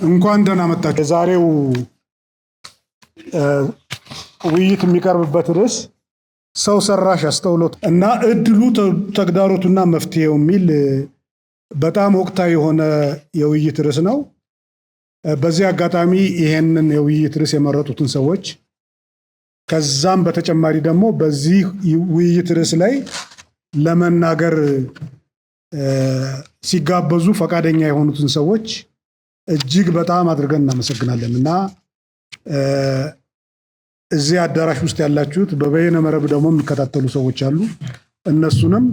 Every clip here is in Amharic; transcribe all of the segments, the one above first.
እንኳን ደህና መጣችሁ። የዛሬው ውይይት የሚቀርብበት ርዕስ ሰው ሰራሽ አስተውሎት እና እድሉ ተግዳሮቱና መፍትሄው የሚል በጣም ወቅታዊ የሆነ የውይይት ርዕስ ነው። በዚህ አጋጣሚ ይሄንን የውይይት ርዕስ የመረጡትን ሰዎች ከዛም በተጨማሪ ደግሞ በዚህ ውይይት ርዕስ ላይ ለመናገር ሲጋበዙ ፈቃደኛ የሆኑትን ሰዎች እጅግ በጣም አድርገን እናመሰግናለን እና እዚህ አዳራሽ ውስጥ ያላችሁት በበይነ መረብ ደግሞ የሚከታተሉ ሰዎች አሉ። እነሱንም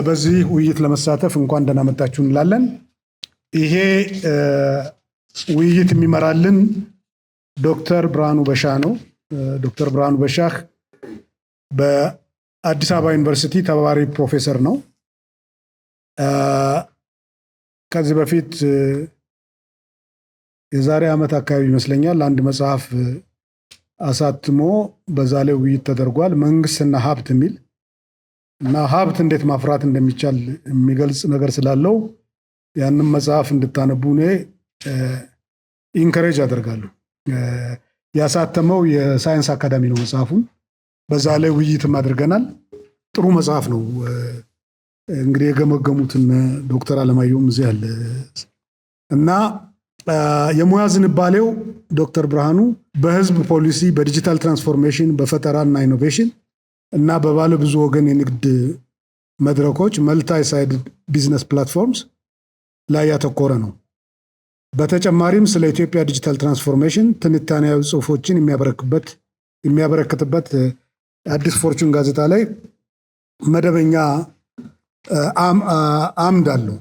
በዚህ ውይይት ለመሳተፍ እንኳን ደህና መጣችሁ እንላለን። ይሄ ውይይት የሚመራልን ዶክተር ብርሃኑ በሻህ ነው። ዶክተር ብርሃኑ በሻህ በአዲስ አበባ ዩኒቨርሲቲ ተባባሪ ፕሮፌሰር ነው። ከዚህ በፊት የዛሬ ዓመት አካባቢ ይመስለኛል አንድ መጽሐፍ አሳትሞ በዛ ላይ ውይይት ተደርጓል። መንግስትና ሀብት የሚል እና ሀብት እንዴት ማፍራት እንደሚቻል የሚገልጽ ነገር ስላለው ያንን መጽሐፍ እንድታነቡ እኔ ኢንከሬጅ አደርጋለሁ። ያሳተመው የሳይንስ አካዳሚ ነው መጽሐፉን። በዛ ላይ ውይይትም አድርገናል። ጥሩ መጽሐፍ ነው። እንግዲህ የገመገሙትን ዶክተር አለማየሁም እዚህ አለ እና የሙያ ዝንባሌው ዶክተር ብርሃኑ በህዝብ ፖሊሲ፣ በዲጂታል ትራንስፎርሜሽን፣ በፈጠራ እና ኢኖቬሽን እና በባለ ብዙ ወገን የንግድ መድረኮች መልታይ ሳይድ ቢዝነስ ፕላትፎርምስ ላይ ያተኮረ ነው። በተጨማሪም ስለ ኢትዮጵያ ዲጂታል ትራንስፎርሜሽን ትንታኔያዊ ጽሁፎችን የሚያበረክትበት አዲስ ፎርቹን ጋዜጣ ላይ መደበኛ አምድ አለው።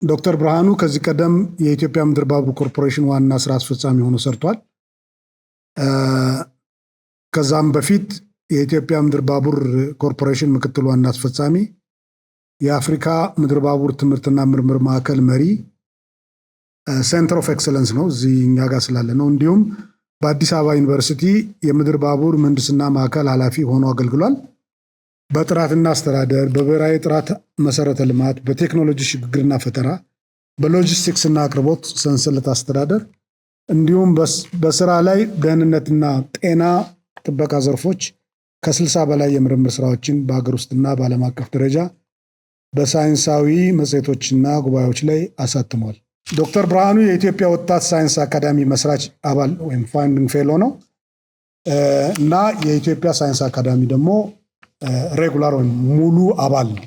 ዶክተር ብርሃኑ ከዚህ ቀደም የኢትዮጵያ ምድር ባቡር ኮርፖሬሽን ዋና ስራ አስፈጻሚ ሆኖ ሰርቷል። ከዛም በፊት የኢትዮጵያ ምድር ባቡር ኮርፖሬሽን ምክትል ዋና አስፈጻሚ፣ የአፍሪካ ምድር ባቡር ትምህርትና ምርምር ማዕከል መሪ፣ ሴንተር ኦፍ ኤክሰለንስ ነው እዚህ እኛ ጋር ስላለ ነው። እንዲሁም በአዲስ አበባ ዩኒቨርሲቲ የምድር ባቡር ምህንድስና ማዕከል ኃላፊ ሆኖ አገልግሏል። በጥራትና አስተዳደር፣ በብሔራዊ ጥራት መሰረተ ልማት፣ በቴክኖሎጂ ሽግግርና ፈጠራ፣ በሎጂስቲክስ እና አቅርቦት ሰንሰለት አስተዳደር እንዲሁም በስራ ላይ ደህንነትና ጤና ጥበቃ ዘርፎች ከ60 በላይ የምርምር ስራዎችን በሀገር ውስጥና በዓለም አቀፍ ደረጃ በሳይንሳዊ መጽሔቶችና ጉባኤዎች ላይ አሳትሟል። ዶክተር ብርሃኑ የኢትዮጵያ ወጣት ሳይንስ አካዳሚ መስራች አባል ወይም ፋውንዲንግ ፌሎ ነው እና የኢትዮጵያ ሳይንስ አካዳሚ ደግሞ ሬጉላር ወይም ሙሉ አባል ነው።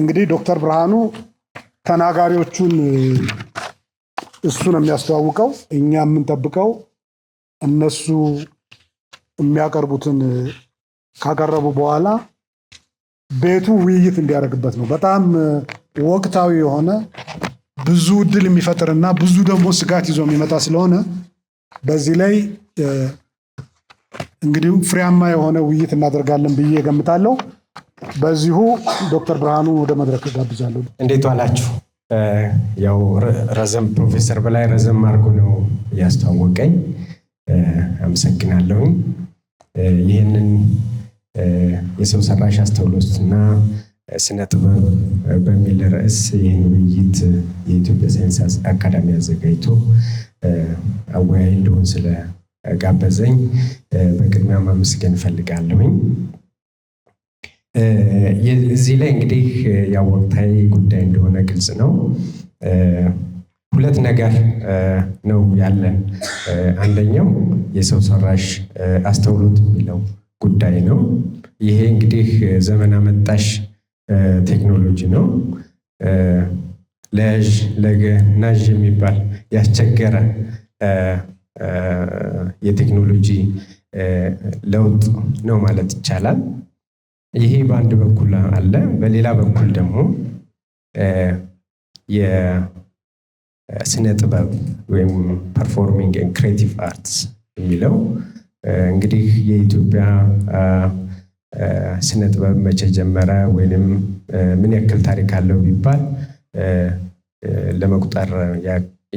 እንግዲህ ዶክተር ብርሃኑ ተናጋሪዎቹን እሱ ነው የሚያስተዋውቀው። እኛ የምንጠብቀው እነሱ የሚያቀርቡትን ካቀረቡ በኋላ ቤቱ ውይይት እንዲያደርግበት ነው። በጣም ወቅታዊ የሆነ ብዙ እድል የሚፈጥርና ብዙ ደግሞ ስጋት ይዞ የሚመጣ ስለሆነ በዚህ ላይ እንግዲህ ፍሬያማ የሆነ ውይይት እናደርጋለን ብዬ እገምታለሁ። በዚሁ ዶክተር ብርሃኑ ወደ መድረክ ጋብዛለሁ። እንዴት ዋላችሁ? ያው ፕሮፌሰር በላይ ረዘም አድርጎ ነው ያስተዋወቀኝ። አመሰግናለሁኝ። ይህንን የሰው ሰራሽ አስተውሎትና ስነ ጥበብ በሚል ርዕስ ይህን ውይይት የኢትዮጵያ ሳይንስ አካዳሚ አዘጋጅቶ አወያይ እንደሆን ስለጋበዘኝ በቅድሚያ ማመስገን እፈልጋለሁኝ። እዚህ ላይ እንግዲህ ያው ወቅታዊ ጉዳይ እንደሆነ ግልጽ ነው። ሁለት ነገር ነው ያለን። አንደኛው የሰው ሰራሽ አስተውሎት የሚለው ጉዳይ ነው። ይሄ እንግዲህ ዘመን አመጣሽ ቴክኖሎጂ ነው። ናዥ የሚባል ያስቸገረ የቴክኖሎጂ ለውጥ ነው ማለት ይቻላል። ይሄ በአንድ በኩል አለ። በሌላ በኩል ደግሞ የስነ ጥበብ ወይም ፐርፎርሚንግ ኤንድ ክሬቲቭ አርትስ የሚለው እንግዲህ የኢትዮጵያ ስነ ጥበብ መቼ ጀመረ ወይንም ምን ያክል ታሪክ አለው ቢባል ለመቁጠር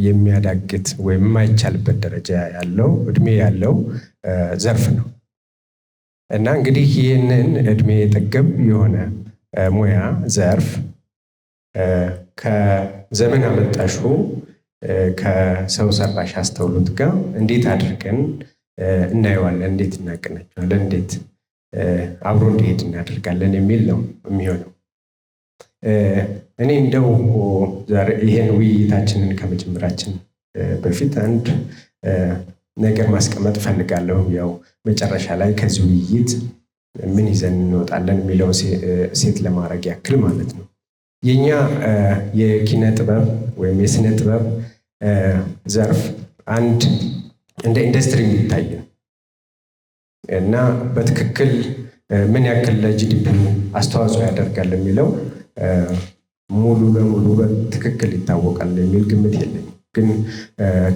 የሚያዳግት ወይም የማይቻልበት ደረጃ ያለው እድሜ ያለው ዘርፍ ነው እና እንግዲህ ይህንን እድሜ ጠገብ የሆነ ሙያ ዘርፍ ዘመን አመጣሹ ከሰው ሰራሽ አስተውሎት ጋር እንዴት አድርገን እናየዋለን፣ እንዴት እናቀናቸዋለን፣ እንዴት አብሮ እንዲሄድ እናደርጋለን የሚል ነው የሚሆነው። እኔ እንደው ዛሬ ይሄን ውይይታችንን ከመጀመራችን በፊት አንድ ነገር ማስቀመጥ ፈልጋለሁ። ያው መጨረሻ ላይ ከዚህ ውይይት ምን ይዘን እንወጣለን የሚለው ሴት ለማድረግ ያክል ማለት ነው። የኛ የኪነ ጥበብ ወይም የስነ ጥበብ ዘርፍ አንድ እንደ ኢንዱስትሪ የሚታይ ነው እና በትክክል ምን ያክል ለጂዲፒ አስተዋጽኦ ያደርጋል የሚለው ሙሉ ለሙሉ በትክክል ይታወቃል የሚል ግምት የለኝም። ግን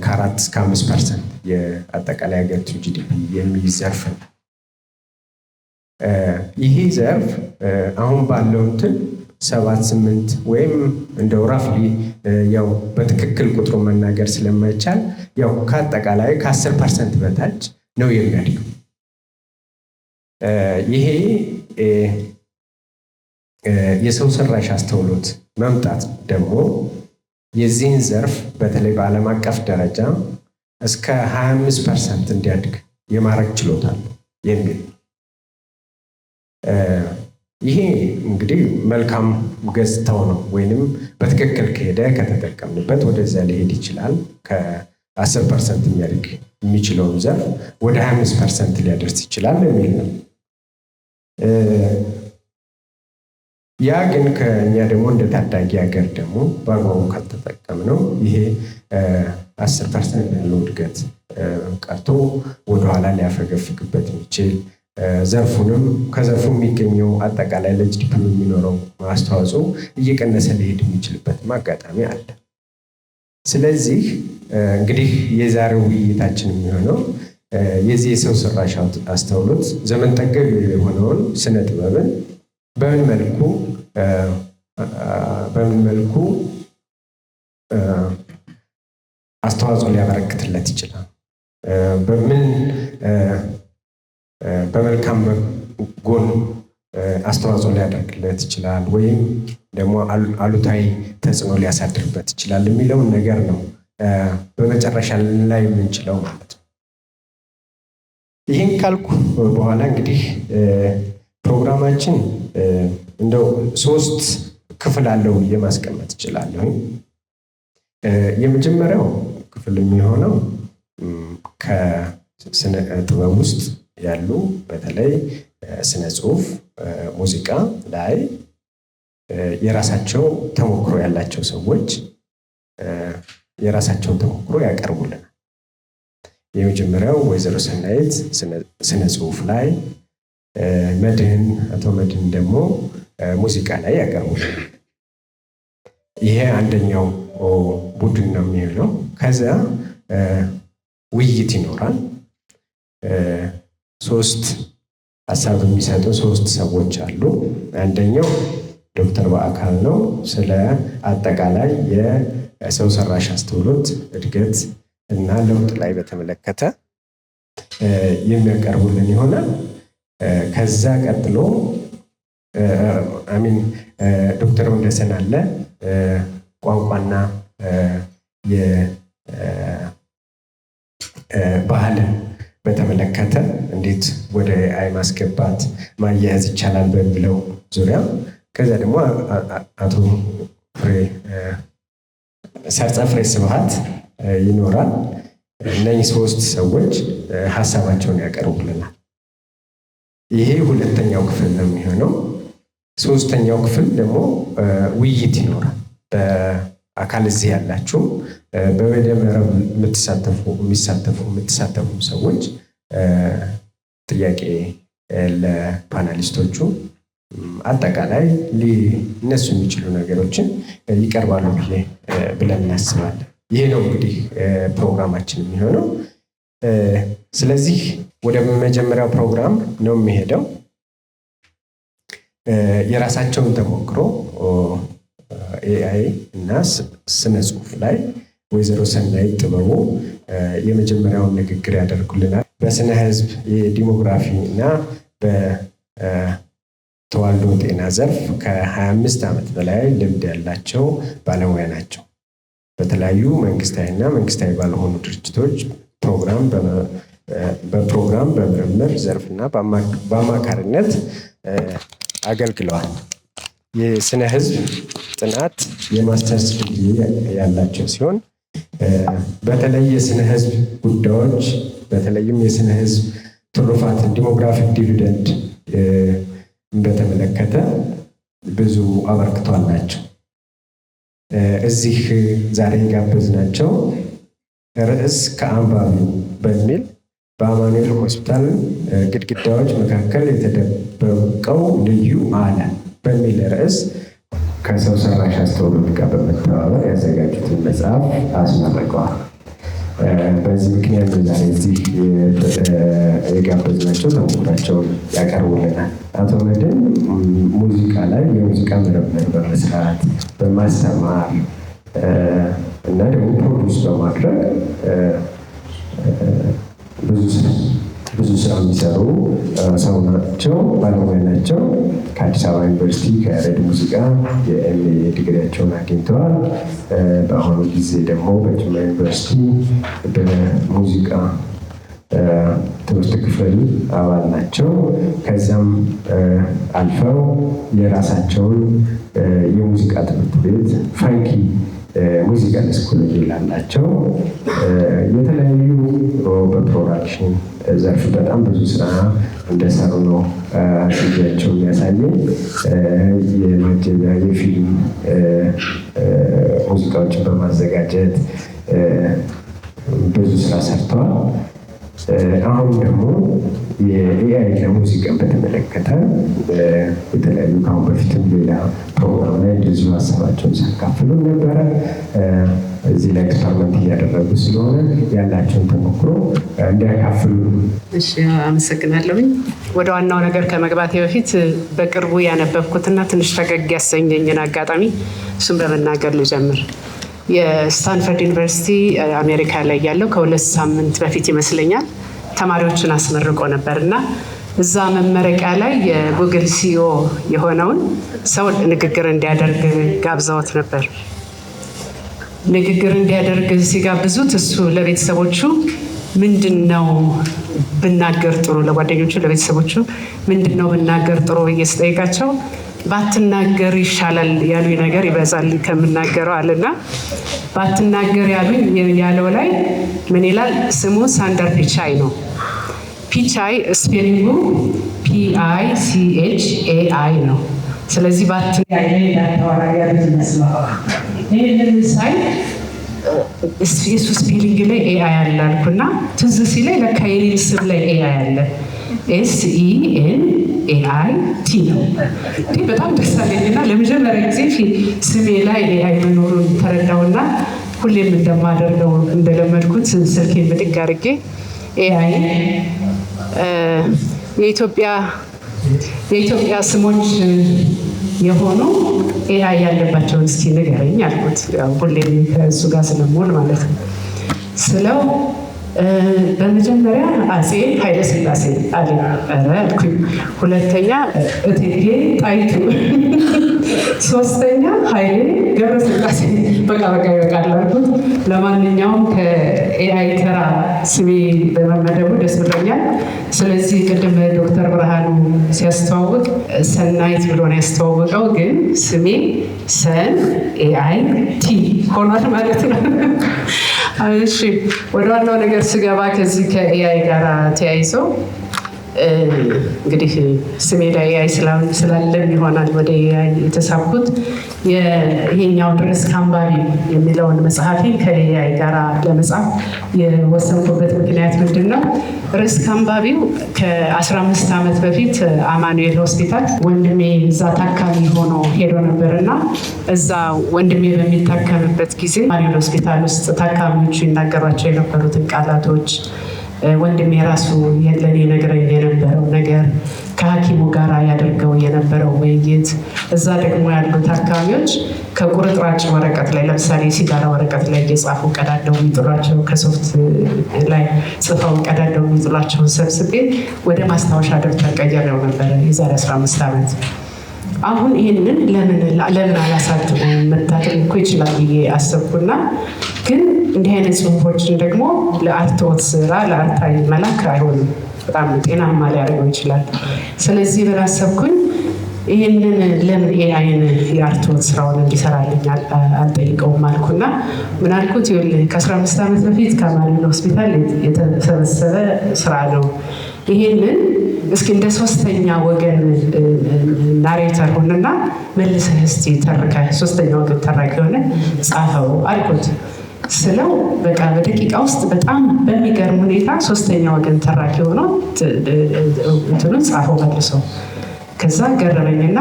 ከ4 እስከ 5% የአጠቃላይ ሀገሪቱ ጂዲፒ የሚይዝ ዘርፍ ነው። ይሄ ዘርፍ አሁን ባለው እንትን 7-8 ወይም እንደው ራፍሊ ያው በትክክል ቁጥሩ መናገር ስለማይቻል ያው ከአጠቃላይ ከ10% በታች ነው የሚያድገው። ይሄ የሰው ሰራሽ አስተውሎት መምጣት ደግሞ የዚህን ዘርፍ በተለይ በዓለም አቀፍ ደረጃ እስከ 25% እንዲያድግ የማድረግ ችሎታ አለው የሚል ይሄ እንግዲህ መልካም ገጽታው ነው። ወይንም በትክክል ከሄደ ከተጠቀምንበት ወደዛ ሊሄድ ይችላል። ከ10% የሚያድግ የሚችለውን ዘርፍ ወደ 25% ሊያደርስ ይችላል የሚል ነው። ያ ግን ከኛ ደግሞ እንደ ታዳጊ ሀገር ደግሞ በአግባቡ ካልተጠቀምነው ይሄ 10% ያለው እድገት ቀርቶ ወደኋላ ሊያፈገፍግበት የሚችል ዘርፉንም ከዘርፉ የሚገኘው አጠቃላይ ለጂዲፒ የሚኖረው አስተዋጽኦ እየቀነሰ ሊሄድ የሚችልበት አጋጣሚ አለ። ስለዚህ እንግዲህ የዛሬው ውይይታችን የሚሆነው የዚህ የሰው ሰራሽ አስተውሎት ዘመን ጠገብ የሆነውን ስነ ጥበብን በምን መልኩ አስተዋጽኦ ሊያበረክትለት ይችላል፣ በመልካም ጎን አስተዋጽኦ ሊያደርግለት ይችላል፣ ወይም ደግሞ አሉታዊ ተጽዕኖ ሊያሳድርበት ይችላል የሚለውን ነገር ነው በመጨረሻ ላይ የምንችለው ማለት ነው። ይህን ካልኩ በኋላ እንግዲህ ፕሮግራማችን እንደው 3 ክፍል አለው ብዬ ማስቀመጥ እችላለሁ። የመጀመሪያው ክፍል የሚሆነው ከስነ ጥበብ ውስጥ ያሉ በተለይ ስነ ጽሁፍ፣ ሙዚቃ ላይ የራሳቸው ተሞክሮ ያላቸው ሰዎች የራሳቸውን ተሞክሮ ያቀርቡልናል። የመጀመሪያው ወይዘሮ ሰናይት ስነ ጽሁፍ ላይ፣ አቶ መድህን ደግሞ ሙዚቃ ላይ ያቀርቡልናል። ይሄ አንደኛው ቡድን ነው የሚሆነው። ከዛ ውይይት ይኖራል። 3 ሀሳብ የሚሰጡ 3 ሰዎች አሉ። አንደኛው ዶክተር በአካል ነው። ስለ አጠቃላይ የሰው ሰራሽ አስተውሎት እድገት እና ለውጥ ላይ በተመለከተ የሚያቀርቡልን ይሆናል። ከዛ ቀጥሎ ዶክተር ወንደሰን አለ። ቋንቋና ባህልን በተመለከተ እንዴት ወደ AI ማስገባት ማያያዝ ይቻላል በሚለው ዙሪያ። ከዛ ደግሞ አቶ ሰርጸ ፍሬ ስብሐት ይኖራል። እነዚህ 3 ሰዎች ሀሳባቸውን ያቀርቡልናል። ይሄ ሁለተኛው ክፍል ነው የሚሆነው። 3ኛው ክፍል ደግሞ ውይይት ይኖራል። በአካል እዚህ ያላችሁ በበይነ መረብ የምትሳተፉ ሰዎች ጥያቄ ለፓናሊስቶቹ አጠቃላይ ሊነሱ የሚችሉ ነገሮችን ይቀርባሉ ብለን እናስባለን። ይሄ ነው እንግዲህ ፕሮግራማችን የሚሆነው። ስለዚህ ወደ መጀመሪያው ፕሮግራም ነው የሚሄደው። የራሳቸውን ተሞክሮ AI እና ስነ ጽሁፍ ላይ ወይዘሮ ሰናይት ጥበቡ የመጀመሪያውን ንግግር ያደርጉልናል። በስነ ህዝብ የዲሞግራፊ እና በተዋልዶ ጤና ዘርፍ ከ25 ዓመት በላይ ልምድ ያላቸው ባለሙያ ናቸው። በተለያዩ መንግስታዊና መንግስታዊ ባልሆኑ ድርጅቶች በፕሮግራም በምርምር ዘርፍና በአማካሪነት አገልግለዋል። የስነ ህዝብ ጥናት የማስተርስ ዲግሪ ያላቸው ሲሆን በተለይ የስነ ህዝብ ጉዳዮች በተለይም የስነ ህዝብ ትሩፋት ዲሞግራፊክ ዲቪደንድ በተመለከተ ብዙ አበርክቶ አላቸው። እዚህ ዛሬ ጋበዝናቸው ርዕስ ከአንባቢው በሚል በአማኑኤል ሆስፒታል ግድግዳዎች መካከል የተደበቀው ልዩ ዓለም በሚል ርዕስ ከሰው ሰራሽ አስተውሎት ጋር በመተባበር ያዘጋጁትን መጽሐፍ አስመርቀዋል። በዚህ ምክንያት ዛሬ እዚህ የጋበዝናቸው ተሞክሯቸውን ያቀርቡልናል። አቶ መድን ሙዚቃ ላይ የሙዚቃ ምርምር በመስራት በማስተማር እና ደግሞ ፕሮዲውስ በማድረግ ብዙ ስራ የሚሰሩ ሰው ናቸው፣ ባለሙያ ናቸው። ከአዲስ አበባ ዩኒቨርሲቲ ከያሬድ ሙዚቃ የኤምኤ ዲግሪያቸውን አግኝተዋል። በአሁኑ ጊዜ ደግሞ በጅማ ዩኒቨርሲቲ በሙዚቃ ትምህርት ክፍል አባል ናቸው። ከዚያም አልፈው የራሳቸውን የሙዚቃ ትምህርት ቤት ፋንኪ ሙዚቃል ስኩል ይላላቸው። የተለያዩ በፕሮዳክሽን ዘርፍ በጣም ብዙ ስራ እንደሰሩ ነው ሲቪያቸው የሚያሳየው። የማጀቢያ የፊልም ሙዚቃዎችን በማዘጋጀት ብዙ ስራ ሰርተዋል። አሁን ደግሞ የኤአይ ለሙዚቃን በተመለከተ የተለያዩ ከአሁን በፊትም ሌላ ፕሮግራም ላይ እንደዚሁ ሀሳባቸውን ሲያካፍሉ ነበረ። እዚህ ላይ ኤክስፐሪመንት እያደረጉ ስለሆነ ያላቸውን ተሞክሮ እንዲያካፍሉ። እሺ፣ አመሰግናለሁኝ። ወደ ዋናው ነገር ከመግባቴ በፊት በቅርቡ ያነበብኩትና ትንሽ ፈገግ ያሰኘኝን አጋጣሚ እሱን በመናገር ልጀምር። የስታንፈርድ ዩኒቨርሲቲ አሜሪካ ላይ ያለው ከ2 ሳምንት በፊት ይመስለኛል ተማሪዎችን አስመርቆ ነበር እና እዛ መመረቂያ ላይ የጉግል ሲኦ የሆነውን ሰው ንግግር እንዲያደርግ ጋብዘውት ነበር። ንግግር እንዲያደርግ ሲጋብዙት እሱ ለቤተሰቦቹ ምንድነው ብናገር ጥሩ፣ ለጓደኞቹ ለቤተሰቦቹ ምንድነው ብናገር ጥሩ ብዬ ስጠይቃቸው ባትናገር ይሻላል ያሉኝ ነገር ይበዛል ከምናገረው አለና ባትናገር ያለው ላይ ምን ይላል? ስሙ ሳንደር ፒቻይ ነው። ፒቻይ ስፔሊንጉ PICHAI ነው። ስለዚህ ባትናገር ያተዋራ ያሉት ይመስላል። ይህንን ሳይ የሱ ስፔሊንግ ላይ ኤአይ አለ አልኩና ትዝ ሲለኝ ለካ የኔን ስም ላይ ኤአይ አለ። SENAIT ነው። በጣም ደስ አለኝና ለመጀመሪያ ጊዜ ስሜ ላይ ኤአይ መኖሩን ተረዳውና ሁሌም እንደማደርገው እንደለመድኩት ስልኬን ብድግ አድርጌ ኤአይ የኢትዮጵያ ስሞች የሆኑ ኤአይ ያለባቸውን እስኪ ንገረኝ አልኩት። ሁሌም ከእሱ ጋር ስለምውል ማለት ነው። ስለው በመጀመሪያ አፄ ኃይለ ሥላሴ አልኩኝ። ሁለተኛ እቴጌ ጣይቱ፣ ሶስተኛ ኃይሌ ገብረስላሴ። በቃ ይበቃል አልኩት። ለማንኛውም ከኤአይ ተራ ስሜ በመመደቡ ደስ ብሎኛል። ስለዚህ ቅድም ዶክተር ብርሃኑ ሲያስተዋውቅ ሰናይት ብሎ ነው ያስተዋወቀው፣ ግን ስሜ ሰን ኤአይ ቲ ሆኗል ማለት ነው። እሺ፣ ወደ ዋናው ነገር ስገባ ከዚህ ከኤአይ ጋር ተያይዞ እንግዲህ ስሜ ላይ ኤአይ ስላለም ይሆናል ወደ ኤአይ የተሳብኩት። ይሄኛውን ርዕስ ከአንባቢ የሚለውን መጽሐፌን ከኤአይ ጋር ለመጻፍ የወሰንኩበት ምክንያት ምንድን ነው? ርዕስ ከአንባቢው ከ15 ዓመት በፊት አማኑኤል ሆስፒታል ወንድሜ እዛ ታካሚ ሆኖ ሄዶ ነበርና እዛ ወንድሜ በሚታከምበት ጊዜ አማኑኤል ሆስፒታል ውስጥ ታካሚዎቹ ይናገሯቸው የነበሩትን ቃላቶች ወንድሜ ራሱ ለኔ ነግረኝ የነበረው ነገር ከሐኪሙ ጋር ያደርገው የነበረው ውይይት እዛ ደግሞ ያሉ ታካሚዎች ከቁርጥራጭ ወረቀት ላይ ለምሳሌ ሲጋራ ወረቀት ላይ እየጻፉ ቀዳደው የሚጥሏቸው ከሶፍት ላይ ጽፈው ቀዳደው የሚጥሏቸውን ሰብስቤ ወደ ማስታወሻ ደብተር ቀይሬው ነበር የዛሬ 15 ዓመት አሁን ይህንን ለምን አላሳትመውም መታተም እኮ ይችላል ብዬ አሰብኩና ግን እንዲህ አይነት ጽሁፎችን ደግሞ ለአርትዖት ስራ ለአርታኢ መላክ አይሆንም፣ በጣም ጤናማ ሊያደርገው ይችላል። ስለዚህ ምን አሰብኩኝ፣ ይህንን ለምን ኤአይን የአርትዖት ስራውን እንዲሰራልኝ አልጠይቀውም አልኩና ምን አልኩት፣ ይኸውልህ ከ15 ዓመት በፊት ከአማኑኤል ሆስፒታል የተሰበሰበ ስራ ነው። ይህንን እስኪ እንደ ሶስተኛ ወገን ናሬተር ሆነና መልሰህ እስቲ ተርከህ ሶስተኛ ወገን ተራኪ ሆነ ጻፈው አልኩት ስለው በቃ በደቂቃ ውስጥ በጣም በሚገርም ሁኔታ ሶስተኛ ወገን ተራኪ ሆኖ እንትኑን ጻፈው መልሰው። ከዛ ገረመኝና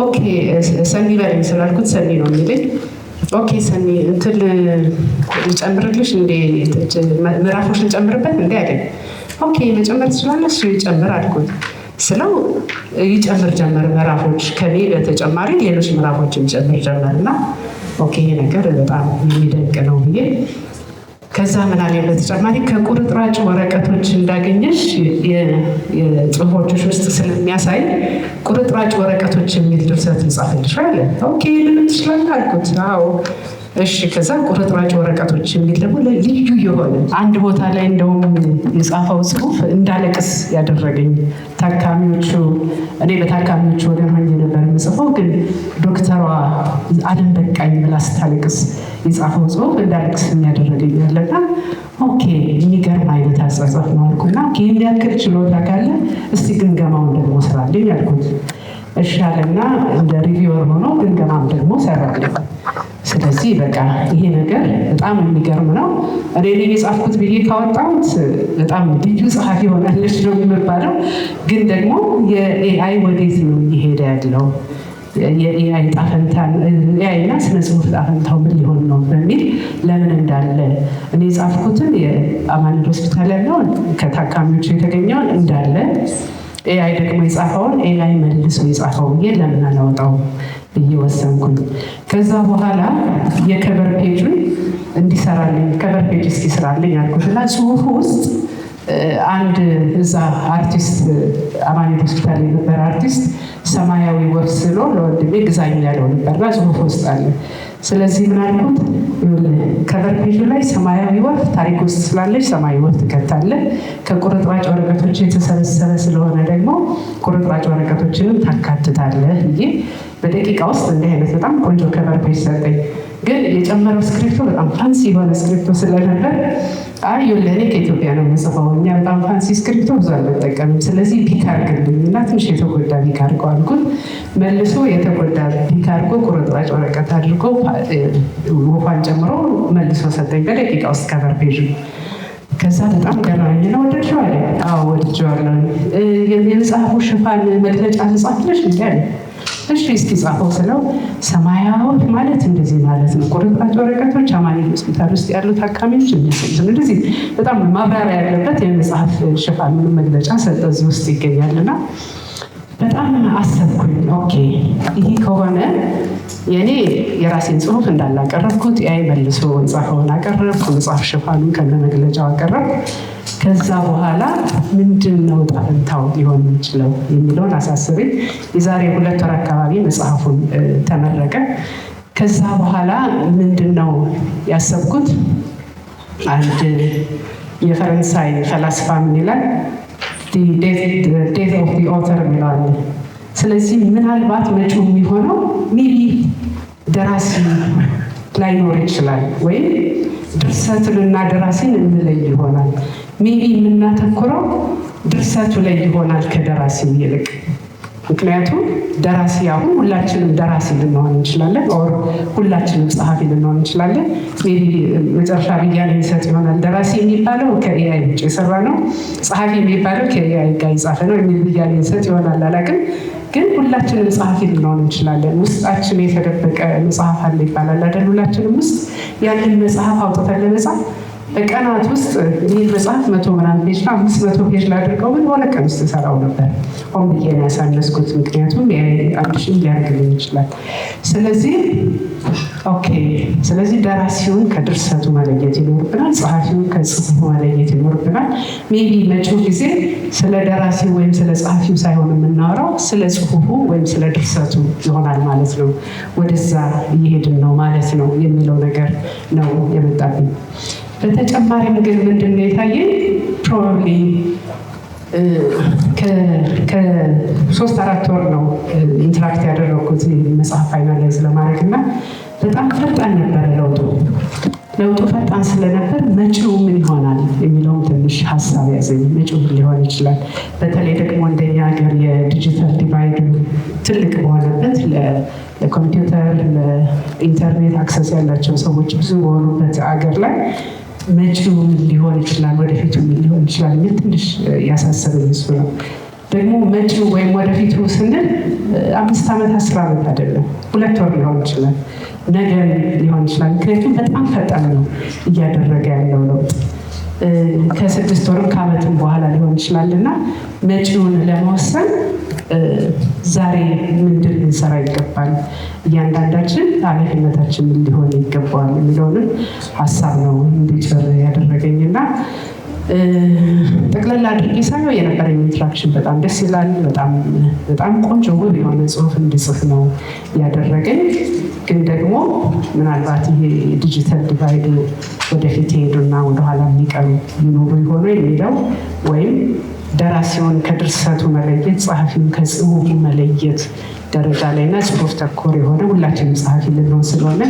ኦኬ ሰኒ በለኝ ስላልኩት ሰኒ ነው የሚለኝ። ኦኬ ሰኒ እንትን ልጨምርልሽ እንዴ ምዕራፎች ልጨምርበት እንዴ አለኝ። ኦኬ መጨመር ትችላለህ? እሱ ይጨምር አልኩት ስለው ይጨምር ጀመር ምዕራፎች፣ ከኔ በተጨማሪ ሌሎች ምዕራፎችን ጨምር ጀመርና ኦኬ ይሄ ነገር በጣም የሚደንቅ ነው ብዬ ከዛ ምን አለኝ በተጨማሪ ከቁርጥራጭ ወረቀቶች እንዳገኘሽ የጽሁፎችሽ ውስጥ ስለሚያሳይ ቁርጥራጭ ወረቀቶች የሚል ድርሰት ልጻፍልሽ አለ። ኦኬ ልምን ትችላለህ አልኩት። አዎ እሺ። ከዛ ቁርጥራጭ ወረቀቶች የሚል ደግሞ ልዩ የሆነ አንድ ቦታ ላይ እንደውም የጻፈው ጽሁፍ እንዳለቅስ ያደረገኝ ታካሚዎቹ፣ እኔ በታካሚዎቹ ወገን ሆኜ ነበር የምጽፈው፣ ግን ዶክተሯ አለም በቃኝ ብላ ስታለቅስ የጻፈው ጽሁፍ እንዳለቅስ የሚያደረገኝ ያለና ኦኬ የሚገርም አይነት አጻጻፍ ነው አልኩና ይህን ያክል ችሎታ ካለ እስቲ ግምገማውን ደግሞ ስራልኝ አልኩት። እሺ አለና እንደ ሪቪወር ሆኖ ግምገማም ደግሞ ሰራልኝ። ስለዚህ በቃ ይሄ ነገር በጣም የሚገርም ነው። እኔ የጻፍኩት ብዬ ካወጣሁት በጣም ልዩ ጸሐፊ ሆናለች ነው የሚባለው። ግን ደግሞ የኤአይ ወዴት ነው እየሄደ ያለው? የኤአይ ኤአይና ስነ ጽሁፍ ጣፈንታው ምን ሊሆን ነው በሚል ለምን እንዳለ እኔ የጻፍኩትን የአማኑኤል ሆስፒታል ያለውን ከታካሚዎቹ የተገኘውን እንዳለ ኤአይ ደግሞ የጻፈውን ኤአይ መልሶ የጻፈው ብዬ ለምን አላወጣው ብዬ ወሰንኩኝ። ከዛ በኋላ የከቨር ፔጁን እንዲሰራልኝ ከቨር ፔጅ እስኪ ስራልኝ አልኩትና ጽሁፉ ውስጥ አንድ እዛ አርቲስት አማኑኤል ሆስፒታል የነበረ አርቲስት ሰማያዊ ወፍ ስሎ ለወንድሜ ግዛኝ ያለው ነበርና ጽሁፍ ውስጥ አለ። ስለዚህ ምን አልኩት፣ ከቨር ፔጁ ላይ ሰማያዊ ወፍ ታሪክ ውስጥ ስላለች ሰማያዊ ወፍ ትከታለህ፣ ከቁርጥራጭ ወረቀቶች የተሰበሰበ ስለሆነ ደግሞ ቁርጥራጭ ወረቀቶችንም ታካትታለህ ብዬ በደቂቃ ውስጥ እንዲህ አይነት በጣም ቆንጆ ከቨር ፔጅ ሰጠኝ። ግን የጨመረው ስክሪፕቶ በጣም ፋንሲ የሆነ ስክሪፕቶ ስለነበር አይ ለእኔ ከኢትዮጵያ ነው የምጽፈው፣ እኛ በጣም ፋንሲ ስክሪፕቶ ብዙ አልጠቀምም፣ ስለዚህ ፒክ አድርግልኝ እና ትንሽ የተጎዳ ፒክ አድርጎ አልኩት። መልሶ የተጎዳ ፒክ አድርጎ ቁርጥራጭ ወረቀት አድርጎ ወፏን ጨምሮ መልሶ ሰጠኝ በደቂቃ ውስጥ ከቨር ፔጅ። ከዛ በጣም ገራኝ ነው። ወደድሽው አለ። አዎ ወድጄዋለሁ። የመጽሐፉ ሽፋን መግለጫ ልጻፍልሽ እንዲ አለ። እሺ እስኪ ጻፈው ስለው ሰማያዊ ማለት እንደዚህ ማለት ነው፣ ቁርጥራጭ ወረቀቶች አማኑኤል ሆስፒታል ውስጥ ያሉ ታካሚዎች እንደዚህ በጣም ማብራሪያ ያለበት የመጽሐፍ ሽፋን መግለጫ ሰጠ እዚህ ውስጥ ይገኛልና በጣም አሰብኩኝ። ኦኬ ይሄ ከሆነ የኔ የራሴን ጽሁፍ እንዳላቀረብኩት ኤአይ መልሶ ጻፈውን አቀረብኩ፣ መጽሐፍ ሽፋኑን ከነመግለጫው አቀረብኩ። ከዛ በኋላ ምንድን ነው ጣፈንታው ሊሆን የሚችለው የሚለውን አሳስበኝ። የዛሬ 2 ወር አካባቢ መጽሐፉን ተመረቀ። ከዛ በኋላ ምንድን ነው ያሰብኩት፣ አንድ የፈረንሳይ ፈላስፋ ምን ይላል፣ ዴዝ ኦፍ ዲ ኦተር የሚለዋል። ስለዚህ ምናልባት መጪው የሚሆነው ሜቢ ደራሲ ላይኖር ይችላል፣ ወይም ድርሰቱንና ደራሲን እንለይ ይሆናል። ሜቢ የምናተኩረው ድርሰቱ ላይ ይሆናል ከደራሲ ይልቅ። ምክንያቱም ደራሲ አሁን ሁላችንም ደራሲ ልንሆን እንችላለን፣ ኦር ሁላችንም ጸሐፊ ልንሆን እንችላለን። ሜቢ መጨረሻ ብያኔ ይሰጥ ይሆናል። ደራሲ የሚባለው ከኤአይ ውጭ የሰራ ነው፣ ጸሐፊ የሚባለው ከኤአይ ጋር የጻፈ ነው የሚል ብያኔ ይሰጥ ይሆናል፣ አላውቅም። ግን ሁላችንም ጸሐፊ ልንሆን እንችላለን። ውስጣችን የተደበቀ መጽሐፍ አለ ይባላል አይደል? ሁላችንም ውስጥ ያንን መጽሐፍ አውጥተን ለመጻፍ በቀናት ውስጥ ይህ መጽሐፍ 100 ምናምን ፔጅ ነው 500 ፔጅ ላድርገው ብል በሁለት ቀን ውስጥ እሰራው ነበር። ሆን ብዬ ነው ያሳነስኩት፣ ምክንያቱም አንድሽን ሊያደርግልኝ ይችላል። ስለዚህ ደራሲውን ከድርሰቱ መለየት ይኖርብናል፣ ጸሐፊውን ከጽሑፉ መለየት ይኖርብናል። ሜቢ መጪው ጊዜ ስለ ደራሲው ወይም ስለ ጸሐፊው ሳይሆን የምናወራው ስለ ጽሑፉ ወይም ስለ ድርሰቱ ይሆናል ማለት ነው። ወደዛ እየሄድን ነው ማለት ነው የሚለው ነገር ነው የመጣብኝ። በተጨማሪም ግን ምንድነው የታየኝ ፕሮባብሊ ከ3-4 ወር ነው ኢንተራክት ያደረኩት መጽሐፍ ፋይናላይዝ ለማድረግ እና በጣም ፈጣን ነበረ ለውጡ ፈጣን ስለነበር መጪው ምን ይሆናል የሚለውም ትንሽ ሀሳብ ያዘኝ። መጪው ሊሆን ይችላል በተለይ ደግሞ እንደኛ ሀገር የዲጂታል ዲቫይድ ትልቅ በሆነበት ለኮምፒውተር ለኢንተርኔት አክሰስ ያላቸው ሰዎች ብዙ በሆኑበት አገር ላይ መጪው ምን ሊሆን ይችላል፣ ወደፊቱ ምን ሊሆን ይችላል የሚል ትንሽ ያሳሰበኝ እሱ ነው። ደግሞ መጪው ወይም ወደፊቱ ስንል 5 ዓመት 10 ዓመት አይደለም፣ 2 ወር ሊሆን ይችላል፣ ነገ ሊሆን ይችላል። ምክንያቱም በጣም ፈጣን ነው እያደረገ ያለው ለውጥ። ከ6 ወርም ከዓመትም በኋላ ሊሆን ይችላል እና መጪውን ለመወሰን ዛሬ ምንድን ልንሰራ ይገባል፣ እያንዳንዳችን ኃላፊነታችን ምን ሊሆን ይገባዋል የሚለውንም ሀሳብ ነው እንዲጭር ያደረገኝና ጠቅላላ አድርጌ ሳየው የነበረኝ ኢንትራክሽን በጣም ደስ ይላል። በጣም ቆንጆ ውብ የሆነ ጽሑፍ እንድጽፍ ነው ያደረገኝ። ግን ደግሞ ምናልባት ይሄ ዲጂታል ዲቫይዱ ወደፊት ሄዱና ወደኋላ የሚቀሩ ይኖሩ ይሆኑ የሚለው ወይም ደራሲውን ከድርሰቱ መለየት ጸሐፊውን ከጽሑፉ መለየት ደረጃ ላይና ጽሑፍ ተኮር የሆነ ሁላችንም ጸሐፊ ልንሆን ስለሆነ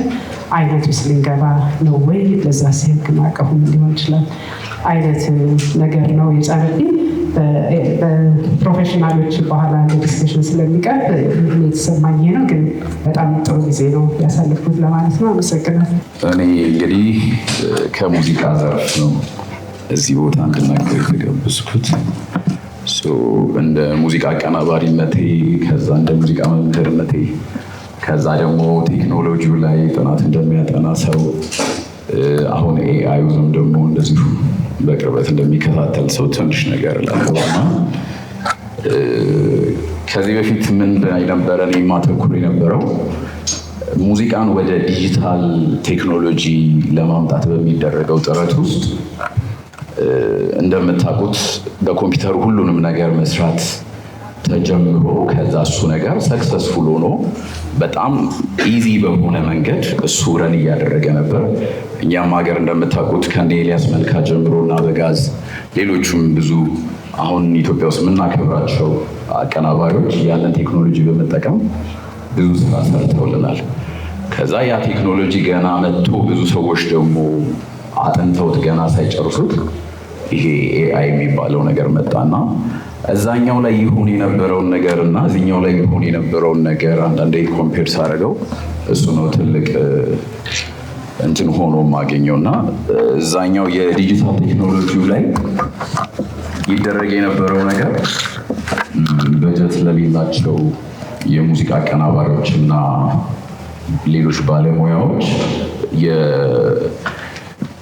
አይነት ውስጥ ልንገባ ነው ወይ ለዛ ሲህግ ማቀፉም ሊሆን ይችላል አይነት ነገር ነው የጫነብኝ። በፕሮፌሽናሎች በኋላ ዲስከሽን ስለሚቀርብ የተሰማኝ ነው። ግን በጣም ጥሩ ጊዜ ነው ያሳለፍኩት ለማለት ነው። አመሰግናለሁ። እኔ እንግዲህ ከሙዚቃ ዘርፍ ነው እዚህ ቦታ እንድናገር የተጋበዝኩት። እንደ ሙዚቃ አቀናባሪነቴ፣ ከዛ እንደ ሙዚቃ መምህርነቴ፣ ከዛ ደግሞ ቴክኖሎጂው ላይ ጥናት እንደሚያጠና ሰው፣ አሁን ኤአይም ደግሞ እንደዚሁ በቅርበት እንደሚከታተል ሰው ትንሽ ነገር ላውራና ከዚህ በፊት ምን ላይ ነበረ እኔ ማተኩር የነበረው ሙዚቃን ወደ ዲጂታል ቴክኖሎጂ ለማምጣት በሚደረገው ጥረት ውስጥ እንደምታውቁት በኮምፒውተር ሁሉንም ነገር መስራት ተጀምሮ ከዛ እሱ ነገር ሰክሰስፉል ሆኖ በጣም ኢዚ በሆነ መንገድ እሱ ረን እያደረገ ነበር። እኛም ሀገር እንደምታውቁት ከእንደ ኤልያስ መልካ ጀምሮ እና በጋዝ ሌሎቹም ብዙ አሁን ኢትዮጵያ ውስጥ የምናከብራቸው አቀናባሪዎች ያንን ቴክኖሎጂ በመጠቀም ብዙ ስራ ሰርተውልናል። ከዛ ያ ቴክኖሎጂ ገና መጥቶ ብዙ ሰዎች ደግሞ አጥንተውት ገና ሳይጨርሱት ይሄ ኤአይ የሚባለው ነገር መጣና እዛኛው ላይ ይሁን የነበረውን ነገር እና እዚኛው ላይ ይሁን የነበረውን ነገር አንዳንዴ ኮምፔር ሳደርገው እሱ ነው ትልቅ እንትን ሆኖ የማገኘው እና እዛኛው የዲጂታል ቴክኖሎጂው ላይ ይደረግ የነበረው ነገር በጀት ለሌላቸው የሙዚቃ አቀናባሪዎች እና ሌሎች ባለሙያዎች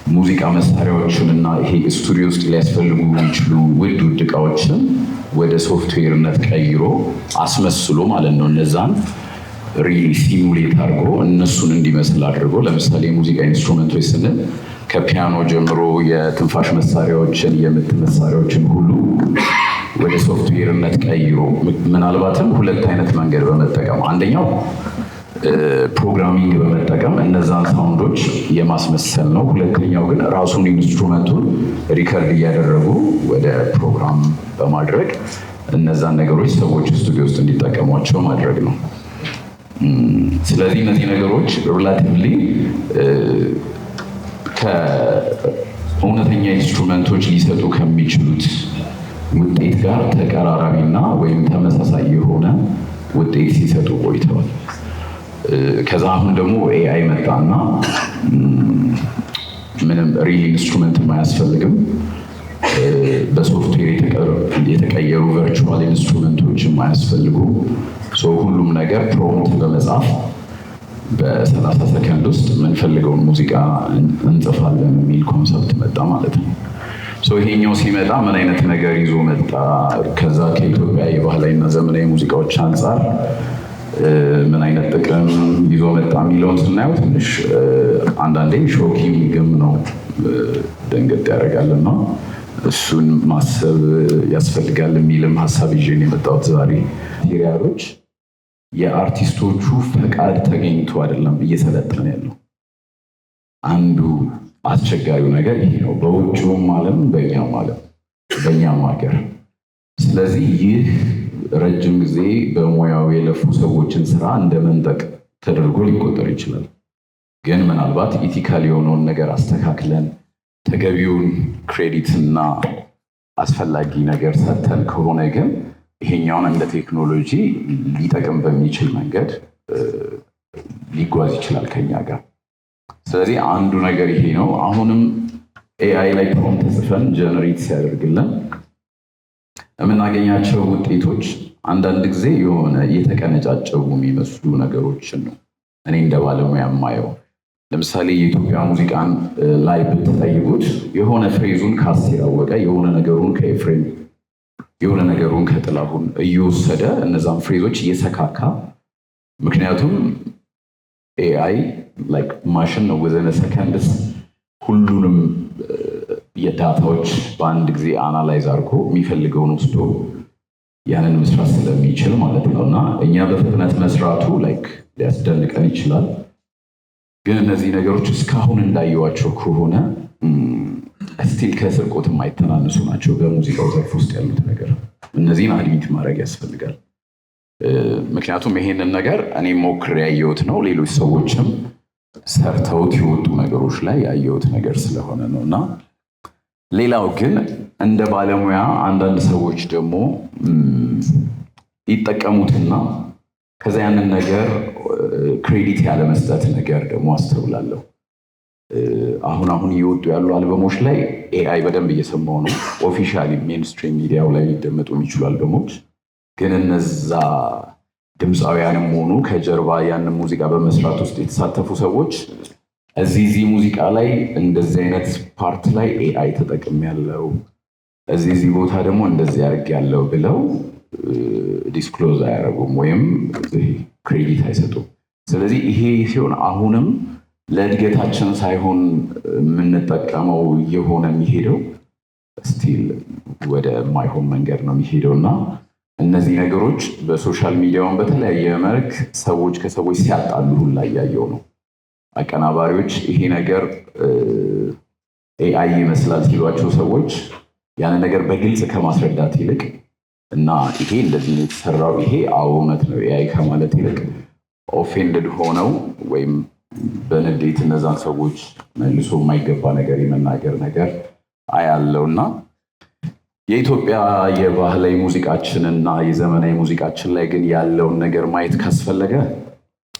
የሙዚቃ መሳሪያዎችን እና ይሄ ስቱዲዮ ውስጥ ሊያስፈልጉ የሚችሉ ውድ እቃዎችን ወደ ሶፍትዌርነት ቀይሮ አስመስሎ ማለት ነው እነዛን ሪሊ ሲሙሌት አድርጎ እነሱን እንዲመስል አድርጎ ለምሳሌ የሙዚቃ ኢንስትሩመንቶች ስንል ከፒያኖ ጀምሮ የትንፋሽ መሳሪያዎችን የምት መሳሪያዎችን ሁሉ ወደ ሶፍትዌርነት ቀይሮ ምናልባትም ሁለት አይነት መንገድ በመጠቀም አንደኛው ፕሮግራሚንግ በመጠቀም እነዛን ሳውንዶች የማስመሰል ነው። ሁለተኛው ግን ራሱን ኢንስትሩመንቱን ሪከርድ እያደረጉ ወደ ፕሮግራም በማድረግ እነዛን ነገሮች ሰዎች ስቱዲዮ ውስጥ እንዲጠቀሟቸው ማድረግ ነው። ስለዚህ እነዚህ ነገሮች ሪላቲቭሊ ከእውነተኛ ኢንስትሩመንቶች ሊሰጡ ከሚችሉት ውጤት ጋር ተቀራራቢና ወይም ተመሳሳይ የሆነ ውጤት ሲሰጡ ቆይተዋል። ከዛ አሁን ደግሞ ኤአይ መጣና ምንም ሪል ኢንስትሩመንት አያስፈልግም። በሶፍትዌር የተቀየሩ ቨርቹዋል ኢንስትሩመንቶች አያስፈልጉም። ሁሉም ነገር ፕሮምፕት በመጻፍ በ30 ሰከንድ ውስጥ የምንፈልገውን ሙዚቃ እንጽፋለን የሚል ኮንሰፕት መጣ ማለት ነው። ይሄኛው ሲመጣ ምን አይነት ነገር ይዞ መጣ፣ ከዛ ከኢትዮጵያ የባህላዊና ዘመናዊ ሙዚቃዎች አንጻር ምን አይነት ጥቅም ይዞ መጣ የሚለውን ስናየው ትንሽ አንዳንዴ ሾኪንግም ነው፣ ደንገጥ ያደርጋልና እሱን ማሰብ ያስፈልጋል የሚልም ሀሳብ ይዤ ነው የመጣሁት ዛሬ። ማቴሪያሎች የአርቲስቶቹ ፈቃድ ተገኝቶ አይደለም እየሰለጠነ ያለው። አንዱ አስቸጋሪው ነገር ይሄ ነው፣ በውጭውም ዓለም በእኛም ሀገር። ስለዚህ ይህ ረጅም ጊዜ በሙያው የለፉ ሰዎችን ስራ እንደ መንጠቅ ተደርጎ ሊቆጠር ይችላል። ግን ምናልባት ኢቲካል የሆነውን ነገር አስተካክለን ተገቢውን ክሬዲትና አስፈላጊ ነገር ሰጥተን ከሆነ ግን ይሄኛውን እንደ ቴክኖሎጂ ሊጠቅም በሚችል መንገድ ሊጓዝ ይችላል ከኛ ጋር። ስለዚህ አንዱ ነገር ይሄ ነው። አሁንም ኤአይ ላይ ፕሮምፕት ጽፈን ጀነሬት ሲያደርግልን የምናገኛቸው ውጤቶች አንዳንድ ጊዜ የሆነ የተቀነጫጨቡ የሚመስሉ ነገሮችን ነው እኔ እንደ ባለሙያ የማየው። ለምሳሌ የኢትዮጵያ ሙዚቃን ላይ ብትጠይቁት የሆነ ፍሬዙን ከአስቴር አወቀ፣ የሆነ ነገሩን ከኤፍሬም፣ የሆነ ነገሩን ከጥላሁን እየወሰደ እነዛን ፍሬዞች እየሰካካ፣ ምክንያቱም ኤአይ ላይክ ማሽን ነው። ወዘነ ሰከንድስ ሁሉንም የዳታዎች በአንድ ጊዜ አናላይዝ አድርጎ የሚፈልገውን ወስዶ ያንን መስራት ስለሚችል ማለት ነው። እና እኛ በፍጥነት መስራቱ ላይክ ሊያስደንቀን ይችላል። ግን እነዚህ ነገሮች እስካሁን እንዳየዋቸው ከሆነ ስቲል ከስርቆት የማይተናነሱ ናቸው። በሙዚቃው ዘርፍ ውስጥ ያሉት ነገር እነዚህን አድሚት ማድረግ ያስፈልጋል። ምክንያቱም ይሄንን ነገር እኔ ሞክሬ ያየሁት ነው፣ ሌሎች ሰዎችም ሰርተውት የወጡ ነገሮች ላይ ያየሁት ነገር ስለሆነ ነው። እና ሌላው ግን እንደ ባለሙያ አንዳንድ ሰዎች ደግሞ ይጠቀሙትና ከዛ ያንን ነገር ክሬዲት ያለመስጠት ነገር ደግሞ አስተውላለሁ። አሁን እየወጡ ያሉ አልበሞች ላይ ኤአይ በደንብ እየሰማው ነው። ኦፊሻሊ ሜንስትሪም ሚዲያው ላይ ሊደመጡ የሚችሉ አልበሞች ግን እነዛ ድምፃውያንም ሆኑ ከጀርባ ያንን ሙዚቃ በመስራት ውስጥ የተሳተፉ ሰዎች እዚህ ሙዚቃ ላይ እንደዚህ አይነት ፓርት ላይ ኤአይ ተጠቅም ያለው እዚህ ቦታ ደግሞ እንደዚህ ያርግ ያለው ብለው ዲስክሎዝ አያደርጉም ወይም ክሬዲት አይሰጡም። ስለዚህ ይሄ ሲሆን አሁንም ለእድገታችን ሳይሆን የምንጠቀመው እየሆነ የሚሄደው ስቲል ወደ ማይሆን መንገድ ነው የሚሄደው እና እነዚህ ነገሮች በሶሻል ሚዲያውን በተለያየ መልክ ሰዎች ከሰዎች ሲያጣሉ ሁላ እያየው ነው። አቀናባሪዎች ይሄ ነገር ኤአይ ይመስላል ሲሏቸው ሰዎች ያንን ነገር በግልጽ ከማስረዳት ይልቅ እና ይሄ እንደዚህ ነው የተሰራው ይሄ እውነት ነው ኤአይ ከማለት ይልቅ ኦፌንድድ ሆነው ወይም በንዴት እነዛን ሰዎች መልሶ የማይገባ ነገር የመናገር ነገር አያለውና የኢትዮጵያ የባህላዊ ሙዚቃችንና የዘመናዊ ሙዚቃችን ላይ ግን ያለውን ነገር ማየት ካስፈለገ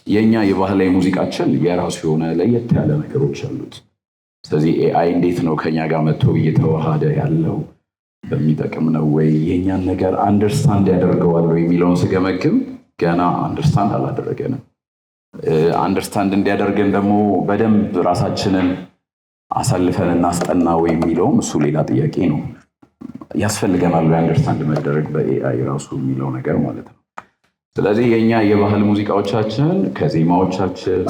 የኛ የባህላዊ ሙዚቃችን የራሱ የሆነ ለየት ያለ ነገሮች አሉት። ስለዚህ ኤአይ እንዴት ነው ከኛ ጋር መጥቶ እየተዋሃደ ያለው በሚጠቅም ነው ወይ የኛን ነገር አንደርስታንድ ያደርገዋል ወይ የሚለውን ስገመግም ገና አንደርስታንድ አላደረገንም። አንደርስታንድ እንዲያደርገን ደግሞ በደንብ ራሳችንን አሳልፈን እናስጠና ወይ የሚለውም እሱ ሌላ ጥያቄ ነው። ያስፈልገናል አንደርስታንድ መደረግ በኤአይ ራሱ የሚለው ነገር ማለት ነው። ስለዚህ የኛ የባህል ሙዚቃዎቻችን ከዜማዎቻችን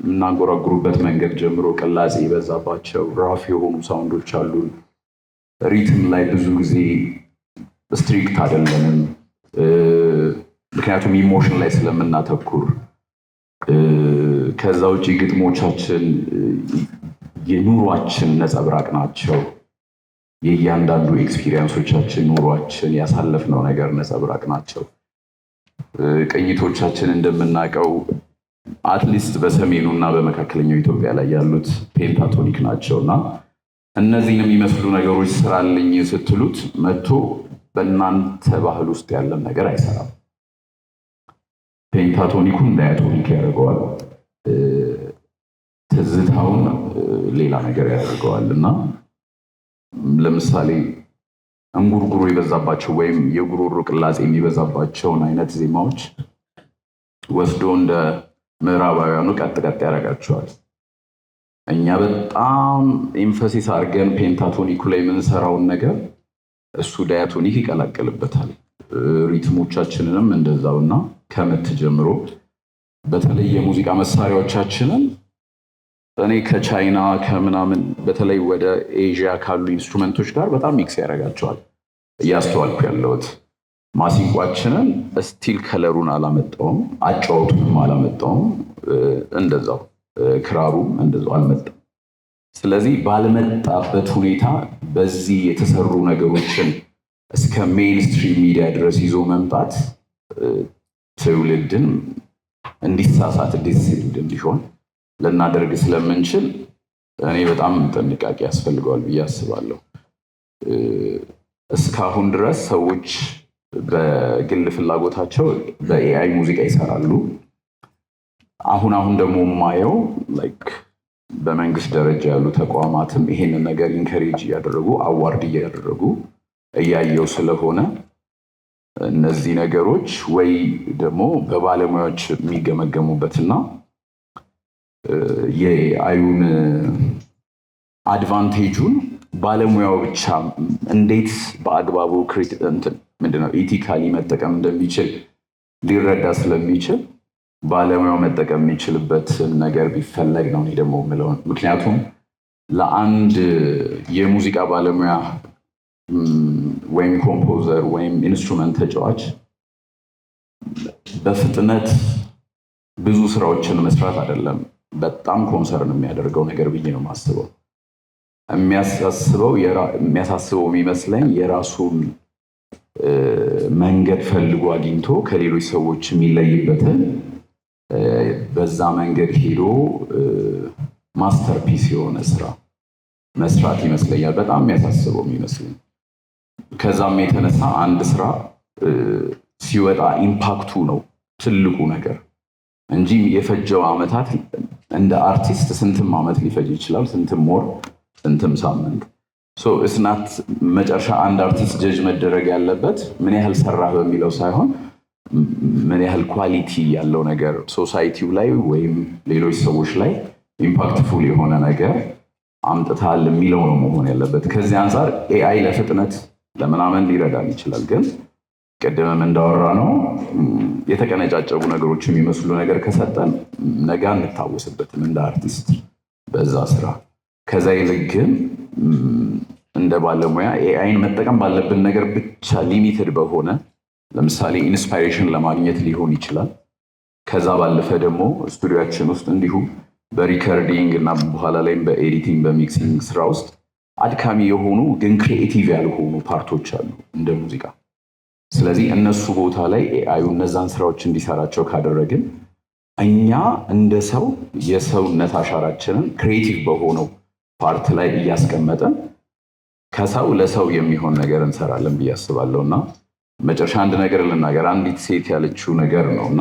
የምናንጎራጉሩበት መንገድ ጀምሮ ቅላጼ የበዛባቸው ራፍ የሆኑ ሳውንዶች አሉን። ሪትም ላይ ብዙ ጊዜ ስትሪክት አይደለንም፣ ምክንያቱም ኢሞሽን ላይ ስለምናተኩር። ከዛ ውጭ ግጥሞቻችን የኑሯችን ነጸብራቅ ናቸው። የእያንዳንዱ ኤክስፒሪየንሶቻችን ኑሯችን ያሳለፍነው ነገር ነጸብራቅ ናቸው። ቅኝቶቻችን እንደምናውቀው አትሊስት በሰሜኑ እና በመካከለኛው ኢትዮጵያ ላይ ያሉት ፔንታቶኒክ ናቸው እና እነዚህን የሚመስሉ ነገሮች ስራልኝ ስትሉት መጥቶ በእናንተ ባህል ውስጥ ያለን ነገር አይሰራም። ፔንታቶኒኩን ዳያቶኒክ ያደርገዋል፣ ትዝታውን ሌላ ነገር ያደርገዋል እና ለምሳሌ እንጉርጉሮ የበዛባቸው ወይም የጉሮሮ ቅላጼ የሚበዛባቸውን አይነት ዜማዎች ወስዶ እንደ ምዕራባውያኑ ቀጥ ያደርጋቸዋል። እኛ በጣም ኤምፋሲስ አድርገን ፔንታቶኒኩ ላይ የምንሰራውን ነገር እሱ ዳያቶኒክ ይቀላቀልበታል። ሪትሞቻችንንም እንደዛውና ከምት ጀምሮ በተለይ የሙዚቃ መሳሪያዎቻችንን እኔ ከቻይና ከምናምን በተለይ ወደ ኤዥያ ካሉ ኢንስትሩመንቶች ጋር በጣም ሚክስ ያደርጋቸዋል እያስተዋልኩ ያለሁት። ማሲንቋችንን ስቲል ከለሩን አላመጣውም፣ አጫወቱንም አላመጣውም፣ እንደዛው ክራሩም እንደዛው አልመጣም። ስለዚህ ባልመጣበት ሁኔታ በዚህ የተሰሩ ነገሮችን እስከ ሜይንስትሪም ሚዲያ ድረስ ይዞ መምጣት ትውልድን እንዲሳሳት ዲስኢሉድ እንዲሆን ልናደርግ ስለምንችል እኔ በጣም ጥንቃቄ ያስፈልገዋል ብዬ አስባለሁ። እስካሁን ድረስ ሰዎች በግል ፍላጎታቸው በኤአይ ሙዚቃ ይሰራሉ። አሁን ደግሞ የማየው ላይክ በመንግስት ደረጃ ያሉ ተቋማትም ይሄንን ነገር ኢንከሬጅ እያደረጉ አዋርድ እያደረጉ እያየው ስለሆነ እነዚህ ነገሮች ወይ ደግሞ በባለሙያዎች የሚገመገሙበትና የአዩን አድቫንቴጁን ባለሙያው ብቻ እንዴት በአግባቡ ምንድነው ኢቲካሊ መጠቀም እንደሚችል ሊረዳ ስለሚችል ባለሙያው መጠቀም የሚችልበት ነገር ቢፈለግ ነው ደግሞ የምለው። ምክንያቱም ለአንድ የሙዚቃ ባለሙያ ወይም ኮምፖዘር ወይም ኢንስትሩመንት ተጫዋች በፍጥነት ብዙ ስራዎችን መስራት አይደለም በጣም ኮንሰርን የሚያደርገው ነገር ብዬ ነው የማስበው። የሚያሳስበው የሚመስለኝ የራሱን መንገድ ፈልጎ አግኝቶ ከሌሎች ሰዎች የሚለይበትን በዛ መንገድ ሄዶ ማስተርፒስ የሆነ ስራ መስራት ይመስለኛል በጣም የሚያሳስበው የሚመስለኝ። ከዛም የተነሳ አንድ ስራ ሲወጣ ኢምፓክቱ ነው ትልቁ ነገር እንጂ የፈጀው ዓመታት እንደ አርቲስት ስንትም ዓመት ሊፈጅ ይችላል፣ ስንትም ወር፣ ስንትም ሳምንት። እስናት መጨረሻ አንድ አርቲስት ጀጅ መደረግ ያለበት ምን ያህል ሰራህ በሚለው ሳይሆን ምን ያህል ኳሊቲ ያለው ነገር ሶሳይቲው ላይ ወይም ሌሎች ሰዎች ላይ ኢምፓክትፉል የሆነ ነገር አምጥታል የሚለው ነው መሆን ያለበት። ከዚህ አንፃር ኤአይ ለፍጥነት ለምናምን ሊረዳን ይችላል፣ ግን ቀደም እንዳወራ ነው የተቀነጫጨቡ ነገሮች የሚመስሉ ነገር ከሰጠን ነገ እንታወስበትም እንደ አርቲስት በዛ ስራ። ከዛ ይልቅ ግን እንደ ባለሙያ ኤአይን መጠቀም ባለብን ነገር ብቻ ሊሚትድ በሆነ ለምሳሌ ኢንስፓይሬሽን ለማግኘት ሊሆን ይችላል። ከዛ ባለፈ ደግሞ ስቱዲዮአችን ውስጥ እንዲሁ በሪከርዲንግ እና በኋላ ላይም በኤዲቲንግ በሚክሲንግ ስራ ውስጥ አድካሚ የሆኑ ግን ክሪኤቲቭ ያልሆኑ ፓርቶች አሉ እንደ ሙዚቃ። ስለዚህ እነሱ ቦታ ላይ ኤአዩ እነዛን ስራዎች እንዲሰራቸው ካደረግን እኛ እንደ ሰው የሰውነት አሻራችንን ክሪኤቲቭ በሆነው ፓርት ላይ እያስቀመጠን ከሰው ለሰው የሚሆን ነገር እንሰራለን ብዬ አስባለሁና መጨረሻ አንድ ነገር ልናገር። አንዲት ሴት ያለችው ነገር ነውና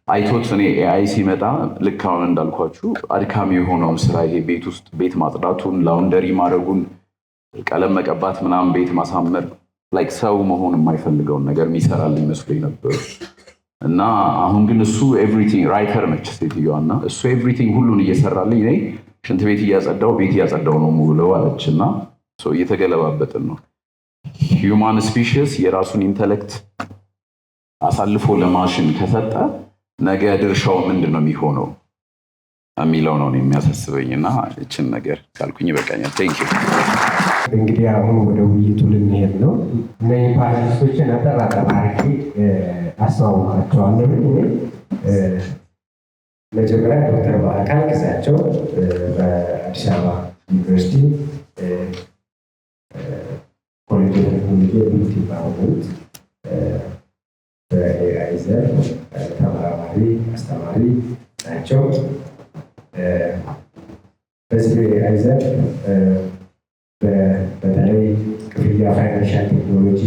አይቶት እኔ ኤአይ ሲመጣ ልክ አሁን እንዳልኳችሁ አድካሚ የሆነውን ስራ ይሄ ቤት ውስጥ ቤት ማጽዳቱን፣ ላውንደሪ ማድረጉን፣ ቀለም መቀባት ምናምን ቤት ማሳመር ላይክ ሰው መሆን የማይፈልገውን ነገር የሚሰራልኝ መስሎኝ ነበር። እና አሁን ግን እሱ ኤቭሪቲንግ ራይተር ነች ሴትዮዋና እሱ ኤቭሪቲንግ ሁሉን እየሰራልኝ እኔ ሽንት ቤት እያጸዳው ቤት እያጸዳው ነው ሙሉው አለችና እየተገለባበጥን ነው። ሂውማን ስፒሺስ የራሱን ኢንተሌክት አሳልፎ ለማሽን ከሰጠ ነገ ድርሻው ምንድን ነው የሚሆነው የሚለው ነው የሚያሳስበኝና እችን ነገር ካልኩኝ ይበቃኛል። ቴንክ ዩ። እንግዲህ አሁን ወደ ውይይቱ ልንሄድ ነው። እነዚህ ፓናሊስቶችን አጠር አድርጌ አስተዋውቃቸዋለሁ። መጀመሪያ ዶክተር በአካል ግዛቸው በአዲስ አበባ ዩኒቨርሲቲ ኮሌጅ ኦፍ ቴክኖሎጂ ዲፓርትመንት በኤአይ ዘርፍ ተመራማሪ አስተማሪ ናቸው። በዚህ በኤአይ ዘርፍ በተለይ ክፍያ ፋይናንሻል ቴክኖሎጂ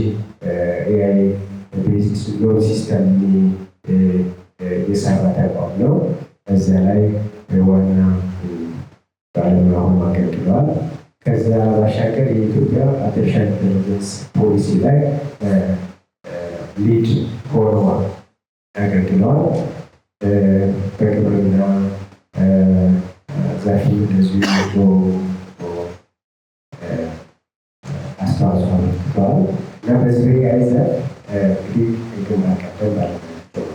ኤአይ ቤዝድ ሎን ሲስተም የሰራ ተቋም ነው። እዚያ ላይ ዋና ባለሙያ ሆነው አገልግለዋል። ከዛ ባሻገር የኢትዮጵያ አርቲፊሻል ኢንተለጀንስ ፖሊሲ ላይ ሊድ ሆነው አገልግለዋል። በግብርና ዘርፍ እንደዚሁ አስተዋጽኦ አድርገዋል እና በዚህ በኤአይ ዘርፍ እንግዲህ ግንባር ቀደም ባለሙያቸው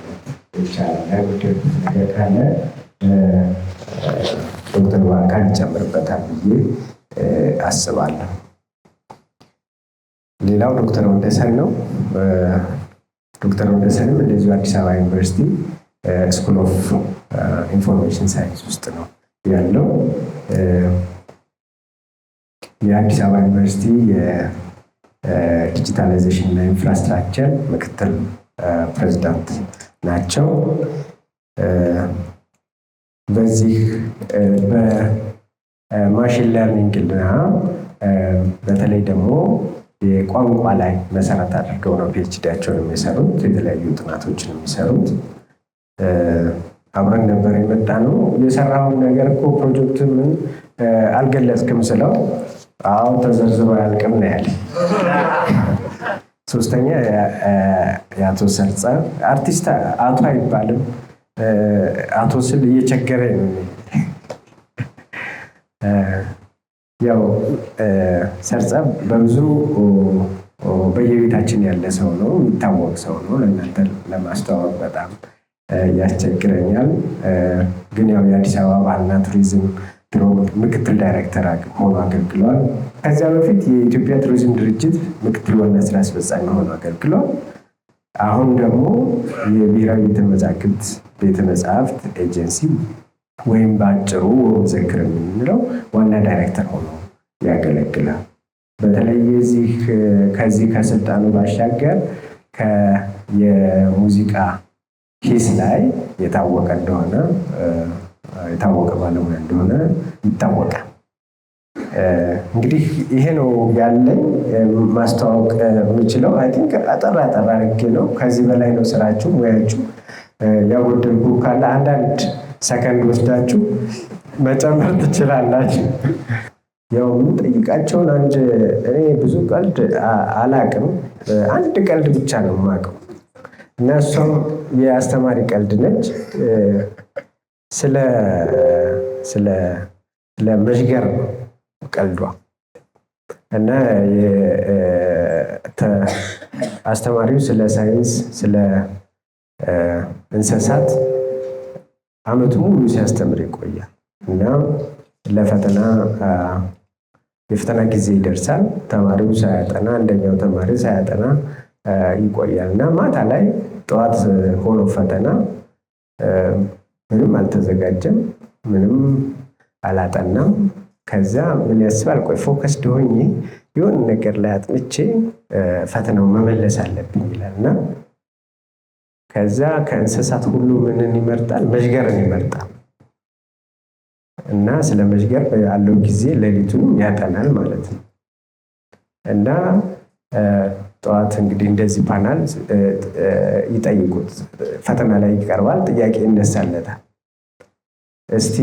ይቻላል ያጎደሉት ነገር ካለ ዶክተር ዋካል ይጨምርበታል ብዬ አስባለሁ። ሌላው ዶክተር ወንደሰን ነው። ዶክተር ወንደሰንም እንደዚሁ አዲስ አበባ ዩኒቨርሲቲ ስኩል ኦፍ ኢንፎርሜሽን ሳይንስ ውስጥ ነው ያለው። የአዲስ አበባ ዩኒቨርሲቲ የዲጂታላይዜሽን እና ኢንፍራስትራክቸር ምክትል ፕሬዚዳንት ናቸው። በዚህ በማሽን ለርኒንግ እና በተለይ ደግሞ የቋንቋ ላይ መሰረት አድርገው ነው ፒኤችዲያቸውን የሚሰሩት፣ የተለያዩ ጥናቶችን የሚሰሩት። አብረን ነበር የመጣ ነው። የሰራውን ነገር እኮ ፕሮጀክት ምን አልገለጽክም ስለው አዎ ተዘርዝሮ አያልቅም ነው ያለ። ሶስተኛ የአቶ ሰርጸ አርቲስት አቶ አይባልም አቶ ስል እየቸገረኝ ነው። ያው ሰርጸ በብዙ በየቤታችን ያለ ሰው ነው፣ የሚታወቅ ሰው ነው። ለእናንተ ለማስተዋወቅ በጣም ያስቸግረኛል። ግን ያው የአዲስ አበባ ባህልና ቱሪዝም ቢሮ ምክትል ዳይሬክተር ሆኖ አገልግሏል። ከዚያ በፊት የኢትዮጵያ ቱሪዝም ድርጅት ምክትል ዋና ስራ አስፈጻሚ ሆኖ አገልግሏል። አሁን ደግሞ የብሔራዊ ቤተ መጻሕፍት ኤጀንሲ ወይም በአጭሩ ወዘክር የምንለው ዋና ዳይሬክተር ሆኖ ያገለግላል። በተለይ ከዚህ ከስልጣኑ ባሻገር የሙዚቃ ሂስ ላይ የታወቀ ባለሙያ እንደሆነ ይታወቃል። እንግዲህ ይሄ ነው ያለኝ ማስተዋወቅ የምችለው። አይ ቲንክ አጠር አድርጌ ነው። ከዚህ በላይ ነው ስራችሁ፣ ሙያችሁ። ያጎደልኩ ካለ አንዳንድ ሰከንድ ወስዳችሁ መጨመር ትችላላችሁ። ያው የምጠይቃቸውን እኔ ብዙ ቀልድ አላቅም፣ አንድ ቀልድ ብቻ ነው የማውቀው እና እሷም የአስተማሪ ቀልድ ነች። ስለ መዥገር ነው ቀልዷ እና አስተማሪው ስለ ሳይንስ ስለ እንስሳት ዓመቱ ሙሉ ሲያስተምር ይቆያል እና ለፈተና የፈተና ጊዜ ይደርሳል። ተማሪው ሳያጠና አንደኛው ተማሪ ሳያጠና ይቆያል እና ማታ ላይ ጠዋት ሆኖ ፈተና ምንም አልተዘጋጀም፣ ምንም አላጠናም። ከዛ ምን ያስባል? ቆይ ፎከስድ ሆኜ የሆነ ነገር ላይ አጥንቼ ፈተናው መመለስ አለብኝ ይላል እና ከዛ ከእንስሳት ሁሉ ምንን ይመርጣል? መዥገርን ይመርጣል እና ስለ መዥገር ያለው ጊዜ ሌሊቱን ያጠናል ማለት ነው። እና ጠዋት እንግዲህ እንደዚህ ፓናል ይጠይቁት፣ ፈተና ላይ ይቀርባል፣ ጥያቄ ይነሳለታል። እስቲ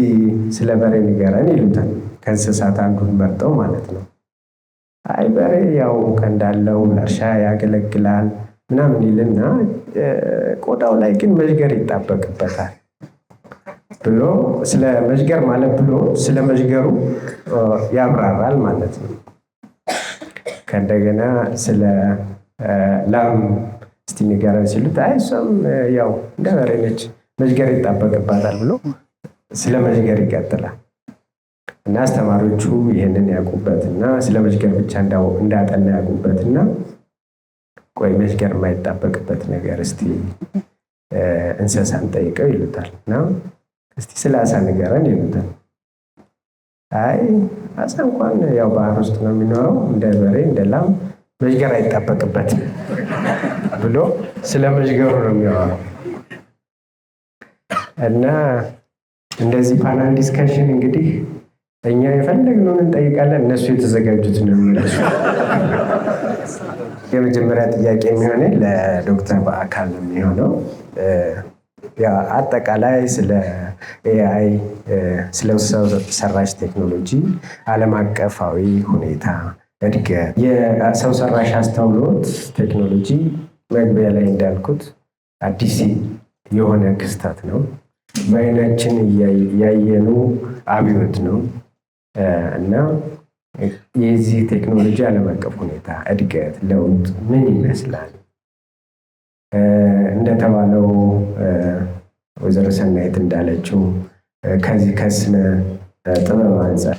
ስለ በሬ ንገረን ይሉታል። ከእንስሳት አንዱን መርጠው ማለት ነው። አይ በሬ ያው ቀንዳለው ለእርሻ ያገለግላል ምናምን ይልና ቆዳው ላይ ግን መዥገር ይጣበቅበታል ብሎ ስለ መዥገር ማለት ብሎ ስለ መዥገሩ ያብራራል ማለት ነው። ከእንደገና ስለ ላም እስቲ ንገረን ሲሉት አይ እሷም ያው እንደ በሬ ነች መዥገር ይጣበቅባታል ብሎ ስለ መዥገር ይቀጥላል። እና አስተማሪዎቹ ይህንን ያውቁበትና ስለ መዥገር ብቻ እንዳጠና ያውቁበትና ቆይ መዥገር የማይጣበቅበት ነገር እስቲ እንስሳን ጠይቀው ይሉታል። እና እስቲ ስለ አሳ ንገረን ይሉታል። አይ አሳ እንኳን ያው ባህር ውስጥ ነው የሚኖረው እንደ በሬ እንደ ላም መዥገር አይጣበቅበትም ብሎ ስለ መዥገሩ ነው የሚያወራው። እና እንደዚህ ፓናል ዲስከሽን እንግዲህ እኛ የፈለግነውን እንጠይቃለን፣ እነሱ የተዘጋጁትን ነው የሚመልሱ። የመጀመሪያ ጥያቄ የሚሆነው ለዶክተር በአካል ነው የሚሆነው። አጠቃላይ ስለ ኤአይ ስለ ሰው ሰራሽ ቴክኖሎጂ ዓለም አቀፋዊ ሁኔታ እድገት፣ የሰው ሰራሽ አስተውሎት ቴክኖሎጂ መግቢያ ላይ እንዳልኩት አዲስ የሆነ ክስተት ነው። በዓይናችን ያየኑ አብዮት ነው እና የዚህ ቴክኖሎጂ ዓለም አቀፍ ሁኔታ እድገት፣ ለውጥ ምን ይመስላል? እንደተባለው ወይዘሮ ሰናይት እንዳለችው ከዚህ ከስነ ጥበብ አንጻር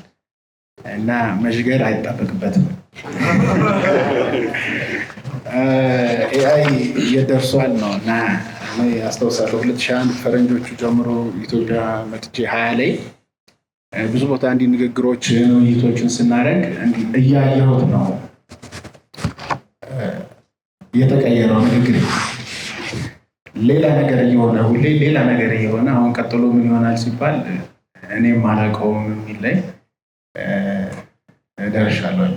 እና መሽገር አይጠበቅበትም። ኤአይ እየደርሷል ነው እና አስታውሳለሁ 2001 ፈረንጆቹ ጀምሮ ኢትዮጵያ መጥቼ 20 ላይ ብዙ ቦታ እንዲህ ንግግሮች ውይይቶችን ስናደርግ እያየሁት ነው የተቀየረው ንግግር ሌላ ነገር እየሆነ ሁሌ ሌላ ነገር እየሆነ አሁን ቀጥሎ ምን ይሆናል ሲባል እኔም አላውቀውም የሚል ላይ ደርሻለሁ።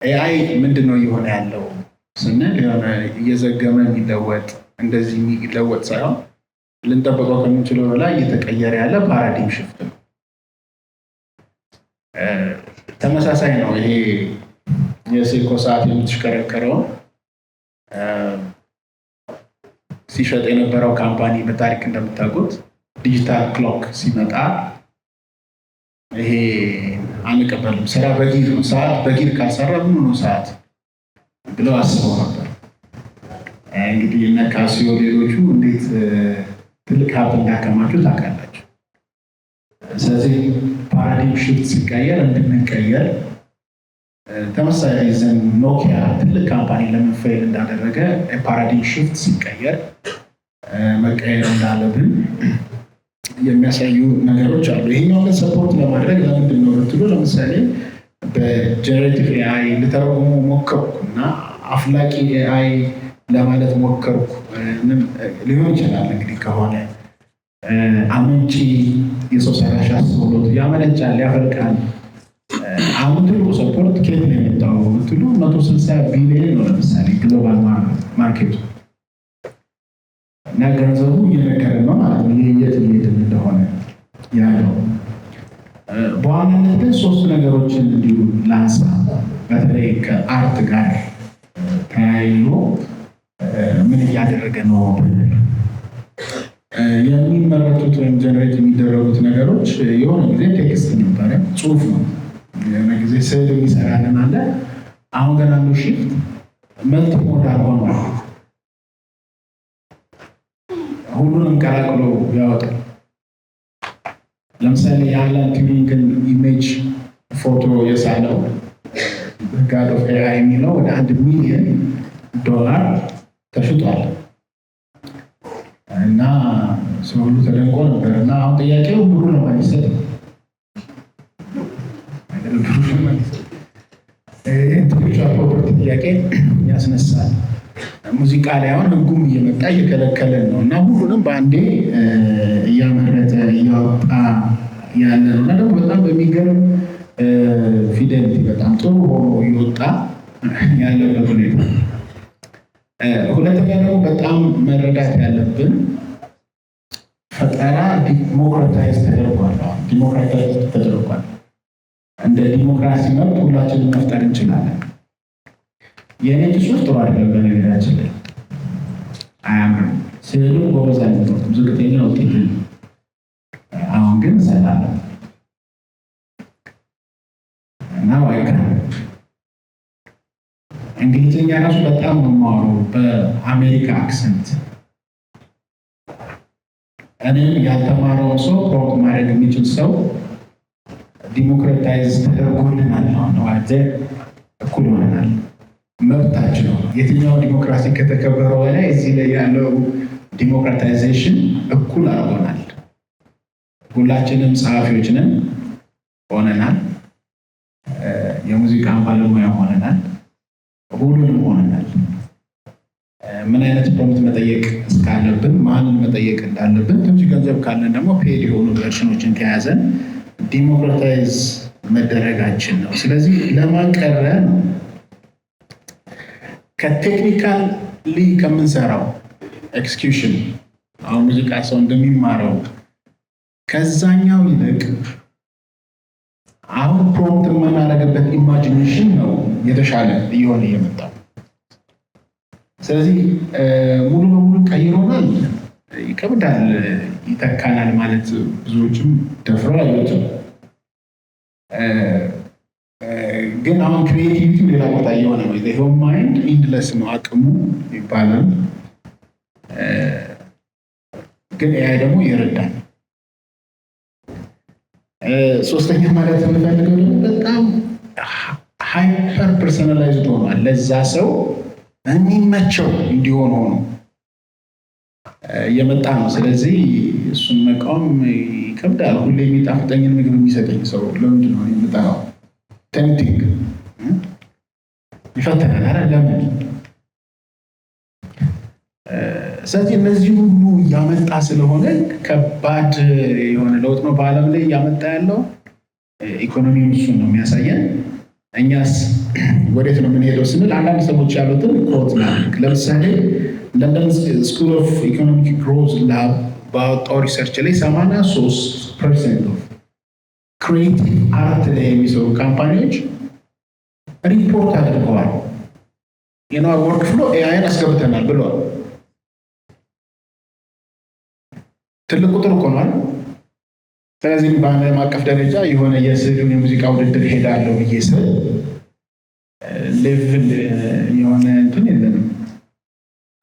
ኤአይ ምንድን ነው እየሆነ ያለው ስንል የሆነ እየዘገመ የሚለወጥ እንደዚህ የሚለወጥ ሳይሆን ልንጠብቀው ከምንችለው በላይ እየተቀየረ ያለ ፓራዲም ሽፍት ነው። ተመሳሳይ ነው። ይሄ የሴኮ ሰዓት የምትሽከረከረው ሲሸጥ የነበረው ካምፓኒ በታሪክ እንደምታውቁት ዲጂታል ክሎክ ሲመጣ ይሄ አንቀበልም፣ ስራ በጊር ነው፣ ሰዓት በጊር ካልሰራ ምን ነው ሰዓት ብለው አስበው ነበር። እንግዲህ እነ ካሲዮ ሌሎቹ እንዴት ትልቅ ሀብት እንዳከማቹ ታውቃላችሁ። ስለዚህ ፓራዲም ሽፍት ሲቀየር እንድንቀየር ተመሳሳይ ሪዝን ኖኪያ ትልቅ ካምፓኒ ለምን ፌል እንዳደረገ ፓራዲም ሽፍት ሲቀየር መቀየር እንዳለብን የሚያሳዩ ነገሮች አሉ። ይሄኛው ግን ሰፖርት ለማድረግ ለምንድን ነው ብትሉ ለምሳሌ በጀነሬቲቭ ኤአይ ልተረጉሙ ሞከርኩና አፍላቂ ኤአይ ለማለት ሞከርኩ ሊሆን ይችላል። እንግዲህ ከሆነ አመንጪ የሰው ሰራሽ አስተውሎት ያመነጫል፣ ያፈልቃል። አሁን ትልቁ ሰፖርት ከየት ነው የመጣው ብትሉ 160 ቢሊዮን ነው ለምሳሌ ግሎባል ማርኬቱ እና ገንዘቡ እየነገረ ነው ማለት ነው የት እየሄድን እንደሆነ ያለው። በዋናነት ግን ሶስት ነገሮችን እንዲሁ ላንሳ። በተለይ ከአርት ጋር ተያይዞ ምን እያደረገ ነው የሚመረቱት ወይም ጀነሬት የሚደረጉት ነገሮች የሆነ ጊዜ ቴክስት ነበረ፣ ጽሁፍ ነው። የሆነ ጊዜ ስዕል የሚሰራልን አለ። አሁን ገና አንዱ ሽፍት መልቲ ሞዳል ሆኗል። ሁሉንም ቀላቅሎ ያወጣል። ለምሳሌ የአላን ቱሪንግን ኢሜጅ ፎቶ የሳለው ጋድ ኦፍ ኤአይ የሚለው ወደ $1 ሚሊዮን ተሽጧል እና ሰው ሁሉ ተደንቆ ነበር። እና አሁን ጥያቄው ብሩ ነው የሚሰጥ ኢንቴሌክቹዋል ፕሮፐርቲ ጥያቄ ያስነሳል። ሙዚቃ ላይ አሁን ህጉም እየመጣ እየከለከለን ነው እና ሁሉንም በአንዴ እያመረተ እያወጣ ያለ ነው እና ደግሞ በጣም በሚገርም ፊደሊቲ በጣም ጥሩ ሆኖ እየወጣ ያለበት ሁኔታ። ሁለተኛ ደግሞ በጣም መረዳት ያለብን ፈጠራ ዲሞክራታይዝ ተደርጓል። ዲሞክራታይዝ ተደርጓል። እንደ ዲሞክራሲ መብት ሁላችንም መፍጠር እንችላለን። የእኔ ጽሑፍ ጥሩ አይደለም በነገራችን ላይ አያምርም። ስዕሉ ጎበዝ አይመጣም፣ ዝቅተኛ ውጤት። አሁን ግን እሰጣለሁ እና ዋይካ እንግሊዝኛ ራሱ በጣም ነው የማወራው በአሜሪካ አክሰንት። እኔም ያልተማረውን ሰው ፕሮሞት ማድረግ የሚችል ሰው ዲሞክራታይዝ ተደርጎልናል ነው እኩል ሆነናል። መብታችን ነው። የትኛው ዲሞክራሲ ከተከበረው በላይ እዚህ ላይ ያለው ዲሞክራታይዜሽን እኩል አድርጎናል። ሁላችንም ጸሐፊዎች ነን ሆነናል። የሙዚቃ ባለሙያ ሆነናል። ሁሉንም ሆነናል። ምን አይነት ፕሮምፕት መጠየቅ እስካለብን ማንን መጠየቅ እንዳለብን ትንሽ ገንዘብ ካለን ደግሞ ፔድ የሆኑ ቨርሽኖችን ከያዘን ዲሞክራታይዝ መደረጋችን ነው። ስለዚህ ለማን ቀረ ነው ከቴክኒካሊ ከምንሰራው ኤክስኪዩሽን አሁን ሙዚቃ ሰው እንደሚማረው ከዛኛው ይልቅ አሁን ፕሮምፕት የምናደርግበት ኢማጂኔሽን ነው የተሻለ እየሆነ የመጣው። ስለዚህ ሙሉ በሙሉ ቀይሮናል ይከብዳል፣ ይተካናል ማለት ብዙዎችም ደፍረው አይወጡም። ግን አሁን ክሪኤቲቪቲ ሌላ ቦታ እየሆነ ነው። የሁማን ማይንድ ኢንድለስ ነው አቅሙ ይባላል። ግን ኤአይ ደግሞ ይረዳል። ሶስተኛ ማለት የምፈልገው ደግሞ በጣም ሃይፐር ፐርሰናላይዝድ ሆኗል። ለዛ ሰው የሚመቸው እንዲሆን ሆኖ እየመጣ ነው። ስለዚህ እሱን መቃወም ይከብዳል። ሁሌ የሚጣፍጠኝን ምግብ የሚሰጠኝ ሰው ለምንድን ነው የምጠራው? ቴምፕቲንግ ይፈተናል አይደል? ለምን? ስለዚህ እነዚህ ሁሉ እያመጣ ስለሆነ ከባድ የሆነ ለውጥ ነው በዓለም ላይ እያመጣ ያለው። ኢኮኖሚውን እሱን ነው የሚያሳየን። እኛስ ወዴት ነው የምንሄደው ስንል አንዳንድ ሰዎች ያሉትን ኮት ናልክ። ለምሳሌ ለንደን ስኩል ኦፍ ኢኮኖሚክ ግሮዝ ላብ ባወጣው ሪሰርች ላይ 83% ኦፍ ክሪኤቲቭ አርት ላይ የሚሰሩ ካምፓኒዎች ሪፖርት አድርገዋል። የነዋር ወርክ ፍሎ ኤአይን አስገብተናል ብለዋል። ትልቅ ቁጥር እኮ ነው። ስለዚህ በዓለም አቀፍ ደረጃ የሆነ የስዕል የሙዚቃ ውድድር ሄዳለሁ ብዬ ስል ሌቭል የሆነ እንትን የለንም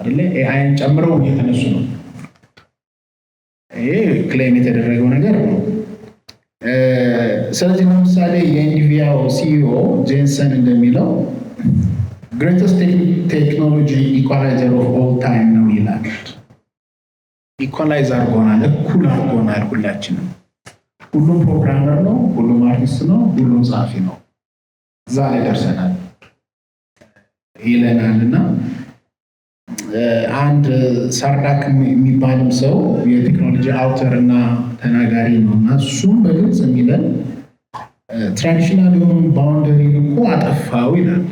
አይደለ? ኤአይን ጨምረው እየተነሱ ነው። ይሄ ክሌም የተደረገው ነገር ነው። ስለዚህ ለምሳሌ የኢንዲቪያው ሲኢኦ ጄንሰን እንደሚለው ግሬተስት ቴክኖሎጂ ኢኳላይዘር ኦፍ ኦል ታይም ነው ይላል። ኢኳላይዝ አድርጎናል፣ እኩል አድርጎናል ሁላችንም። ሁሉም ፕሮግራመር ነው፣ ሁሉም አርቲስት ነው፣ ሁሉም ጸሐፊ ነው። እዛ ላይ ደርሰናል ይለናል። እና አንድ ሳርዳክ የሚባልም ሰው የቴክኖሎጂ አውተር እና ተናጋሪ ነው እና እሱም በግልጽ የሚለን ትራዲሽናል የሆኑ ባውንደሪን እኮ አጠፋው ይላል።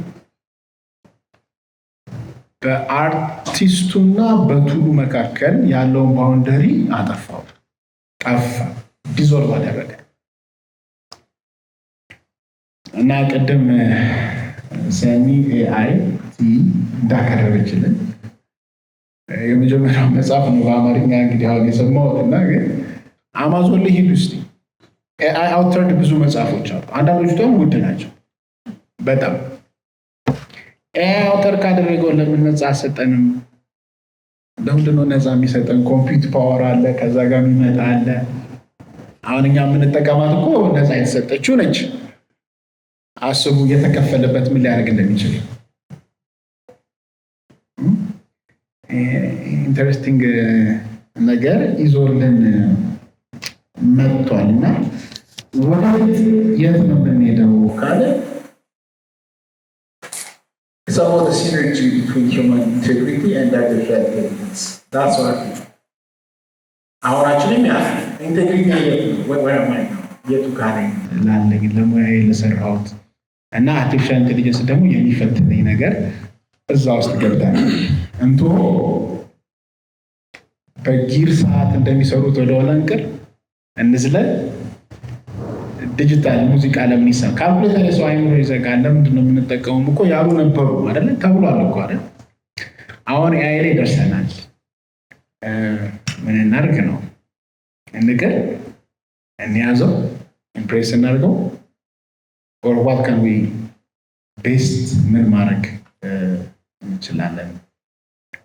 በአርቲስቱና በቱሉ መካከል ያለውን ባውንደሪ አጠፋው፣ ጠፋ፣ ዲዞልቭ አደረገ። እና ቅድም ሰሚ ኤአይ እንዳቀረበችልን የመጀመሪያው መጽሐፍ ነው በአማርኛ እንግዲህ አሁን የሰማሁት። እና ግን አማዞን ላይ ሂድ ውስጥ ኤአይ አውተርድ ብዙ መጽሐፎች አሉ። አንዳንዶቹ ደግሞ ውድ ናቸው በጣም። ኤአይ አውተር ካደረገው ለምን ነፃ አሰጠንም? ለምንድነው ነፃ የሚሰጠን? ኮምፒውት ፓወር አለ፣ ከዛ ጋር የሚመጣ አለ። አሁን እኛ የምንጠቀማት እኮ ነፃ የተሰጠችው ነች። አስቡ እየተከፈለበት ምን ሊያደርግ እንደሚችል። ኢንተረስቲንግ ነገር ይዞልን መጥቷል። እና ወደፊት የት ነው የምንሄደው ካለ some of the synergy between human integrity and artificial intelligence. That's what I think. አሁን actually ኢንቴግሪቲ የቱ ጋር ላለኝ ለሙያዬ ለሰራሁት እና አርቲፊሻል ኢንቴሊጀንስ ደግሞ የሚፈትነኝ ነገር እዛ ውስጥ ገብተናል። እንቶ በጊር ሰዓት እንደሚሰሩት ወደ ኋላ እንቅር እንዝለል። ዲጂታል ሙዚቃ ለምን ይሰማል? ካልኩሌተር የሰው አይምሮ ይዘጋል። ለምንድን ነው የምንጠቀመው እኮ ያሉ ነበሩ አይደል? ተብሏል እኮ አይደል? አሁን ኤአይ ላይ ደርሰናል። ምን እናድርግ ነው? እንቅር፣ እንያዘው፣ ኢምፕሬስ እናድርገው or what can we best ምን ማድረግ እንችላለን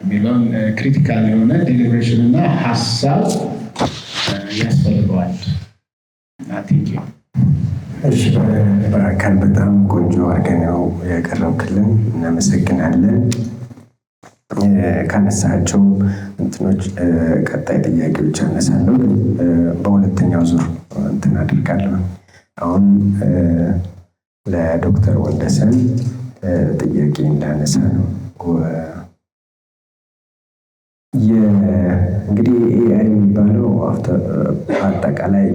የሚለውን ክሪቲካል የሆነ ዲሊብሬሽን እና ሀሳብ ያስፈልገዋል። ቴንክ ዩ። እሺ፣ በአካል በጣም ቆንጆ አድርገህ ነው ያቀረብክልን፣ እናመሰግናለን። ካነሳቸው እንትኖች ቀጣይ ጥያቄዎች አነሳለሁ፣ በሁለተኛው ዙር እንትን አድርጋለሁ። አሁን ለዶክተር ወንደሰን ጥያቄ እንዳነሳ ነው። እንግዲህ ኤአይ የሚባለው አጠቃላይ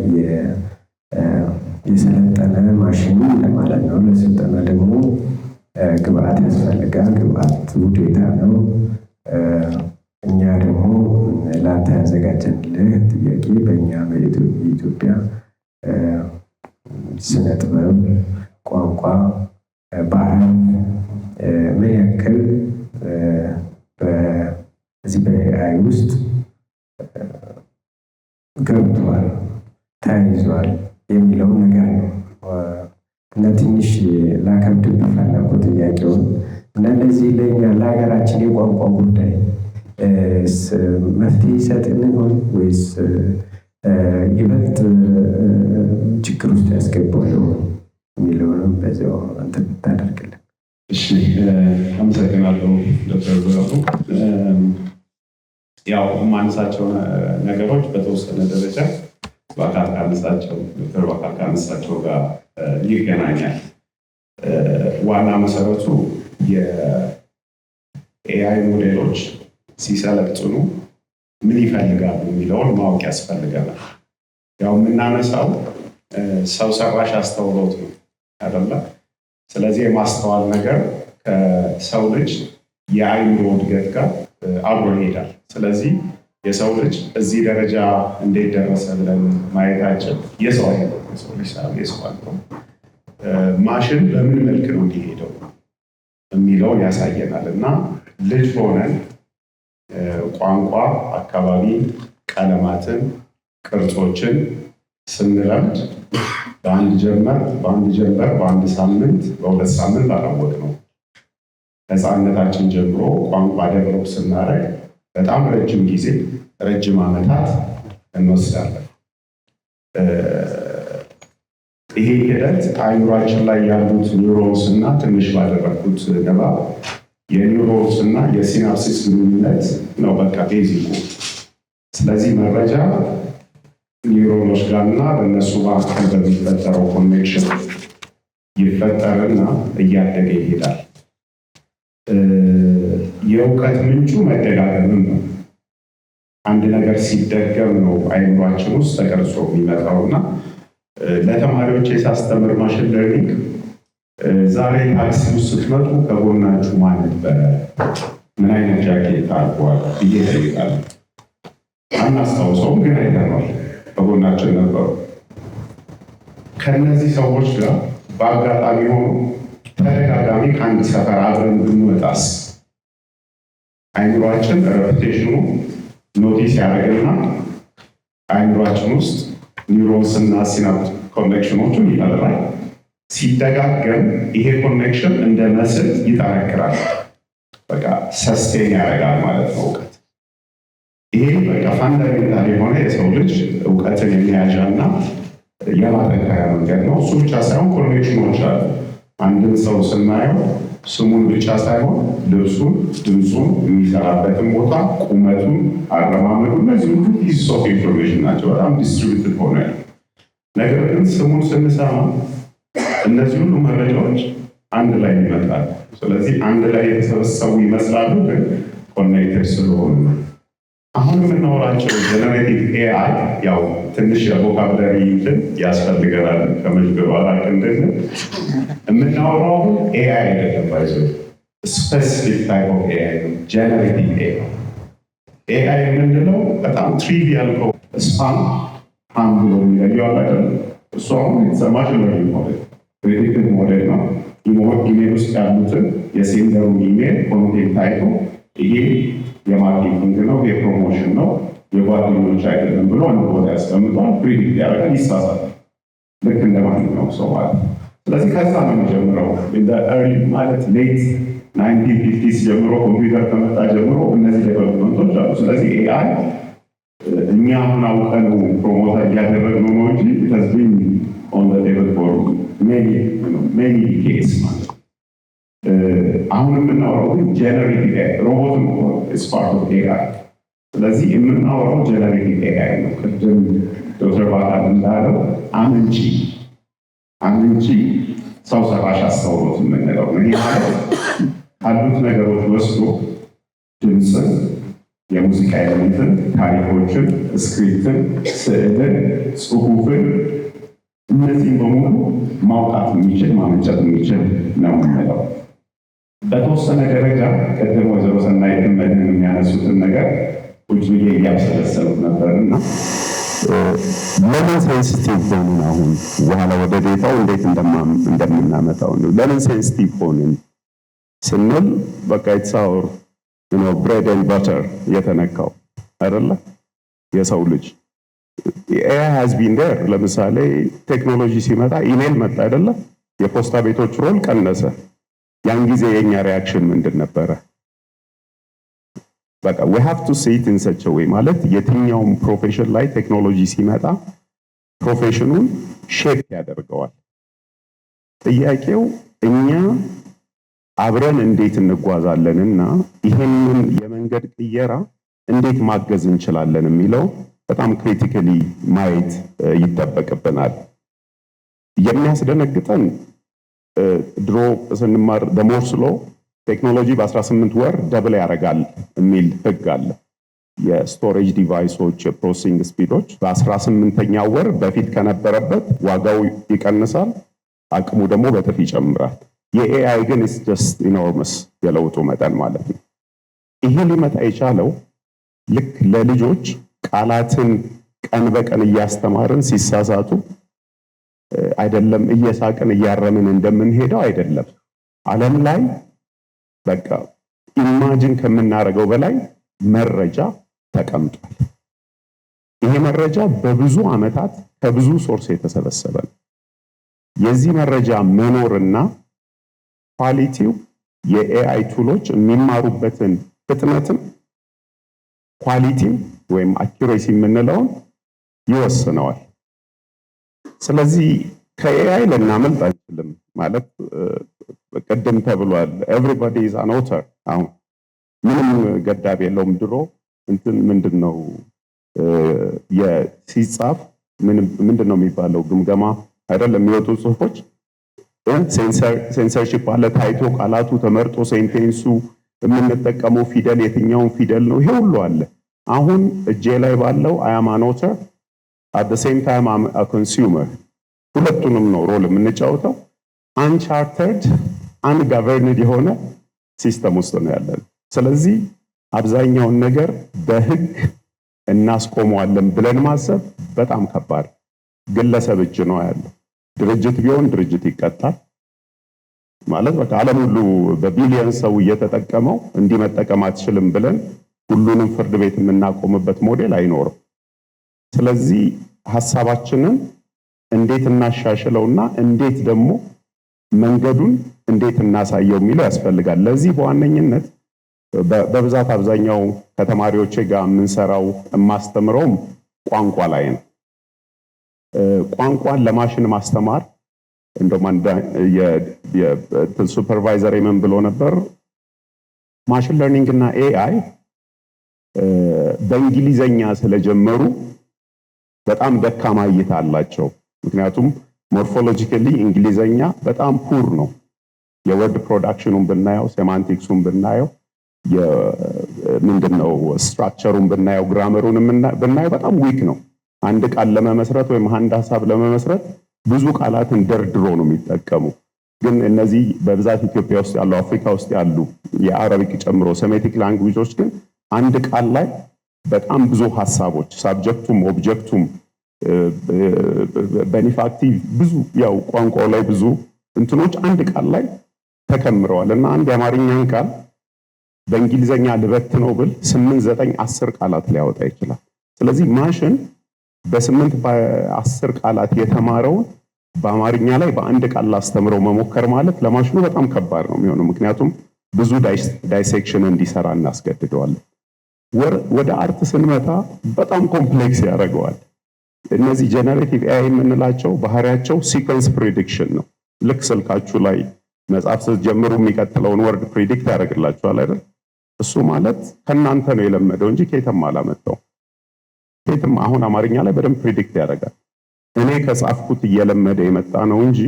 የሰለጠነ ማሽን ለማለት ነው። ለስልጠና ደግሞ ግብአት ያስፈልጋል። ግብአት ውዴታ ነው። እኛ ደግሞ ለአንተ ያዘጋጀንልህ ጥያቄ በእኛ በኢትዮጵያ ስነ ጥበብ፣ ቋንቋ፣ ባህል ምን ያክል በዚህ በኤአይ ውስጥ ገብቷል ተያይዟል የሚለው ነገር ነው እና ትንሽ ላከብድ ፈለኩ ጥያቄውን እና እንደዚህ ለኛ ለሀገራችን የቋንቋ ጉዳይ መፍትሄ ይሰጥን ይሆን ወይስ ይበልጥ ችግር ውስጥ ያስገባው የሚለውንም በዚያው እንትን ታደርግልን። እሺ አመሰግናለሁ ዶክተር ብራቱ። ያው የማነሳቸው ነገሮች በተወሰነ ደረጃ በአካል ካነሳቸው ጋር ይገናኛል። ዋና መሰረቱ የኤአይ ሞዴሎች ሲሰለጥኑ ምን ይፈልጋሉ የሚለውን ማወቅ ያስፈልገናል። ያው የምናነሳው ሰው ሰራሽ አስተውሎት ነው አይደለ? ስለዚህ የማስተዋል ነገር ከሰው ልጅ የአእምሮ እድገት ጋር አብሮ ይሄዳል። ስለዚህ የሰው ልጅ እዚህ ደረጃ እንዴት ደረሰ ብለን ማየታችን የሰው አይምሮ ማሽን በምን መልክ ነው እንዲሄደው የሚለውን ያሳየናል እና ልጅ ሆነን ቋንቋ፣ አካባቢ፣ ቀለማትን፣ ቅርጾችን ስንለምድ በአንድ ጀንበር፣ በአንድ ሳምንት፣ በሁለት ሳምንት አላወቅነው። ሕፃንነታችን ጀምሮ ቋንቋ ደቨሎፕ ስናደርግ በጣም ረጅም ጊዜ ረጅም ዓመታት እንወስዳለን። ይሄ ሂደት አእምሯችን ላይ ያሉት ኒውሮንስ እና ትንሽ ባደረግኩት ንባብ የኒውሮንስ እና የሲናፕሲስ ግንኙነት ነው በቃ ቤዚኩ። ስለዚህ መረጃ ኒውሮኖች ጋርና በእነሱ መካከል በሚፈጠረው ኮኔክሽን ይፈጠርና እያደገ ይሄዳል። የእውቀት ምንጩ መደጋገምም ነው። አንድ ነገር ሲደገም ነው አእምሯችን ውስጥ ተቀርጾ የሚመጣውና ለተማሪዎች ሳስተምር ማሽን ለርኒንግ ዛሬ ታክሲ ውስጥ ስትመጡ ከጎናችሁ ማን ነበረ፣ ምን አይነት ጃኬት አድርጓል ብዬ እጠይቃለሁ። አናስታውሰውም፣ ግን አይተነዋል፣ ከጎናችን ነበሩ። ከእነዚህ ሰዎች ጋር በአጋጣሚ ሆኖ ተደጋጋሚ ከአንድ ሰፈር አብረን ብንወጣስ አእምሯችን ሬፑቴሽኑ ኖቲስ ያደርግና አእምሯችን ውስጥ ኒውሮንስ እና ሲናፕስ ኮኔክሽኖቹን ይፈጥራል። ሲደጋገም ይሄ ኮኔክሽን እንደ መስል ይጠነክራል። በቃ ሰስቴን ያደርጋል ማለት ነው እውቀት። ይሄ በቃ ፋንዳሜንታል የሆነ የሰው ልጅ እውቀትን የሚያዣና የማጠንከሪያ መንገድ ነው። እሱ ብቻ ሳይሆን ኮኔክሽኖች አሉ። አንድን ሰው ስናየው ስሙን ብቻ ሳይሆን ልብሱን፣ ድምፁን፣ የሚሰራበትን ቦታ፣ ቁመቱን፣ አረማመዱ፣ እነዚህ ሁሉ ፒስ ኦፍ ኢንፎርሜሽን ናቸው። በጣም ዲስትሪቢዩትድ ሆነ ያሉ። ነገር ግን ስሙን ስንሰማ እነዚህ ሁሉ መረጃዎች አንድ ላይ ይመጣሉ። ስለዚህ አንድ ላይ የተሰበሰቡ ይመስላሉ፣ ግን ኮኔክትድ ስለሆኑ አሁን የምናወራቸው ጀነሬቲቭ ኤአይ ያው ትንሽ የቮካብለሪ እንትን ያስፈልገናል ከመጅገሩ አላቅ እንድንል የምናወራው ኤአይ አይደለም። ባይዞ ስፔሲፊክ ታይፕ ኦፍ ኤአይ ነው። ጀነሬቲቭ ኤአይ የምንለው በጣም ትሪቪያል ስፓም ሃም ብሎ የሚለየው አይደለም። እሱ አሁን ማሽን ለርኒንግ ሞዴል ፕሬዲክቲቭ ሞዴል ነው። ኢሜል ውስጥ ያሉትን የሴንደሩን ኢሜል ኮንቴንት ታይቶ ይሄ የማርኬቲንግ ነው፣ የፕሮሞሽን ነው፣ የጓደኞች አይደለም ብሎ አንድ ቦታ ያስቀምጧል። ፕሪዲክት ያደርጋል፣ ይሳሳል። ልክ እንደ ማንኛውም ሰው ማለት ነው። ስለዚህ ከዛ ነው የሚጀምረው። ኤርሊ ማለት ሌት 1950s ጀምሮ ኮምፒውተር ከመጣ ጀምሮ እነዚህ ዴቨሎፕመንቶች አሉ። ስለዚህ ኤአይ እኛ አሁን አውቀን ፕሮሞተር እያደረግነው ነው እንጂ ተዝቢን ኦን ዘ ቴብል ፎር ሜኒ ዲኬድስ ማለት ነው። አሁን የምናወራው ግን ጀነሬቲቭ ኤአይ ሮቦት ኢዝ ፓርት ኦፍ ኤአይ። ስለዚህ የምናወራው ጀነሬቲቭ ኤአይ ነው። ቅድም ዶክተር ባካል እንዳለው አመንጪ ሰው ሰራሽ አስተውሎት የምንለው ነው። ይህ ማለት ካሉት ነገሮች ወስዶ ድምፅን፣ የሙዚቃ ኤሌመንትን፣ ታሪኮችን፣ ስክሪፕትን፣ ስዕልን፣ ጽሁፍን እነዚህም በሙሉ ማውጣት የሚችል ማመንጨት የሚችል ነው የምንለው። በተወሰነ ደረጃ ቅድም ወይዘሮ ሰናይትን መድን የሚያነሱትን ነገር ቁጭ ብዬ እያብሰለሰሉት ነበርና ለምን ሴንሲቲቭ ሆንን? አሁን በኋላ ወደ ዴታው እንዴት እንደምናመጣው ነው። ለምን ሴንሲቲቭ ሆንን ስንል በቃ ኢትስ አወር ብሬድ ኤንድ በተር የተነካው አይደለ? የሰው ልጅ AI has been there። ለምሳሌ ቴክኖሎጂ ሲመጣ ኢሜል መጣ አይደለ? የፖስታ ቤቶች ሮል ቀነሰ። ያን ጊዜ የኛ ሪያክሽን ምንድን ነበረ? በቃ we have to see it in such a way ማለት የትኛውም ፕሮፌሽን ላይ ቴክኖሎጂ ሲመጣ ፕሮፌሽኑን ሼፕ ያደርገዋል። ጥያቄው እኛ አብረን እንዴት እንጓዛለንና ይሄንን የመንገድ ቅየራ እንዴት ማገዝ እንችላለን የሚለው በጣም ክሪቲካሊ ማየት ይጠበቅብናል። የሚያስደነግጠን ድሮ ስንማር ሞርስ ሎው ቴክኖሎጂ በ18 ወር ደብል ያደርጋል የሚል ህግ አለ። የስቶሬጅ ዲቫይሶች የፕሮሰሲንግ ስፒዶች በ18ኛው ወር በፊት ከነበረበት ዋጋው ይቀንሳል፣ አቅሙ ደግሞ በጥፍ ይጨምራል። የኤአይ ግን is just enormous የለውጡ መጠን ማለት ነው። ይሄ ሊመጣ የቻለው ልክ ለልጆች ቃላትን ቀን በቀን እያስተማርን ሲሳሳቱ አይደለም እየሳቅን እያረምን እንደምንሄደው አይደለም። ዓለም ላይ በቃ ኢማጂን ከምናደርገው በላይ መረጃ ተቀምጧል። ይሄ መረጃ በብዙ ዓመታት ከብዙ ሶርስ የተሰበሰበ ነው። የዚህ መረጃ መኖርና ኳሊቲው የኤአይ ቱሎች የሚማሩበትን ፍጥነትም ኳሊቲው ወይም አኪሬሲ የምንለውን ይወስነዋል። ስለዚህ ከኤአይ ልናመልጥ አንችልም ማለት ቅድም ተብሏል። ኤቭሪባዲ ኢዝ አን ኦተር። አሁን ምንም ገዳብ የለውም። ድሮ እንትን ምንድነው ሲጻፍ ምንድነው የሚባለው ግምገማ አይደለም የሚወጡ ጽሁፎች ሴንሰርሺፕ አለ። ታይቶ ቃላቱ ተመርጦ ሴንቴንሱ የምንጠቀመው ፊደል የትኛውን ፊደል ነው፣ ይሄ ሁሉ አለ። አሁን እጄ ላይ ባለው አይ አም አን ኦተር አት ዘ ሴም ታይም አም አ ኮንሱመር። ሁለቱንም ነው ሮል የምንጫወተው። አንቻርተርድ አንጋቨርንድ የሆነ ሲስተም ውስጥ ነው ያለን። ስለዚህ አብዛኛውን ነገር በህግ እናስቆመዋለን ብለን ማሰብ በጣም ከባድ። ግለሰብ እጅ ነው ያለው። ድርጅት ቢሆን ድርጅት ይቀጣል ማለት በቃ ዓለም ሁሉ በቢሊየን ሰው እየተጠቀመው እንዲህ መጠቀም አትችልም ብለን ሁሉንም ፍርድ ቤት የምናቆምበት ሞዴል አይኖርም። ስለዚህ ሐሳባችንን እንዴት እናሻሽለውና እንዴት ደግሞ መንገዱን እንዴት እናሳየው የሚለው ያስፈልጋል። ለዚህ በዋነኝነት በብዛት አብዛኛው ከተማሪዎቼ ጋር የምንሰራው የማስተምረውም ቋንቋ ላይ ነው። ቋንቋን ለማሽን ማስተማር እንደውም ሱፐርቫይዘር ምን ብሎ ነበር፣ ማሽን ለርኒንግ እና ኤአይ በእንግሊዘኛ ስለጀመሩ በጣም ደካማ እይታ አላቸው። ምክንያቱም ሞርፎሎጂካሊ እንግሊዘኛ በጣም ፑር ነው። የወርድ ፕሮዳክሽኑን ብናየው፣ ሴማንቲክሱን ብናየው፣ ምንድነው ስትራክቸሩን ብናየው፣ ግራመሩን ብናየው በጣም ዊክ ነው። አንድ ቃል ለመመስረት ወይም አንድ ሐሳብ ለመመስረት ብዙ ቃላትን ደርድሮ ነው የሚጠቀሙ። ግን እነዚህ በብዛት ኢትዮጵያ ውስጥ ያሉ፣ አፍሪካ ውስጥ ያሉ የአረቢክ ጨምሮ ሴሜቲክ ላንጉጆች ግን አንድ ቃል ላይ በጣም ብዙ ሐሳቦች ሳብጀክቱም ኦብጀክቱም በኒፋክቲቭ ብዙ ያው ቋንቋው ላይ ብዙ እንትኖች አንድ ቃል ላይ ተከምረዋል እና አንድ የአማርኛን ቃል በእንግሊዘኛ ልበት ነው ብል 8 9 10 ቃላት ሊያወጣ ይችላል። ስለዚህ ማሽን በ8 በ10 ቃላት የተማረውን በአማርኛ ላይ በአንድ ቃል ላስተምረው መሞከር ማለት ለማሽኑ በጣም ከባድ ነው የሚሆነው። ምክንያቱም ብዙ ዳይሴክሽን እንዲሰራ እናስገድደዋለን። ወደ አርት ስንመጣ በጣም ኮምፕሌክስ ያደርገዋል። እነዚህ ጀነሬቲቭ ኤአይ የምንላቸው ባህሪያቸው ሲኮንስ ፕሪዲክሽን ነው። ልክ ስልካችሁ ላይ መጻፍ ስትጀምሩ የሚቀጥለውን ወርድ ፕሪዲክት ያደርግላችኋል አይደል? እሱ ማለት ከናንተ ነው የለመደው እንጂ ከየትም አላመጣው። ከየትም አሁን አማርኛ ላይ በደንብ ፕሪዲክት ያደርጋል። እኔ ከጻፍኩት እየለመደ የመጣ ነው እንጂ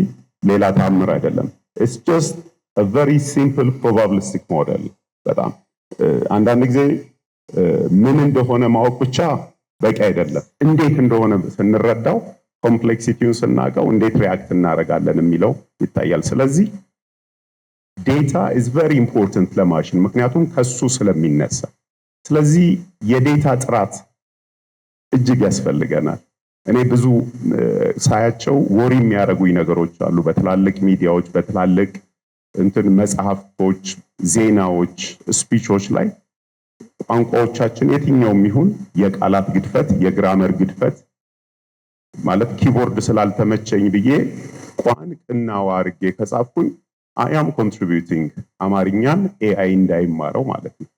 ሌላ ታምር አይደለም። ኢትስ ጀስት a very simple probabilistic model። በጣም አንዳንድ ጊዜ ምን እንደሆነ ማወቅ ብቻ በቂ አይደለም። እንዴት እንደሆነ ስንረዳው ኮምፕሌክሲቲውን ስናውቀው እንዴት ሪያክት እናደርጋለን የሚለው ይታያል። ስለዚህ ዴታ is very important ለማሽን ምክንያቱም ከሱ ስለሚነሳ። ስለዚህ የዴታ ጥራት እጅግ ያስፈልገናል። እኔ ብዙ ሳያቸው ወሪ የሚያደርጉኝ ነገሮች አሉ። በትላልቅ ሚዲያዎች፣ በትላልቅ እንትን መጽሐፍቶች፣ ዜናዎች፣ ስፒቾች ላይ ቋንቋዎቻችን የትኛውም ይሁን የቃላት ግድፈት፣ የግራመር ግድፈት ማለት ኪቦርድ ስላልተመቸኝ ብዬ ቋንቅና አድርጌ ከጻፍኩኝ አያም ኮንትሪቢዩቲንግ አማርኛን ኤአይ እንዳይማረው ማለት ነው።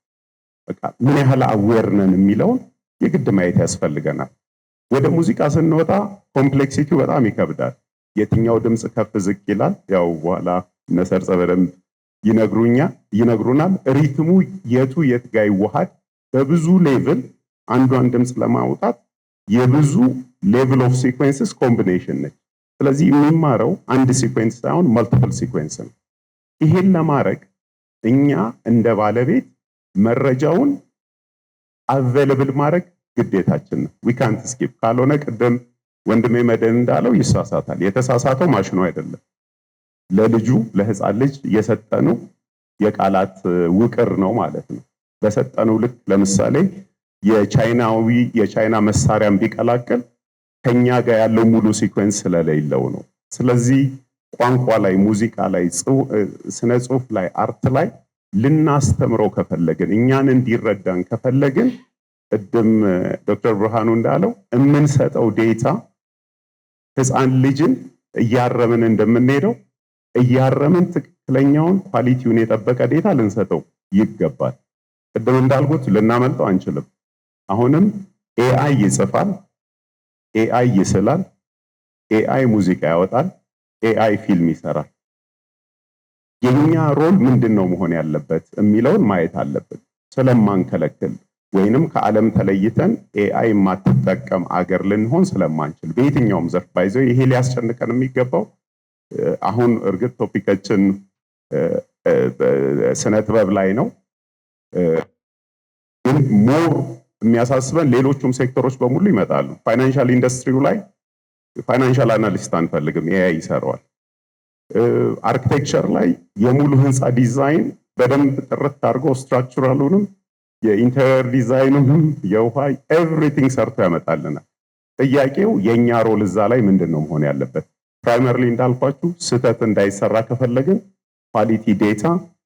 በቃ ምን ያህል አዌር ነን የሚለውን የግድ ማየት ያስፈልገናል። ወደ ሙዚቃ ስንወጣ ኮምፕሌክሲቲው በጣም ይከብዳል። የትኛው ድምፅ ከፍ ዝቅ ይላል፣ ያው በኋላ ነሰርጸ በደንብ ይነግሩናል። ሪትሙ የት ጋር ይዋሃድ፣ በብዙ ሌቭል አንዷን ድምፅ ለማውጣት የብዙ ሌቭል ኦፍ ሲኩዌንስስ ኮምቢኔሽን ነች። ስለዚህ የሚማረው አንድ ሲኩዌንስ ሳይሆን መልቲፕል ሲኩዌንስ ነው። ይሄን ለማድረግ እኛ እንደ ባለቤት መረጃውን አቬለብል ማድረግ ግዴታችን ነው። ዊ ካንት ስኪፕ። ካልሆነ ቅድም ወንድሜ መደን እንዳለው ይሳሳታል። የተሳሳተው ማሽኑ አይደለም፣ ለልጁ ለህፃን ልጅ የሰጠነው የቃላት ውቅር ነው ማለት ነው። በሰጠነው ልክ ለምሳሌ የቻይና መሳሪያን ቢቀላቀል ከኛ ጋር ያለው ሙሉ ሲኩዌንስ ስለሌለው ነው። ስለዚህ ቋንቋ ላይ፣ ሙዚቃ ላይ፣ ስነ ጽሁፍ ላይ፣ አርት ላይ ልናስተምረው ከፈለግን እኛን እንዲረዳን ከፈለግን ቅድም ዶክተር ብርሃኑ እንዳለው የምንሰጠው ዴታ ህፃን ልጅን እያረምን እንደምንሄደው እያረምን ትክክለኛውን ኳሊቲውን የጠበቀ ዴታ ልንሰጠው ይገባል። ቅድም እንዳልኩት ልናመልጠው አንችልም። አሁንም ኤአይ ይጽፋል፣ ኤአይ ይስላል፣ ኤአይ ሙዚቃ ያወጣል፣ ኤአይ ፊልም ይሰራል። የኛ ሮል ምንድነው መሆን ያለበት የሚለውን ማየት አለብን። ስለማንከለክል ወይንም ከዓለም ተለይተን ኤአይ የማትጠቀም አገር ልንሆን ስለማንችል በየትኛውም ዘርፍ ባይዘው ይሄ ሊያስጨንቀን የሚገባው አሁን እርግጥ ቶፒካችን ስነ ጥበብ ላይ ነው። ግን ሞር የሚያሳስበን ሌሎቹም ሴክተሮች በሙሉ ይመጣሉ። ፋይናንሻል ኢንዱስትሪው ላይ ፋይናንሻል አናሊስት አንፈልግም፣ ኤአይ ይሰራዋል። አርኪቴክቸር ላይ የሙሉ ህንፃ ዲዛይን በደንብ ጥርት አድርጎ ስትራክቸራሉንም የኢንተሪየር ዲዛይኑንም የውሃ ኤቭሪቲንግ ሰርቶ ያመጣልናል። ጥያቄው የኛ ሮል እዛ ላይ ምንድነው መሆን ያለበት? ፕራይመሪሊ እንዳልኳችሁ ስህተት እንዳይሰራ ከፈለግን ኳሊቲ ዴታ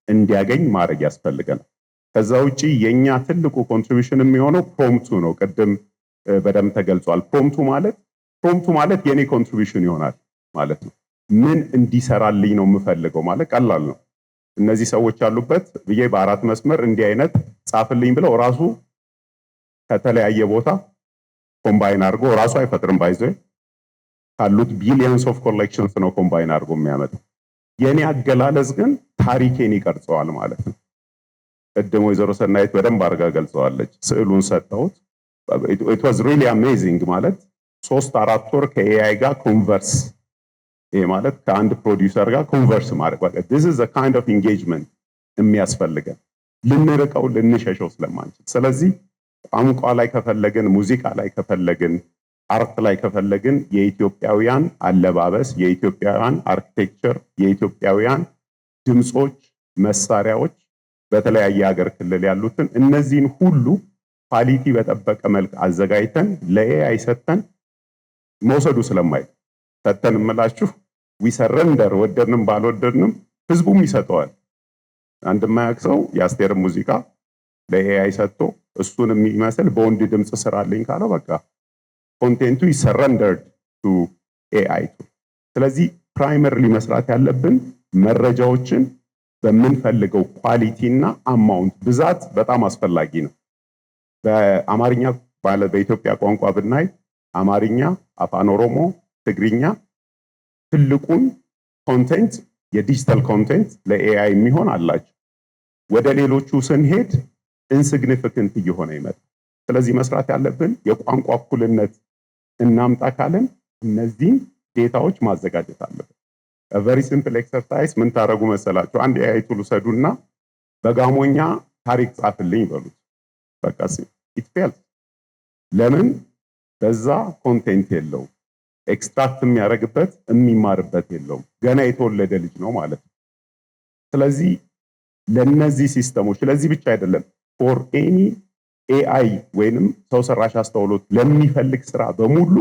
እንዲያገኝ ማድረግ ያስፈልገናል። ከዛ ውጪ የኛ ትልቁ ኮንትሪቢዩሽን የሚሆነው ፕሮምፕቱ ነው። ቅድም በደንብ ተገልጿል። ፕሮምፕቱ ማለት የኔ ኮንትሪቢዩሽን ይሆናል ማለት ነው። ምን እንዲሰራልኝ ነው የምፈልገው ማለት ቀላል ነው። እነዚህ ሰዎች ያሉበት ብዬ በአራት መስመር እንዲህ አይነት ጻፍልኝ ብለው ራሱ ከተለያየ ቦታ ኮምባይን አድርጎ ራሱ አይፈጥርም። ባይዘው ካሉት ቢሊየንስ ኦፍ ኮሌክሽንስ ነው ኮምባይን አድርጎ የሚያመጣው። የኔ አገላለጽ ግን ታሪኬን ይቀርጸዋል ማለት ነው። ቅድም ወይዘሮ ሰናይት በደንብ አድርጋ ገልጸዋለች። ስዕሉን ሰጠሁት። it was really amazing ማለት 3-4 ወር ከኤአይ ጋር ኮንቨርስ፣ ይሄ ማለት ከአንድ ፕሮዲውሰር ጋር ኮንቨርስ ማድረግ ማለት this is a kind of engagement የሚያስፈልገን ልንርቀው ልንሸሸው ስለማንችል። ስለዚህ ቋንቋ ላይ ከፈለግን፣ ሙዚቃ ላይ ከፈለግን፣ አርት ላይ ከፈለግን የኢትዮጵያውያን አለባበስ፣ የኢትዮጵያውያን አርኪቴክቸር፣ የኢትዮጵያውያን ድምጾች፣ መሳሪያዎች በተለያየ ሀገር ክልል ያሉትን እነዚህን ሁሉ ኳሊቲ በጠበቀ መልክ አዘጋጅተን ለኤአይ ሰተን መውሰዱ ስለማይል ሰተን እምላችሁ ዊ ሰረንደር ወደድንም ባልወደድንም ህዝቡም ይሰጠዋል። አንድ የማያውቅ ሰው የአስቴር ሙዚቃ ለኤአይ ሰጥቶ እሱን የሚመስል በወንድ ድምፅ ስራልኝ ካለው በቃ ኮንቴንቱ ይሰረንደርድ ቱ ኤአይ። ስለዚህ ፕራይመሪሊ መስራት ያለብን መረጃዎችን በምንፈልገው ኳሊቲ እና አማውንት ብዛት በጣም አስፈላጊ ነው። በአማርኛ በኢትዮጵያ ቋንቋ ብናይ አማርኛ፣ አፋን ኦሮሞ፣ ትግርኛ ትልቁን ኮንቴንት የዲጂታል ኮንቴንት ለኤአይ የሚሆን አላቸው። ወደ ሌሎቹ ስንሄድ ኢንሲግኒፊካንት እየሆነ ይመጣል። ስለዚህ መስራት ያለብን የቋንቋ እኩልነት እናምጣ ካለን እነዚህን ዴታዎች ማዘጋጀት አለብን። ቨሪ ሲምፕል ኤክሰርሳይዝ ምን ታረጉ መሰላችሁ? አንድ ኤአይ ቱል ውሰዱና በጋሞኛ ታሪክ ጻፍልኝ በሉት። በቃ ኢት ፌልስ። ለምን? በዛ ኮንቴንት የለውም። ኤክስትራክት የሚያደርግበት የሚማርበት የለውም። ገና የተወለደ ልጅ ነው ማለት ነው። ስለዚህ ለነዚህ ሲስተሞች ለዚህ ብቻ አይደለም ፎር ኤኒ ኤአይ ወይንም ሰው ሰራሽ አስተውሎት ለሚፈልግ ስራ በሙሉ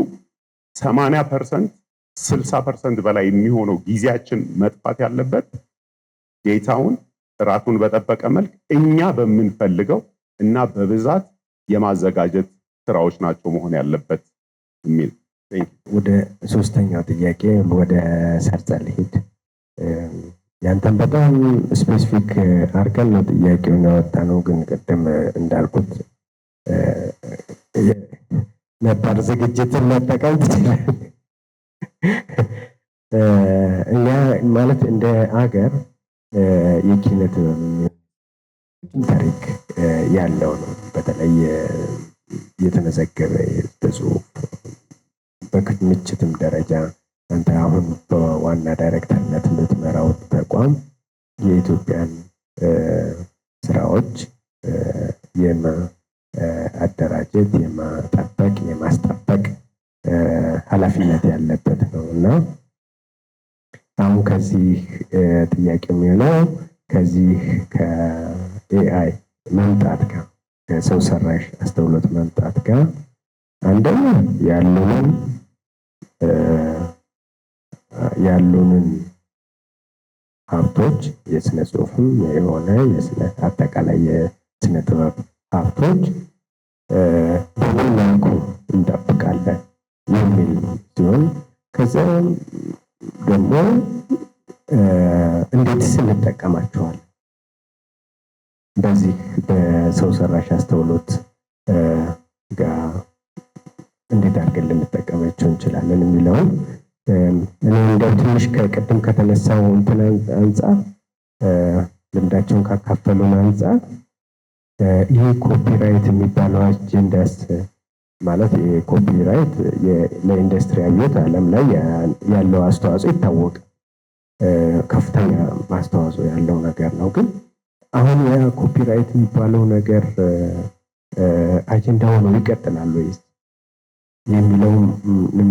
80% 60% በላይ የሚሆነው ጊዜያችን መጥፋት ያለበት ዴታውን ጥራቱን በጠበቀ መልክ እኛ በምንፈልገው እና በብዛት የማዘጋጀት ስራዎች ናቸው መሆን ያለበት የሚል። ወደ ሶስተኛው ጥያቄ ወደ ሰርጸ ልሂድ። ያንተን በጣም ስፔሲፊክ አድርገን ነው ጥያቄውን ያወጣነው፣ ግን ቅድም እንዳልኩት ነባር ዝግጅትን መጠቀም ትችላለህ። እኛ ማለት እንደ አገር የኪነት ታሪክ ያለው ነው። በተለይ የተመዘገበ በጽሁፍ በክምችትም ደረጃ አንተ አሁን በዋና ዳይሬክተርነት የምትመራው ተቋም የኢትዮጵያን ስራዎች የማደራጀት፣ የማጠበቅ፣ የማስጠበቅ ኃላፊነት ያለበት ነው እና አሁን ከዚህ ጥያቄ የሚሆነው ከዚህ ከኤአይ መምጣት ጋር ከሰው ሰራሽ አስተውሎት መምጣት ጋር አንደኛ ያሉንን ሀብቶች የስነ ጽሁፍም የሆነ የስነ አጠቃላይ የስነ ጥበብ ሀብቶች በምን መልኩ እንጠብቃለን የሚል ሲሆን ከዚያም ደግሞ እንዴትስ እንጠቀማቸዋለን በዚህ በሰው ሰራሽ አስተውሎት ጋር እንዴት አድርገን ልንጠቀማቸው እንችላለን የሚለውን እኔ እንደው ትንሽ ከቅድም ከተነሳው እንትን አንጻር ልምዳቸውን ካካፈሉን አንጻር ይሄ ኮፒራይት የሚባለው አጀንዳስ ማለት የኮፒራይት ለኢንዱስትሪ አብዮት ዓለም ላይ ያለው አስተዋጽኦ ይታወቃል። ከፍተኛ አስተዋጽኦ ያለው ነገር ነው። ግን አሁን ያ ኮፒራይት የሚባለው ነገር አጀንዳ ሆኖ ይቀጥላል ወይስ የሚለውም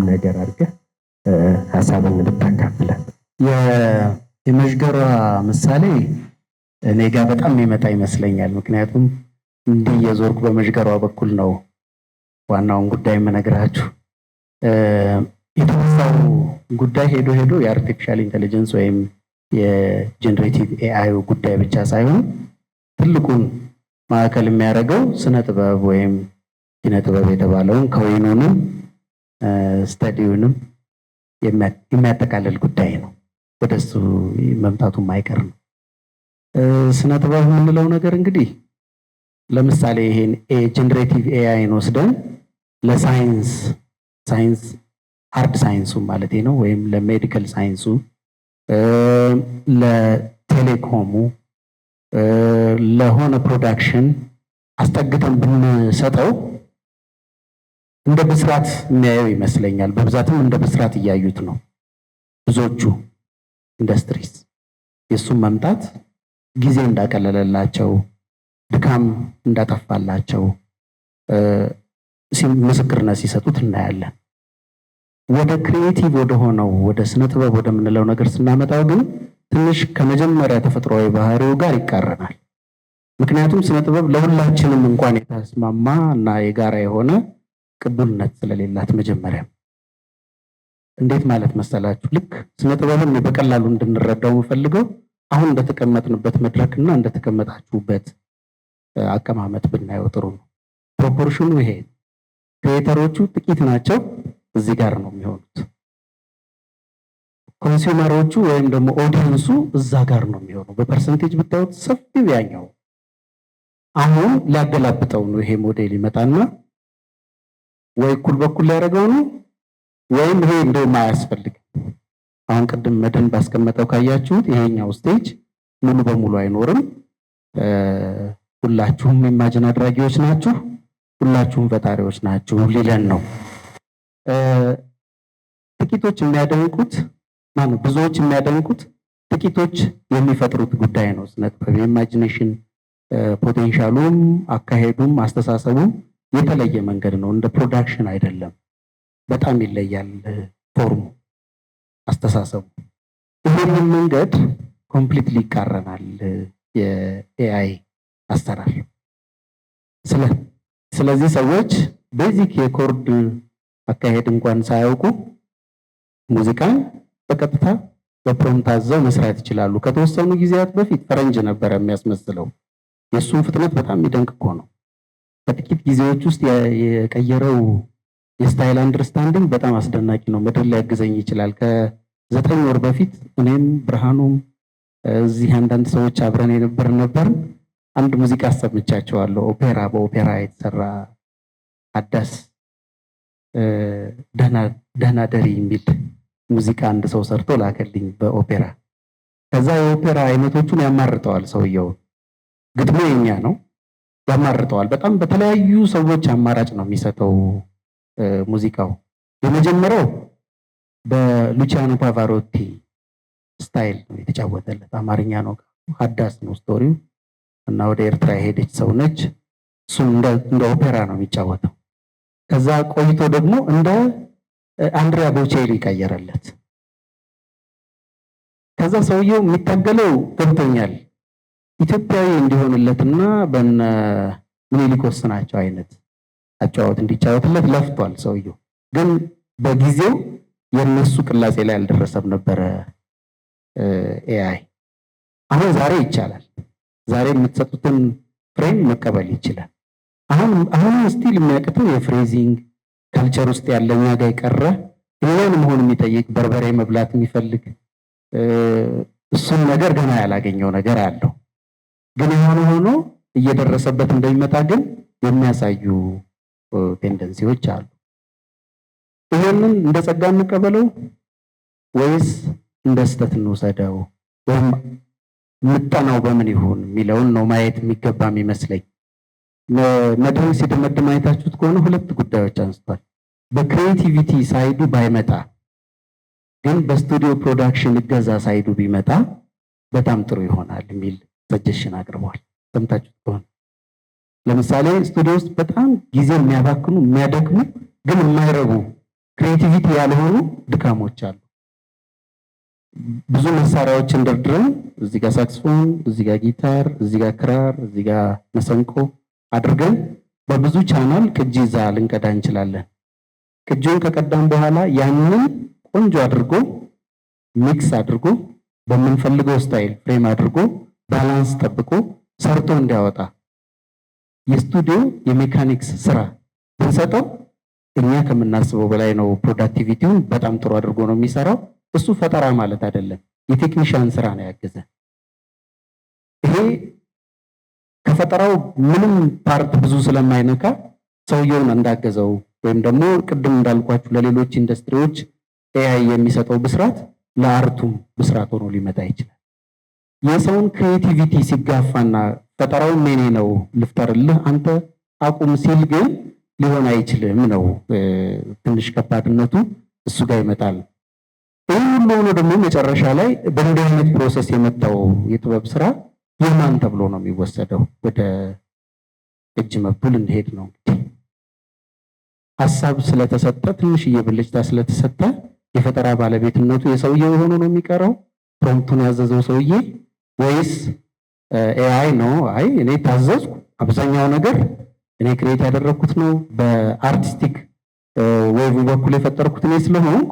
ነገር አድርገህ ሀሳብን ልታካፍለን። የመዥገሯ ምሳሌ እኔ ጋር በጣም የሚመጣ ይመስለኛል። ምክንያቱም እንዲህ የዞርኩ በመዥገሯ በኩል ነው ዋናውን ጉዳይ የምነግራችሁ። የተነሳው ጉዳይ ሄዶ የአርቲፊሻል ኢንቴሊጀንስ ወይም የጀነሬቲቭ ኤአይ ጉዳይ ብቻ ሳይሆን ትልቁን ማዕከል የሚያደርገው ስነ ጥበብ ወይም ኪነ ጥበብ የተባለውን ከወይኑንም ስተዲውንም የሚያጠቃልል ጉዳይ ነው። ወደሱ መምጣቱ ማይቀር ነው። ስነ ጥበብ የምንለው ነገር እንግዲህ ለምሳሌ ይሄን ጀነሬቲቭ ኤአይን ወስደን ለሳይንስ ሃርድ ሳይንሱ ማለት ነው ወይም ለሜዲካል ሳይንሱ፣ ለቴሌኮሙ፣ ለሆነ ፕሮዳክሽን አስጠግተን ብንሰጠው እንደ ብስራት የሚያየው ይመስለኛል። በብዛትም እንደ ብስራት እያዩት ነው ብዙዎቹ ኢንዱስትሪስ። የእሱም መምጣት ጊዜ እንዳቀለለላቸው፣ ድካም እንዳጠፋላቸው ምስክርነት ሲሰጡት እናያለን። ወደ ክሪኤቲቭ ወደ ሆነው ወደ ስነ ጥበብ ወደምንለው ነገር ስናመጣው ግን ትንሽ ከመጀመሪያ ተፈጥሯዊ ባህሪው ጋር ይቃረናል። ምክንያቱም ስነ ጥበብ ለሁላችንም እንኳን የተስማማ እና የጋራ የሆነ ቅቡልነት ስለሌላት መጀመሪያ እንዴት ማለት መሰላችሁ? ልክ ስነ ጥበብን በቀላሉ እንድንረዳው የምፈልገው አሁን እንደተቀመጥንበት መድረክና እንደተቀመጣችሁበት አቀማመጥ ብናየው ጥሩ ነው። ፕሮፖርሽኑ ይሄ ክሬተሮቹ ጥቂት ናቸው፣ እዚህ ጋር ነው የሚሆኑት። ኮንሱመሮቹ ወይም ደግሞ ኦዲየንሱ እዛ ጋር ነው የሚሆነው። በፐርሰንቴጅ ብታዩት ሰፊው ያኛው። አሁን ሊያገላብጠው ነው ይሄ ሞዴል ይመጣና ወይ እኩል በኩል ሊያደርገው ነው ወይም ይሄ እንደውም አያስፈልግም። አሁን ቅድም መድን ባስቀመጠው ካያችሁት ይሄኛው ስቴጅ ሙሉ በሙሉ አይኖርም። ሁላችሁም ኢማጂን አድራጊዎች ናችሁ፣ ሁላችሁም ፈጣሪዎች ናችሁ ሊለን ነው። ጥቂቶች የሚያደንቁት ማለት ብዙዎች የሚያደንቁት ጥቂቶች የሚፈጥሩት ጉዳይ ነው። ስነ ጥበብ የኢማጂኔሽን ፖቴንሻሉም አካሄዱም አስተሳሰቡም የተለየ መንገድ ነው። እንደ ፕሮዳክሽን አይደለም። በጣም ይለያል ፎርሙ፣ አስተሳሰቡ። ይህንን መንገድ ኮምፕሊትሊ ይቃረናል የኤአይ አሰራር። ስለዚህ ሰዎች ቤዚክ የኮርድ አካሄድ እንኳን ሳያውቁ ሙዚቃን በቀጥታ በፕሮምፕት አዘው መስራት ይችላሉ። ከተወሰኑ ጊዜያት በፊት ፈረንጅ ነበረ የሚያስመስለው። የእሱን ፍጥነት በጣም የሚደንቅ እኮ ነው። በጥቂት ጊዜዎች ውስጥ የቀየረው የስታይል አንደርስታንዲንግ በጣም አስደናቂ ነው። ምድር ላይ ያግዘኝ ይችላል። ከ9 ወር በፊት እኔም ብርሃኑም እዚህ አንዳንድ ሰዎች አብረን ነበር። አንድ ሙዚቃ አሰምቻቸዋለሁ። ኦፔራ በኦፔራ የተሰራ አዳስ ደህና ደሪ የሚል ሙዚቃ አንድ ሰው ሰርቶ ላከልኝ በኦፔራ። ከዛ የኦፔራ አይነቶቹን ያማርጠዋል ሰውየው። ግጥሙ የኛ ነው፣ ያማርጠዋል። በጣም በተለያዩ ሰዎች አማራጭ ነው የሚሰጠው ሙዚቃው። የመጀመሪያው በሉቺያኖ ፓቫሮቲ ስታይል ነው የተጫወተለት። አማርኛ ነው፣ ሀዳስ ነው ስቶሪው እና ወደ ኤርትራ የሄደች ሰው ነች። እሱ እንደ ኦፔራ ነው የሚጫወተው። ከዛ ቆይቶ ደግሞ እንደ አንድሪያ ቦቼሊ ቀየረለት። ከዛ ሰውየው የሚታገለው ገብቶኛል፣ ኢትዮጵያዊ እንዲሆንለትና በነ ምኒልክ ወስናቸው አይነት አጫወት እንዲጫወትለት ለፍቷል። ሰውየው ግን በጊዜው የነሱ ቅላጼ ላይ አልደረሰም ነበረ ኤአይ። አሁን ዛሬ ይቻላል። ዛሬ የምትሰጡትን ፍሬም መቀበል ይችላል። አሁን ስቲል የሚያቅተው የፍሬዚንግ ካልቸር ውስጥ ያለኛ ጋር የቀረ እኛን መሆን የሚጠይቅ በርበሬ መብላት የሚፈልግ እሱን ነገር ገና ያላገኘው ነገር አለው። ግን የሆነ ሆኖ እየደረሰበት እንደሚመጣ ግን የሚያሳዩ ቴንደንሲዎች አሉ። ይሄንን እንደ ጸጋ እንቀበለው ወይስ እንደ ስህተት እንውሰደው ወይም ምጠናው በምን ይሁን የሚለውን ነው ማየት የሚገባ የሚመስለኝ። መድረክ ሲደመድም አይታችሁት ከሆነ 2 ጉዳዮች አንስቷል። በክሪኤቲቪቲ ሳይዱ ባይመጣ ግን በስቱዲዮ ፕሮዳክሽን እገዛ ሳይዱ ቢመጣ በጣም ጥሩ ይሆናል የሚል ሰጀሽን አቅርቧል። ሰምታችሁት ከሆነ ለምሳሌ ስቱዲዮ ውስጥ በጣም ጊዜ የሚያባክኑ የሚያደክሙ ግን የማይረቡ ክሪኤቲቪቲ ያልሆኑ ድካሞች አሉ። ብዙ መሳሪያዎችን ደርድረን እዚህ ጋር ሳክስፎን፣ እዚህ ጋር ጊታር፣ እዚህ ጋር ክራር፣ እዚህ ጋር መሰንቆ አድርገን በብዙ ቻናል ቅጂ ይዛ ልንቀዳ እንችላለን። ቅጂውን ከቀዳም በኋላ ያንን ቆንጆ አድርጎ ሚክስ አድርጎ በምንፈልገው ስታይል ፍሬም አድርጎ ባላንስ ጠብቆ ሰርቶ እንዲያወጣ የስቱዲዮ የሜካኒክስ ስራ ብንሰጠው እኛ ከምናስበው በላይ ነው። ፕሮዳክቲቪቲውን በጣም ጥሩ አድርጎ ነው የሚሰራው። እሱ ፈጠራ ማለት አይደለም፣ የቴክኒሻን ስራ ነው ያገዘ። ይሄ ከፈጠራው ምንም ፓርት ብዙ ስለማይነካ ሰውየውን እንዳገዘው ወይም ደግሞ ቅድም እንዳልኳችሁ ለሌሎች ኢንዱስትሪዎች ኤአይ የሚሰጠው ብስራት ለአርቱም ብስራት ሆኖ ሊመጣ ይችላል። የሰውን ክሪኤቲቪቲ ሲጋፋና ፈጠራውን ኔኔ ነው ልፍጠርልህ አንተ አቁም ሲል ግን ሊሆን አይችልም ነው ትንሽ ከባድነቱ እሱ ጋር ይመጣል። ይህ ሁሉ ሆኖ ደግሞ መጨረሻ ላይ በእንዲህ አይነት ፕሮሰስ የመጣው የጥበብ ስራ የማን ተብሎ ነው የሚወሰደው? ወደ እጅ መብቱ ልንሄድ ነው። ሀሳብ ስለተሰጠ ትንሽዬ ብልጭታ ስለተሰጠ የፈጠራ ባለቤትነቱ የሰውየው ሆኖ ነው የሚቀረው? ፕሮምፕቱን ያዘዘው ሰውዬ ወይስ ኤአይ ነው? አይ እኔ ታዘዝኩ፣ አብዛኛው ነገር እኔ ክሬት ያደረኩት ነው፣ በአርቲስቲክ ዌቭ በኩል የፈጠርኩት እኔ ስለሆንኩ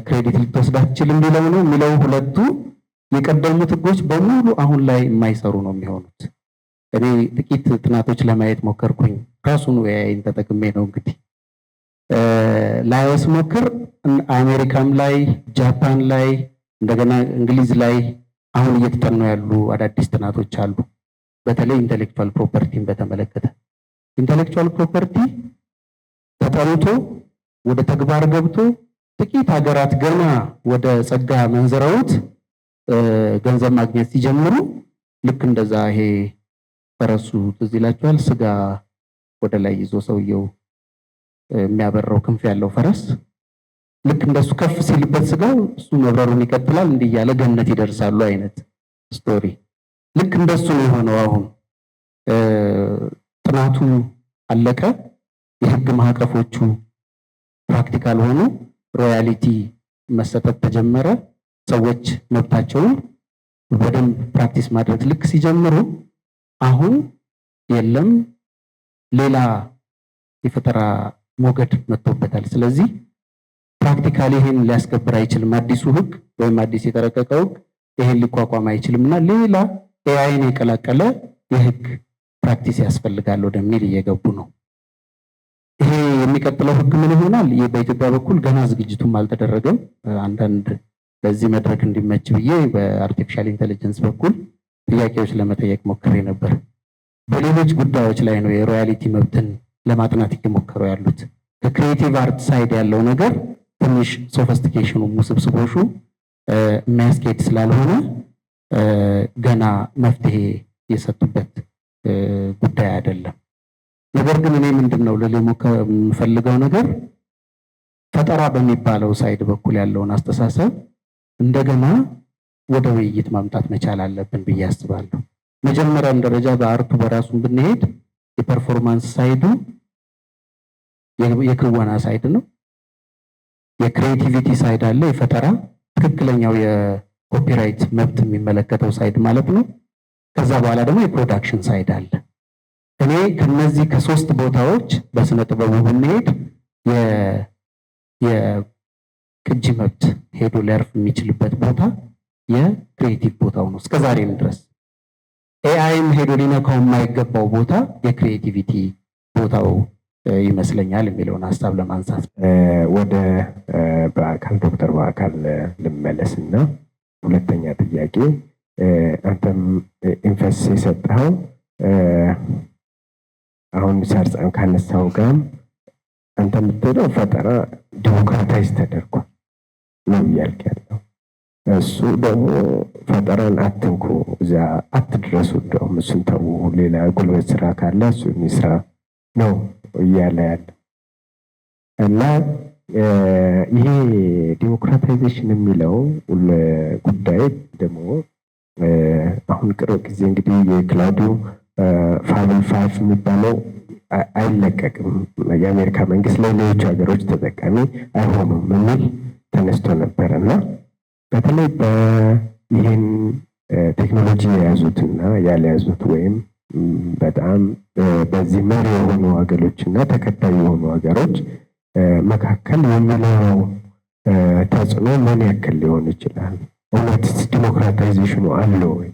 ክሬዲት ልትወስድ አትችልም የሚለው ሁለቱ የቀደሙት ህጎች በሙሉ አሁን ላይ የማይሰሩ ነው የሚሆኑት። እኔ ጥቂት ጥናቶች ለማየት ሞከርኩኝ። ራሱን ኤአይን ተጠቅሜ ነው እንግዲህ ላይወስ ሞክር አሜሪካም ላይ ጃፓን ላይ እንደገና እንግሊዝ ላይ አሁን እየተጠኑ ያሉ አዳዲስ ጥናቶች አሉ። በተለይ ኢንተሌክቹዋል ፕሮፐርቲን በተመለከተ ኢንተሌክቹዋል ፕሮፐርቲ ተጠንቶ ወደ ተግባር ገብቶ ጥቂት ሀገራት ገና ወደ ጸጋ መንዝረውት ገንዘብ ማግኘት ሲጀምሩ ልክ እንደዛ ይሄ ፈረሱ ትዝ ይላችኋል? ስጋ ወደ ላይ ይዞ ሰውየው የሚያበረው ክንፍ ያለው ፈረስ ልክ እንደሱ ከፍ ሲልበት ስጋው እሱ መብረሩን ይቀጥላል፣ እንዲህ እያለ ገነት ይደርሳሉ አይነት ስቶሪ። ልክ እንደሱ ነው የሆነው። አሁን ጥናቱ አለቀ፣ የህግ ማዕቀፎቹ ፕራክቲካል ሆኑ፣ ሮያሊቲ መሰጠት ተጀመረ። ሰዎች መብታቸውን በደንብ ፕራክቲስ ማድረግ ልክ ሲጀምሩ አሁን የለም ሌላ የፈጠራ ሞገድ መጥቶበታል። ስለዚህ ፕራክቲካሊ ይሄን ሊያስከብር አይችልም አዲሱ ህግ ወይም አዲስ የተረቀቀው ህግ ይሄን ሊቋቋም አይችልም እና ሌላ ኤአይን የቀላቀለ የህግ ፕራክቲስ ያስፈልጋል ወደሚል እየገቡ ነው። ይሄ የሚቀጥለው ህግ ምን ይሆናል? በኢትዮጵያ በኩል ገና ዝግጅቱም አልተደረገም። አንዳንድ በዚህ መድረክ እንዲመች ብዬ በአርቲፊሻል ኢንተለጀንስ በኩል ጥያቄዎች ለመጠየቅ ሞክሬ ነበር። በሌሎች ጉዳዮች ላይ ነው የሮያሊቲ መብትን ለማጥናት እየሞከሩ ያሉት። ከክሪኤቲቭ አርት ሳይድ ያለው ነገር ትንሽ ሶፊስቲኬሽኑ ውስብስቦሹ የሚያስኬድ ስላልሆነ ገና መፍትሄ የሰጡበት ጉዳይ አይደለም። ነገር ግን እኔ ምንድነው የምፈልገው ነገር ፈጠራ በሚባለው ሳይድ በኩል ያለውን አስተሳሰብ እንደገና ወደ ውይይት ማምጣት መቻል አለብን ብዬ አስባለሁ። መጀመሪያም ደረጃ በአርቱ በራሱን ብንሄድ የፐርፎርማንስ ሳይዱ የክወና ሳይድ ነው። የክሪኤቲቪቲ ሳይድ አለ፣ የፈጠራ ትክክለኛው የኮፒራይት መብት የሚመለከተው ሳይድ ማለት ነው። ከዛ በኋላ ደግሞ የፕሮዳክሽን ሳይድ አለ። እኔ ከነዚህ ከሶስት ቦታዎች በስነ ጥበቡ ብንሄድ የቅጂ መብት ሄዶ ሊያርፍ የሚችልበት ቦታ የክሪኤቲቭ ቦታው ነው እስከዛሬም ድረስ። ኤአይም ሄዶ ሊነካው የማይገባው ቦታ የክሪኤቲቪቲ ቦታው ይመስለኛል የሚለውን ሀሳብ ለማንሳት ወደ በአካል ዶክተር በአካል ልመለስና ሁለተኛ ጥያቄ አንተም ኢንፈስ የሰጠኸው አሁን ሰርጸን ካነሳው ጋር አንተ የምትለው ፈጠራ ዲሞክራታይዝ ተደርጓል ነው እያልክ ያለው። እሱ ደግሞ ፈጠራን አትንኩ፣ እዛ አትድረሱ፣ እንደውም እሱን ተው፣ ሌላ ጉልበት ስራ ካለ እሱን ይስራ ነው እያለ ያለ እና ይሄ ዲሞክራታይዜሽን የሚለው ጉዳይ ደግሞ አሁን ቅርብ ጊዜ እንግዲህ የክላውዱ ፋብል 5 የሚባለው አይለቀቅም፣ የአሜሪካ መንግስት ለሌሎች ሀገሮች ተጠቃሚ አይሆኑም የሚል ተነስቶ ነበር እና በተለይ ይህን ቴክኖሎጂ የያዙትና ያልያዙት ወይም በጣም በዚህ መሪ የሆኑ ሀገሮች እና ተከታይ የሆኑ ሀገሮች መካከል የሚኖረው ተጽዕኖ ምን ያክል ሊሆን ይችላል? እውነት ዲሞክራታይዜሽኑ አለ ወይ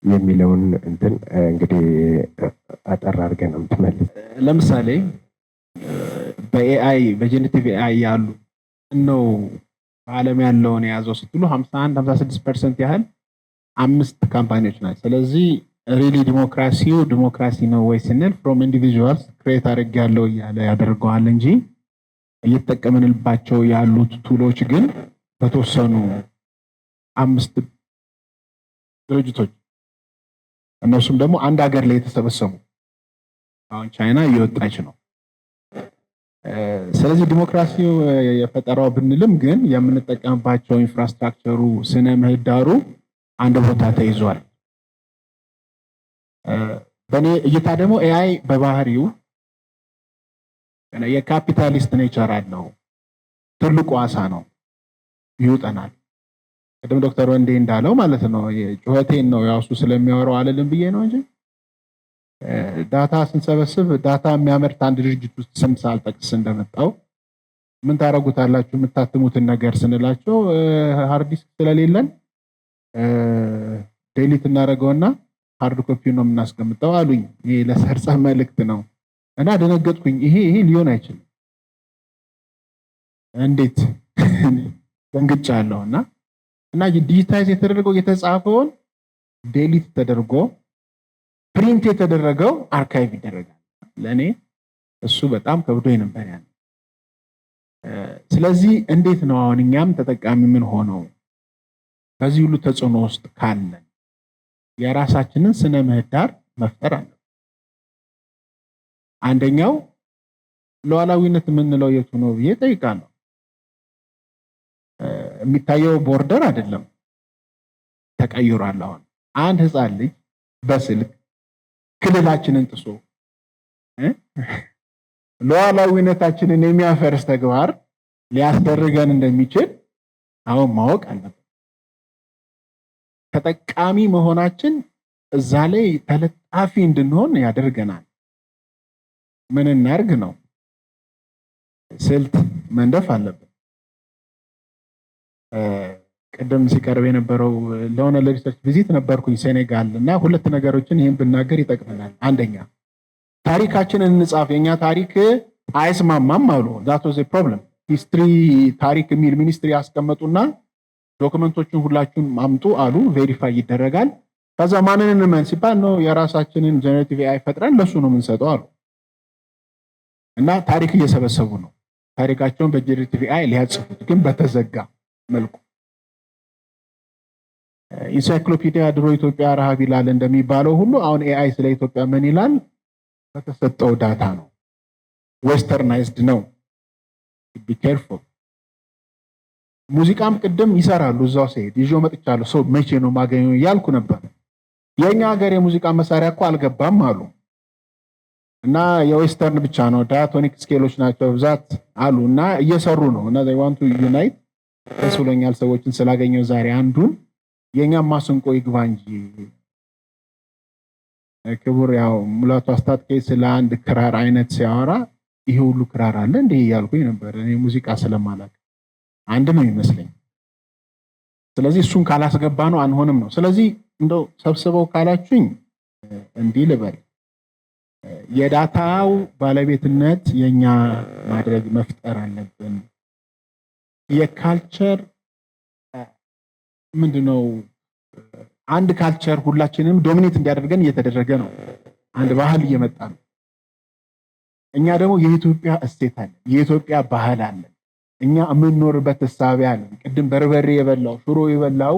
የሚለውን እንትን እንግዲህ አጠር አድርገን ነው የምትመልስ። ለምሳሌ በኤአይ በጄኔሬቲቭ ኤአይ ያሉ ነው በዓለም ያለውን የያዘው ስትሉ 51-56% ያህል 5 ካምፓኒዎች ናቸው። ስለዚህ ሪሊ ዲሞክራሲ ነው ወይ ስንል ፍሮም ኢንዲቪጁዋልስ ክሬት አድርግ ያለው እያለ ያደርገዋል እንጂ እየተጠቀምንባቸው ያሉት ቱሎች ግን በተወሰኑ 5 ድርጅቶች እነሱም ደግሞ አንድ ሀገር ላይ የተሰበሰቡ አሁን ቻይና እየወጣች ነው። ስለዚህ ዲሞክራሲው የፈጠራው ብንልም ግን የምንጠቀምባቸው ኢንፍራስትራክቸሩ ስነ ምህዳሩ አንድ ቦታ ተይዟል። በእኔ እይታ ደግሞ ኤአይ በባህሪው የካፒታሊስት ኔቸር አለው። ትልቁ አሳ ነው፣ ይውጠናል። ቅድም ዶክተር ወንዴ እንዳለው ማለት ነው ጩኸቴን ነው ያው እሱ ስለሚያወራው አለልም ብዬ ነው እንጂ ዳታ ስንሰበስብ ዳታ የሚያመርት አንድ ድርጅት ውስጥ ስም ሳልጠቅስ እንደመጣው ምን ታረጉታላችሁ የምታትሙትን ነገር ስንላቸው ሃርድ ዲስክ ስለሌለን ዴሊት እናደርገውና ሃርድ ኮፒ ነው የምናስቀምጠው አሉኝ። ይሄ ለሰርጸ መልእክት ነው እና ደነገጥኩኝ። ይሄ ሊሆን አይችልም። እንዴት ደንግጫለሁ። እና ዲጂታይዝ የተደረገው የተጻፈውን ዴሊት ተደርጎ ፕሪንት የተደረገው አርካይቭ ይደረጋል። ለእኔ እሱ በጣም ከብዶኝ ነበር ያለ። ስለዚህ እንዴት ነው አሁን እኛም ተጠቃሚ ምን ሆነው በዚህ ሁሉ ተጽዕኖ ውስጥ ካለን የራሳችንን ስነ ምህዳር መፍጠር አለ። አንደኛው ሉዓላዊነት የምንለው የቱ ነው ብዬ ጠይቃለሁ። የሚታየው ቦርደር አይደለም፣ ተቀይሯል። አሁን አንድ ህፃን ልጅ በስልክ ክልላችንን ጥሶ ሉዓላዊነታችንን የሚያፈርስ ተግባር ሊያስደርገን እንደሚችል አሁን ማወቅ አለብን። ተጠቃሚ መሆናችን እዛ ላይ ተለጣፊ እንድንሆን ያደርገናል። ምን እናርግ ነው? ስልት መንደፍ አለብን። ቅድም ሲቀርብ የነበረው ለሆነ ለሪሰርች ቪዚት ነበርኩኝ ሴኔጋል እና ሁለት ነገሮችን ይህን ብናገር ይጠቅመናል። አንደኛ ታሪካችንን እንጻፍ፣ የኛ ታሪክ አይስማማም አሉ። ዛት ዋዝ ኤ ፕሮብለም። ሂስትሪ ታሪክ የሚል ሚኒስትሪ ያስቀመጡና ዶክመንቶችን ሁላችሁን አምጡ አሉ። ቬሪፋይ ይደረጋል። ከዛ ማንን እንመን ሲባል ነው የራሳችንን ጀነሬቲቭ ኤአይ ፈጥረን ለሱ ነው የምንሰጠው አሉ። እና ታሪክ እየሰበሰቡ ነው ታሪካቸውን በጀነሬቲቭ ኤአይ ሊያጽፉት፣ ግን በተዘጋ መልኩ። ኢንሳይክሎፒዲያ ድሮ ኢትዮጵያ ረሃብ ይላል እንደሚባለው ሁሉ አሁን ኤአይ ስለ ኢትዮጵያ ምን ይላል? በተሰጠው ዳታ ነው። ዌስተርናይዝድ ነው። ቢ ኬርፉል። ሙዚቃም ቅድም ይሰራሉ እዛው ሲሄድ ይዤው መጥቻለሁ። ሰው መቼ ነው ማገኘው እያልኩ ነበር። የኛ ሀገር የሙዚቃ መሳሪያ እኮ አልገባም አሉ እና የዌስተርን ብቻ ነው ዳያቶኒክ ስኬሎች ናቸው ብዛት አሉ እና እየሰሩ ነው እና they want to unite። ደስ ብሎኛል ሰዎችን ስላገኘው ዛሬ። አንዱን የኛም ማስንቆ ይግባ እንጂ ክቡር ያው ሙላቱ አስታጥቄ ስለ አንድ ክራር አይነት ሲያወራ ይሄ ሁሉ ክራር አለ እንዴ እያልኩኝ ነበር። እኔ ሙዚቃ ስለማላውቅ አንድ ነው ይመስለኝ። ስለዚህ እሱን ካላስገባ ነው አንሆንም ነው። ስለዚህ እንደው ሰብስበው ካላችሁኝ እንዲህ ልበል፣ የዳታው ባለቤትነት የኛ ማድረግ መፍጠር አለብን። የካልቸር ምንድነው አንድ ካልቸር ሁላችንም ዶሚኔት እንዲያደርገን እየተደረገ ነው። አንድ ባህል እየመጣ ነው። እኛ ደግሞ የኢትዮጵያ እሴት አለ፣ የኢትዮጵያ ባህል አለ፣ እኛ የምንኖርበት እሳቤ አለ። ቅድም በርበሬ የበላው ሽሮ የበላው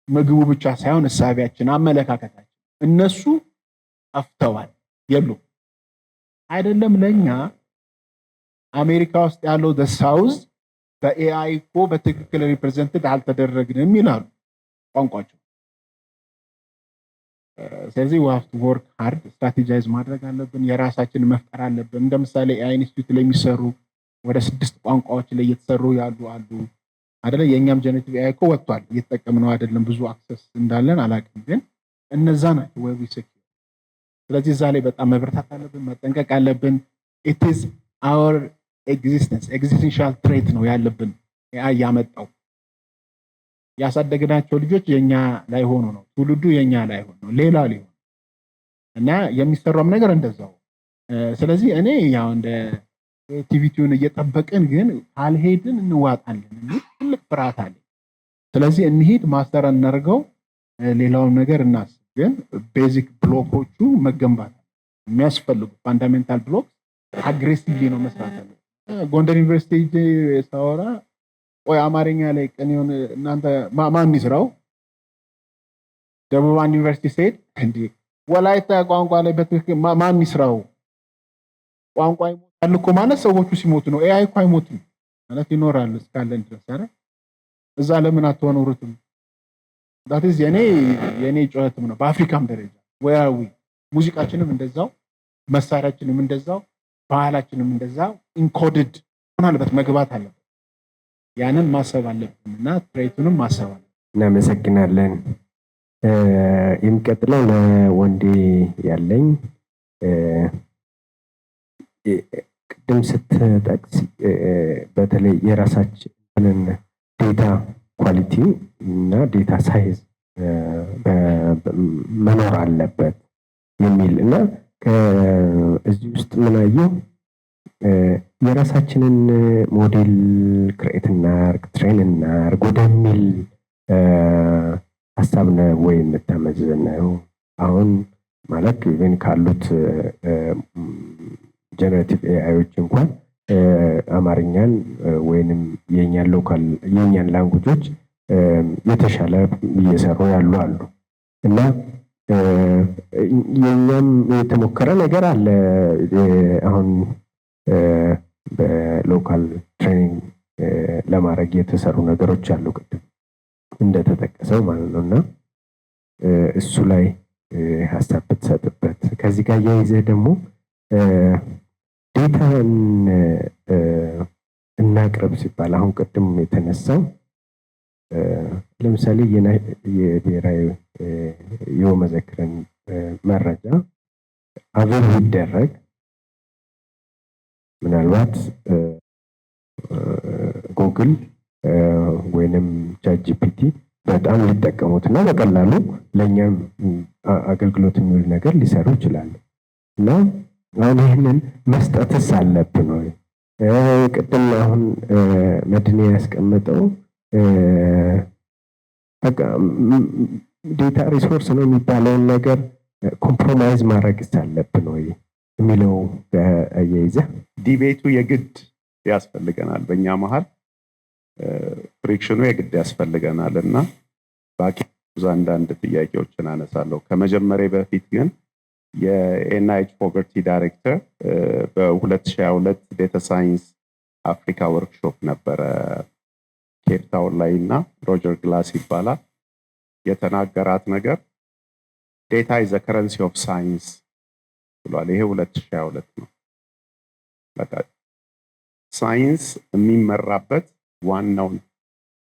ምግቡ ብቻ ሳይሆን እሳቤያችን፣ አመለካከታችን እነሱ አፍተዋል የሉ አይደለም። ለኛ አሜሪካ ውስጥ ያለው the south በኤአይ እኮ በትክክል ሪፕሬዘንትድ አልተደረግንም ይላሉ ቋንቋቸው። ስለዚህ we have to work hard፣ ስትራቴጃይዝ ማድረግ አለብን፣ የራሳችን መፍጠር አለብን። እንደ ምሳሌ ኤአይ ኢንስቲትዩት ላይ የሚሰሩ ወደ 6 ቋንቋዎች ላይ እየተሰሩ ያሉ አሉ አይደለ? የኛም ጀነሬቲቭ ኤአይ እኮ ወጥቷል፣ እየተጠቀምነው አይደለም። ብዙ አክሰስ እንዳለን አላውቅም፣ ግን እነዛ ናቸው ወይ ዊሰክ። ስለዚህ እዛ ላይ በጣም መበርታት አለብን፣ መጠንቀቅ አለብን። it is our existence existential trait ነው ያለብን። ኤአይ ያመጣው ያሳደግናቸው ልጆች የኛ ላይ ሆኖ ነው፣ ትውልዱ የኛ ላይ ሆኖ ነው ሌላ ሊሆን እና የሚሰራውም ነገር እንደዛው። ስለዚህ እኔ ያው እንደ ክሬቲቪቲውን እየጠበቅን ግን ካልሄድን እንዋጣለን የሚል ትልቅ ፍርሃት አለ። ስለዚህ እንሂድ፣ ማስተር እናድርገው፣ ሌላውን ነገር እናስብ። ግን ቤዚክ ብሎኮቹ መገንባት የሚያስፈልጉ ፋንዳሜንታል ብሎክ አግሬሲቭሊ ነው መስራት አለ። ጎንደር ዩኒቨርሲቲ ሳወራ ቆይ አማርኛ ላይ ቀኒውን እናንተ ማን ይስራው? ደቡብ አንድ ዩኒቨርሲቲ ሴት እንዴ ወላይታ ቋንቋ ላይ በትክክል ማን ይስራው? ቋንቋ ይሞታል እኮ ማለት ሰዎቹ ሲሞቱ ነው። ኤአይ እኮ አይሞትም ማለት ይኖራል እስካለን ድረስ አይደል? እዛ ለምን አትሆኑሩትም? that is የኔ ጩኸትም ነው። በአፍሪካም ደረጃ ወያዊ ሙዚቃችንም እንደዛው፣ መሳሪያችንም እንደዛው፣ ባህላችንም እንደዛው ኢንኮድድ ሆናልበት መግባት አለበት። ያንን ማሰብ አለብን እና ትሬቱንም ማሰብ አለብን። እናመሰግናለን። የሚቀጥለው ለወንዴ ያለኝ ቅድም ስትጠቅስ በተለይ የራሳችንን ዴታ ኳሊቲ እና ዴታ ሳይዝ መኖር አለበት የሚል እና እዚህ ውስጥ ምን አየሁ፣ የራሳችንን ሞዴል ክሬት እናርግ፣ ትሬን እናርግ ወደሚል ሀሳብ ነው ወይ የምታመዝነው? አሁን ማለት ኢቨን ካሉት ጀነሬቲቭ ኤአይዎች እንኳን አማርኛን ወይንም የኛን ሎካል የኛን ላንጉጆች የተሻለ እየሰሩ ያሉ አሉ እና የኛም የተሞከረ ነገር አለ። አሁን በሎካል ትሬኒንግ ለማድረግ የተሰሩ ነገሮች አሉ ቅድም እንደተጠቀሰው ማለት ነው እና እሱ ላይ ሀሳብ ብትሰጥበት። ከዚህ ጋር ያይዘህ ደግሞ ዴታን እናቅርብ ሲባል አሁን ቅድም የተነሳው ለምሳሌ የብሔራዊ የመዘክርን መረጃ አቬል ቢደረግ ምናልባት ጉግል ወይንም ቻትጂፒቲ በጣም ሊጠቀሙትና በቀላሉ ለእኛም አገልግሎት የሚውል ነገር ሊሰሩ ይችላሉ። እና አሁን ይህንን መስጠትስ አለብን ወይ? ቅድም አሁን መድኔ ያስቀመጠው በቃ ዴታ ሪሶርስ ነው የሚባለውን ነገር ኮምፕሮማይዝ ማድረግ አለብን ወይ የሚለው አያይዘ ዲቤቱ የግድ ያስፈልገናል። በእኛ መሀል ፍሪክሽኑ የግድ ያስፈልገናል እና ባቂ ብዙ አንዳንድ ጥያቄዎችን አነሳለሁ። ከመጀመሪያ በፊት ግን የኤንአይች ፖቨርቲ ዳይሬክተር በ2022 ዴታ ሳይንስ አፍሪካ ወርክሾፕ ነበረ ኬፕ ታውን ላይ እና ሮጀር ግላስ ይባላል የተናገራት ነገር ዴታ ኢዝ ዘ ከረንሲ ኦፍ ሳይንስ ብሏል። ይሄ 2022 ነው። በቃ ሳይንስ የሚመራበት ዋናው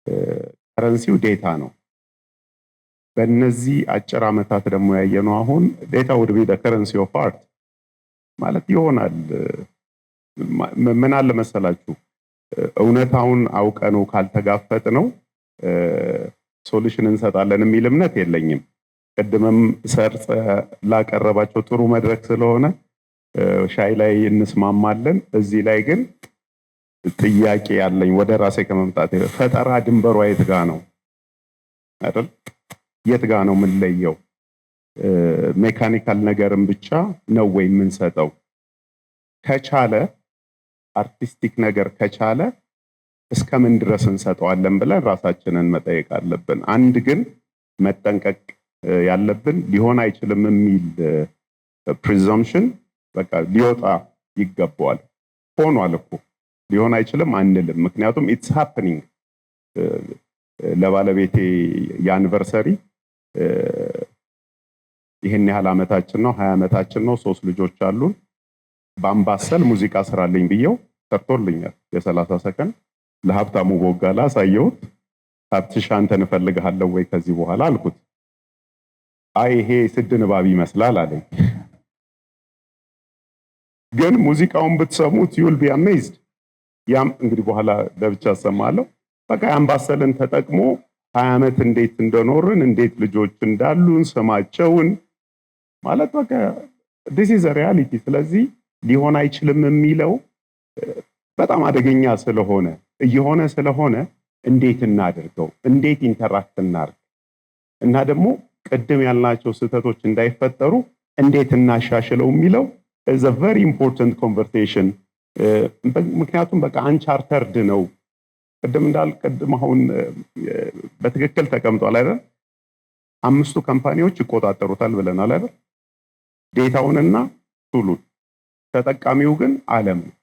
ከረንሲው ዴታ ነው። በእነዚህ አጭር ዓመታት ደግሞ ያየነው አሁን ዴታ ውድ ቢ ዘ ከረንሲ ኦፍ አርት ማለት ይሆናል። ምን አለ መሰላችሁ እውነታውን አውቀነው ካልተጋፈጥ ነው ሶሉሽን እንሰጣለን የሚል እምነት የለኝም። ቅድምም ሰርጸ ላቀረባቸው ጥሩ መድረክ ስለሆነ ሻይ ላይ እንስማማለን። እዚህ ላይ ግን ጥያቄ ያለኝ ወደ ራሴ ከመምጣት ፈጠራ ድንበሯ የት ጋ ነው አይደል? የት ጋ ነው የምንለየው? ሜካኒካል ነገርም ብቻ ነው ወይ የምንሰጠው? ከቻለ አርቲስቲክ ነገር ከቻለ እስከምን ድረስ እንሰጠዋለን ብለን ራሳችንን መጠየቅ አለብን። አንድ ግን መጠንቀቅ ያለብን ሊሆን አይችልም የሚል ፕሪዘምፕሽን በቃ ሊወጣ ይገባዋል። ሆኗል እኮ ሊሆን አይችልም አንልም። ምክንያቱም ኢትስ ሃፕኒንግ። ለባለቤቴ የአኒቨርሰሪ ይህን ያህል ዓመታችን ነው፣ 20 ዓመታችን ነው። 3 ልጆች አሉን። በአምባሰል ሙዚቃ ስራልኝ ብየው ሰርቶልኛል። የ30 ሰከንድ ለሀብታሙ ቦጋላ አሳየሁት። ሀብትሽ አንተን እፈልግሃለሁ ወይ ከዚህ በኋላ አልኩት። አይ ይሄ ስድ ንባብ ይመስላል አለኝ። ግን ሙዚቃውን ብትሰሙት ዩል ቢ አሜዝድ። ያም እንግዲህ በኋላ ለብቻ ሰማለሁ። በቃ አምባሰልን ተጠቅሞ 20 ዓመት እንዴት እንደኖርን እንዴት ልጆች እንዳሉን ስማቸውን ማለት በቃ this is a reality። ስለዚህ ሊሆን አይችልም የሚለው በጣም አደገኛ ስለሆነ እየሆነ ስለሆነ እንዴት እናድርገው፣ እንዴት ኢንተራክት እናድርግ እና ደግሞ ቅድም ያልናቸው ስህተቶች እንዳይፈጠሩ እንዴት እናሻሽለው የሚለው is a very important conversation። ምክንያቱም በቃ አንቻርተርድ ነው። ቅድም አሁን በትክክል ተቀምጧል አይደል? 5 ካምፓኒዎች ይቆጣጠሩታል ብለናል አይደል? ዴታውንና ቱሉን። ተጠቃሚው ግን ዓለም ነው።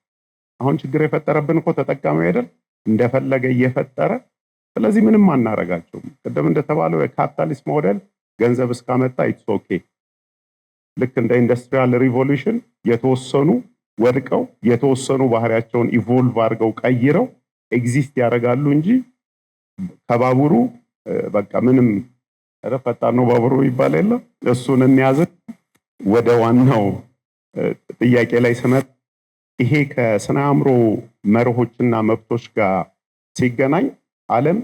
አሁን ችግር የፈጠረብን እኮ ተጠቃሚው አይደል? እንደፈለገ እየፈጠረ ስለዚህ ምንም አናረጋቸውም። ቅድም እንደተባለው የካፒታሊስት ሞዴል ገንዘብ እስካመጣ ኢትስ ኦኬ። ልክ እንደ ኢንዱስትሪያል ሪቮሉሽን የተወሰኑ ወድቀው የተወሰኑ ባህሪያቸውን ኢቮልቭ አድርገው ቀይረው ኤግዚስት ያደርጋሉ እንጂ ከባቡሩ በቃ ምንም ፈጣን ነው ባቡሩ ይባል የለ እሱን እንያዝ። ወደ ዋናው ጥያቄ ላይ ስመጣ ይሄ ከስነ አእምሮ መርሆችና መብቶች ጋር ሲገናኝ ዓለም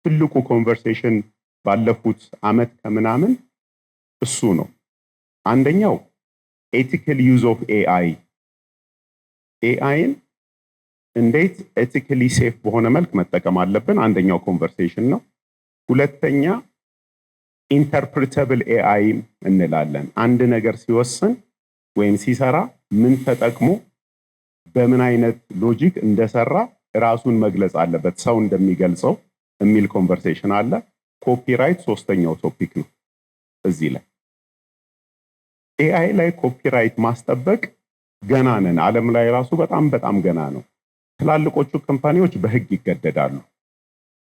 ትልቁ ኮንቨርሴሽን ባለፉት ዓመት ከምናምን እሱ ነው። አንደኛው ኤቲካል ዩዝ ኦፍ ኤአይ፣ ኤአይን እንዴት ኤቲካሊ ሴፍ በሆነ መልክ መጠቀም አለብን አንደኛው ኮንቨርሴሽን ነው። ሁለተኛ ኢንተርፕሪተብል ኤአይ እንላለን። አንድ ነገር ሲወስን ወይም ሲሰራ ምን ተጠቅሞ በምን አይነት ሎጂክ እንደሰራ ራሱን መግለጽ አለበት ሰው እንደሚገልጸው የሚል ኮንቨርሴሽን አለ። ኮፒራይት ሶስተኛው ቶፒክ ነው። እዚህ ላይ ኤአይ ላይ ኮፒራይት ማስጠበቅ ገና ነን። ዓለም ላይ ራሱ በጣም ገና ነው። ትላልቆቹ ካምፓኒዎች በህግ ይገደዳሉ።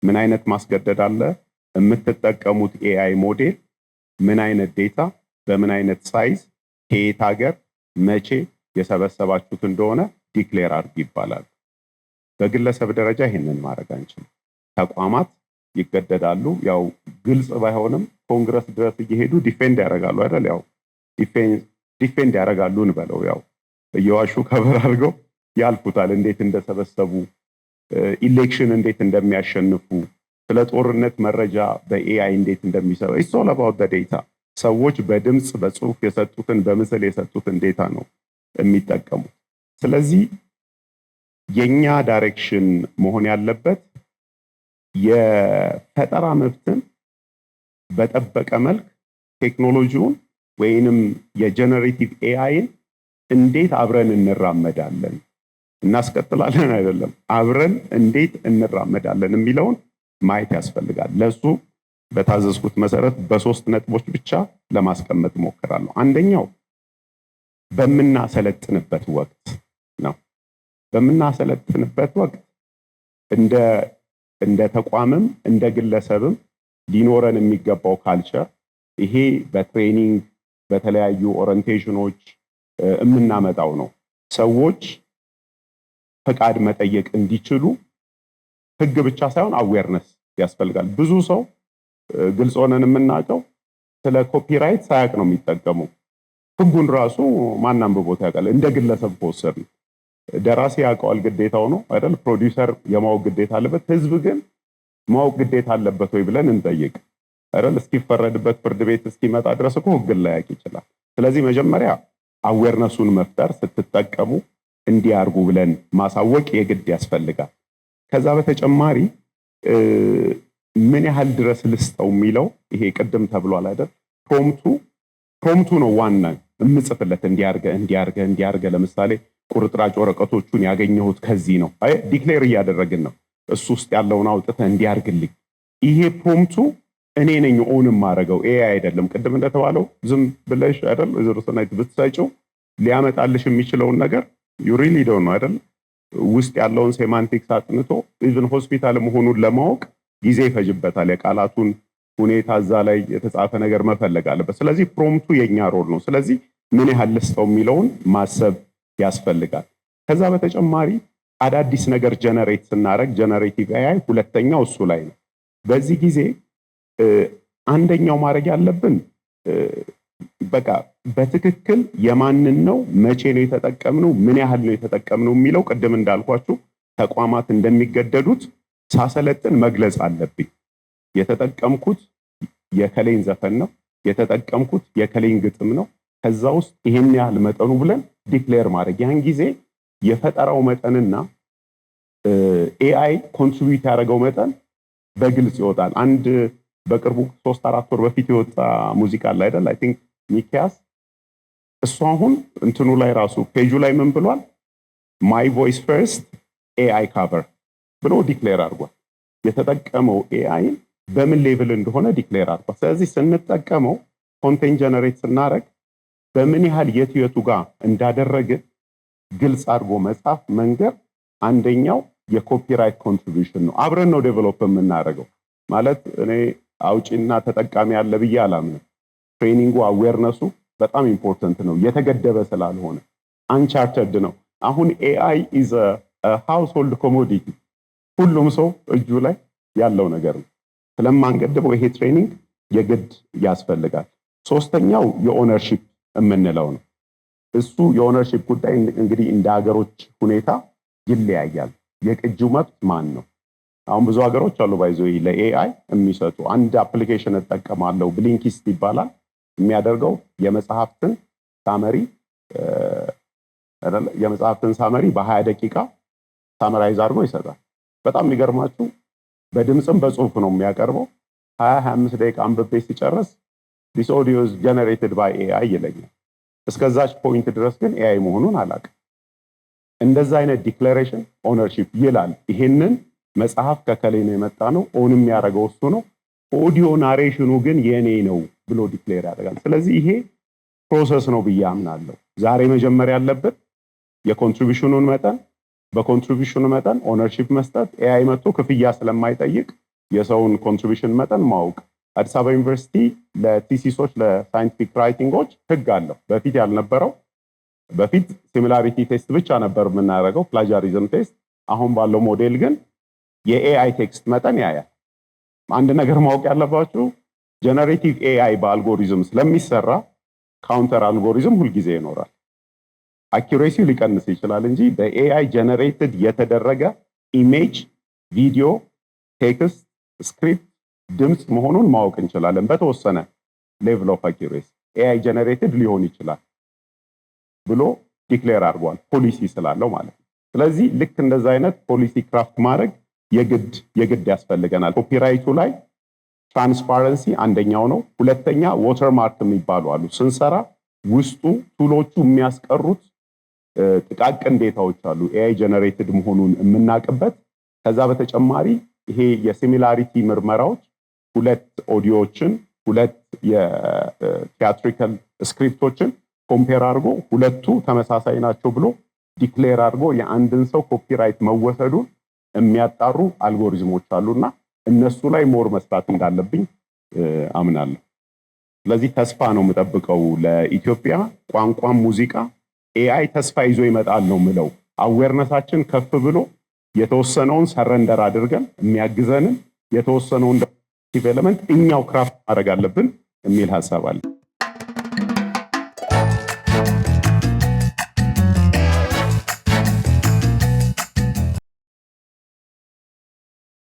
ምን አይነት ማስገደድ አለ? የምትጠቀሙት ኤአይ ሞዴል ምን አይነት ዴታ በምን አይነት ሳይዝ ከየት ሀገር መቼ የሰበሰባችሁት እንደሆነ ዲክሌር አድርጉ ይባላል። በግለሰብ ደረጃ ይሄንን ማድረግ አንችልም። ተቋማት ይገደዳሉ። ያው ግልጽ ባይሆንም ኮንግረስ ድረስ እየሄዱ ዲፌንድ ያደርጋሉ አይደል? ያው ዲፌንድ ያደርጋሉ እንበለው። ያው እየዋሹ ከበር አድርገው ያልፉታል እንዴት እንደሰበሰቡ ኢሌክሽን እንዴት እንደሚያሸንፉ፣ ስለ ጦርነት መረጃ በኤአይ እንዴት እንደሚሰራ ኢትስ ኦል አባውት ዘ ዴታ። ሰዎች በድምፅ በጽሁፍ የሰጡትን በምስል የሰጡትን ዴታ ነው የሚጠቀሙ። ስለዚህ የኛ ዳይሬክሽን መሆን ያለበት የፈጠራ መብትን በጠበቀ መልክ ቴክኖሎጂውን ወይንም የጀነሬቲቭ ኤአይን እንዴት አብረን እንራመዳለን እናስቀጥላለን አይደለም፣ አብረን እንዴት እንራመዳለን የሚለውን ማየት ያስፈልጋል። ለሱ በታዘዝኩት መሰረት በሶስት ነጥቦች ብቻ ለማስቀመጥ ሞክራለሁ። አንደኛው በምናሰለጥንበት ወቅት ነው። በምናሰለጥንበት ወቅት እንደ ተቋምም እንደ ግለሰብም ሊኖረን የሚገባው ካልቸር ይሄ በትሬኒንግ በተለያዩ ኦሪንቴሽኖች የምናመጣው ነው። ሰዎች ፈቃድ መጠየቅ እንዲችሉ ህግ ብቻ ሳይሆን አዌርነስ ያስፈልጋል። ብዙ ሰው ግልጽ ሆነን የምናውቀው ስለ ኮፒራይት ሳያውቅ ነው የሚጠቀመው። ህጉን ራሱ ማን አንብቦት ያውቃል? እንደ ግለሰብ ከወሰድን ደራሲ ያውቀዋል፣ ግዴታው ነው አይደል? ፕሮዲውሰር የማወቅ ግዴታ አለበት። ህዝብ ግን ማወቅ ግዴታ አለበት ወይ ብለን እንጠይቅ አይደል? እስኪፈረድበት ፍርድ ቤት እስኪመጣ ድረስ እኮ ህግን ላያውቅ ይችላል። ስለዚህ መጀመሪያ አዌርነሱን መፍጠር፣ ስትጠቀሙ እንዲያርጉ ብለን ማሳወቅ የግድ ያስፈልጋል። ከዛ በተጨማሪ ምን ያህል ድረስ ልስጠው የሚለው ይሄ ቅድም ተብሏል አይደል? ፕሮምቱ ነው ዋና የምጽፍለት እንዲያርገ ለምሳሌ ቁርጥራጭ ወረቀቶቹን ያገኘሁት ከዚህ ነው። ዲክሌር እያደረግን ነው። እሱ ውስጥ ያለውን አውጥተህ እንዲያርግልኝ። ይሄ ፕሮምቱ እኔ ነኝ ኦን ማረገው ኤአይ አይደለም። ቅድም እንደተባለው ዝም ብለሽ አይደል ሪዞርስናይት ብትሰጪው ሊያመጣልሽ የሚችለውን ነገር ዩ ሪሊ ዶንት ኖ አይደል? ውስጥ ያለውን ሴማንቲክስ አጥንቶ ኢቭን ሆስፒታል መሆኑን ለማወቅ ጊዜ ይፈጅበታል። የቃላቱን ሁኔታ እዛ ላይ የተጻፈ ነገር መፈለግ አለበት። ስለዚህ ፕሮምቱ የኛ ሮል ነው። ስለዚህ ምን ያህል ልስጠው የሚለውን ማሰብ ያስፈልጋል። ከዛ በተጨማሪ አዳዲስ ነገር ጀነሬት ስናደርግ ጀነሬቲቭ ኤአይ ሁለተኛው እሱ ላይ ነው። በዚህ ጊዜ አንደኛው ማድረግ ያለብን በቃ በትክክል የማንን ነው መቼ ነው የተጠቀምነው ምን ያህል ነው የተጠቀምነው የሚለው ቅድም እንዳልኳችሁ ተቋማት እንደሚገደዱት ሳሰለጥን መግለጽ አለብኝ። የተጠቀምኩት የከሌን ዘፈን ነው፣ የተጠቀምኩት የከሌን ግጥም ነው፣ ከዛ ውስጥ ይሄን ያህል መጠኑ ብለን ዲክሌር ማድረግ። ያን ጊዜ የፈጠራው መጠንና ኤአይ ኮንትሪቢዩት ያደረገው መጠን በግልጽ ይወጣል። አንድ በቅርቡ 3-4 ወር በፊት የወጣ ሙዚቃ አለ አይደል? አይ ቲንክ ሚኪያስ እሱ አሁን እንትኑ ላይ ራሱ ፔጁ ላይ ምን ብሏል? ማይ ቮይስ ፈርስት ኤአይ ካቨር ብሎ ዲክሌር አድርጓል። የተጠቀመው ኤአይን በምን ሌቭል እንደሆነ ዲክሌር አድርጓል። ስለዚህ ስንጠቀመው ኮንቴንት ጀነሬት ስናደርግ በምን ያህል የቱ ጋር እንዳደረገ ግልጽ አድርጎ መጻፍ መንገር አንደኛው የኮፒራይት ኮንትሪቢዩሽን ነው። አብረን ነው ዴቨሎፕ የምናደርገው ማለት እኔ አውጪና ተጠቃሚ ያለ ብዬ አላምንም። ትሬኒንጉ አዌርነሱ በጣም ኢምፖርታንት ነው፣ የተገደበ ስላልሆነ አንቻርተድ ነው። አሁን ኤአይ ኢዝ አ ሃውስሆልድ ኮሞዲቲ ሁሉም ሰው እጁ ላይ ያለው ነገር ነው። ስለማንገድበው ይሄ ትሬኒንግ የግድ ያስፈልጋል። ሶስተኛው የኦነርሺፕ የምንለው ነው። እሱ የኦነርሺፕ ጉዳይ እንግዲህ እንደ ሀገሮች ሁኔታ ይለያያል። የቅጂው መብት ማን ነው? አሁን ብዙ ሀገሮች አሉ ባይዞ ለኤአይ የሚሰጡ አንድ አፕሊኬሽን እጠቀማለሁ ብሊንኪስት ይባላል። የሚያደርገው የመጽሐፍትን ሳመሪ በ20 ደቂቃ ሳመራይዝ አድርጎ ይሰጣል። በጣም የሚገርማችሁ በድምጽም በጽሁፍ ነው የሚያቀርበው። 25 ደቂቃ አንብቤ ሲጨርስ this audio is generated by AI ይለኛል። እስከዛች ፖይንት ድረስ ግን ኤአይ መሆኑን አላውቅም። እንደዛ አይነት ዲክላሬሽን ኦነርሺፕ ይላል። ይሄንን መጽሐፍ ከከሌ ነው የመጣ ነው፣ ኦን የሚያደርገው እሱ ነው፣ ኦዲዮ ናሬሽኑ ግን የኔ ነው ብሎ ዲክሌር ያደርጋል። ስለዚህ ይሄ ፕሮሰስ ነው ብዬ አምናለሁ። ዛሬ መጀመሪያ ያለበት የኮንትሪቢዩሽኑን መጠን በኮንትሪቢዩሽኑ መጠን ኦነርሺፕ መስጠት፣ ኤአይ መጥቶ ክፍያ ስለማይጠይቅ የሰውን ኮንትሪቢዩሽን መጠን ማወቅ። አዲስ አበባ ዩኒቨርሲቲ ለቲሲሶች ለሳይንቲፊክ ራይቲንጎች ህግ አለው። በፊት ያልነበረው በፊት ሲሚላሪቲ ቴስት ብቻ ነበር የምናደርገው ፕላጃሪዝም ቴስት። አሁን ባለው ሞዴል ግን የኤአይ ቴክስት መጠን ያያል። አንድ ነገር ማወቅ ያለባችሁ ጀነሬቲቭ ኤአይ በአልጎሪዝም ስለሚሰራ ካውንተር አልጎሪዝም ሁልጊዜ ይኖራል። አኪዩሬሲው ሊቀንስ ይችላል እንጂ በኤአይ ጀነሬትድ የተደረገ ኢሜጅ፣ ቪዲዮ፣ ቴክስት፣ ስክሪፕት፣ ድምፅ መሆኑን ማወቅ እንችላለን። በተወሰነ ሌቭል ኦፍ አኪሬሲ ኤአይ ጀነሬትድ ሊሆን ይችላል ብሎ ዲክሌር አድርጓል፣ ፖሊሲ ስላለው ማለት ነው። ስለዚህ ልክ እንደዛ አይነት ፖሊሲ ክራፍት ማድረግ የግድ ያስፈልገናል። ኮፒራይቱ ላይ ትራንስፓረንሲ አንደኛው ነው። ሁለተኛ ዋተርማርክ የሚባሉ አሉ። ስንሰራ ውስጡ ቱሎቹ የሚያስቀሩት ጥቃቅን ዴታዎች አሉ ኤአይ ጀነሬትድ መሆኑን የምናውቅበት። ከዛ በተጨማሪ ይሄ የሲሚላሪቲ ምርመራዎች ሁለት ኦዲዮዎችን ሁለት የቲያትሪካል ስክሪፕቶችን ኮምፔር አድርጎ ሁለቱ ተመሳሳይ ናቸው ብሎ ዲክሌር አድርጎ የአንድን ሰው ኮፒራይት መወሰዱን የሚያጣሩ አልጎሪዝሞች አሉና እነሱ ላይ ሞር መስራት እንዳለብኝ አምናለሁ። ስለዚህ ተስፋ ነው የምጠብቀው ለኢትዮጵያ ቋንቋም ሙዚቃ ኤአይ ተስፋ ይዞ ይመጣል ነው ምለው። አዌርነሳችን ከፍ ብሎ የተወሰነውን ሰረንደር አድርገን የሚያግዘንን የተወሰነውን ዲቨሎፕመንት እኛው ክራፍት ማድረግ አለብን የሚል ሐሳብ አለ።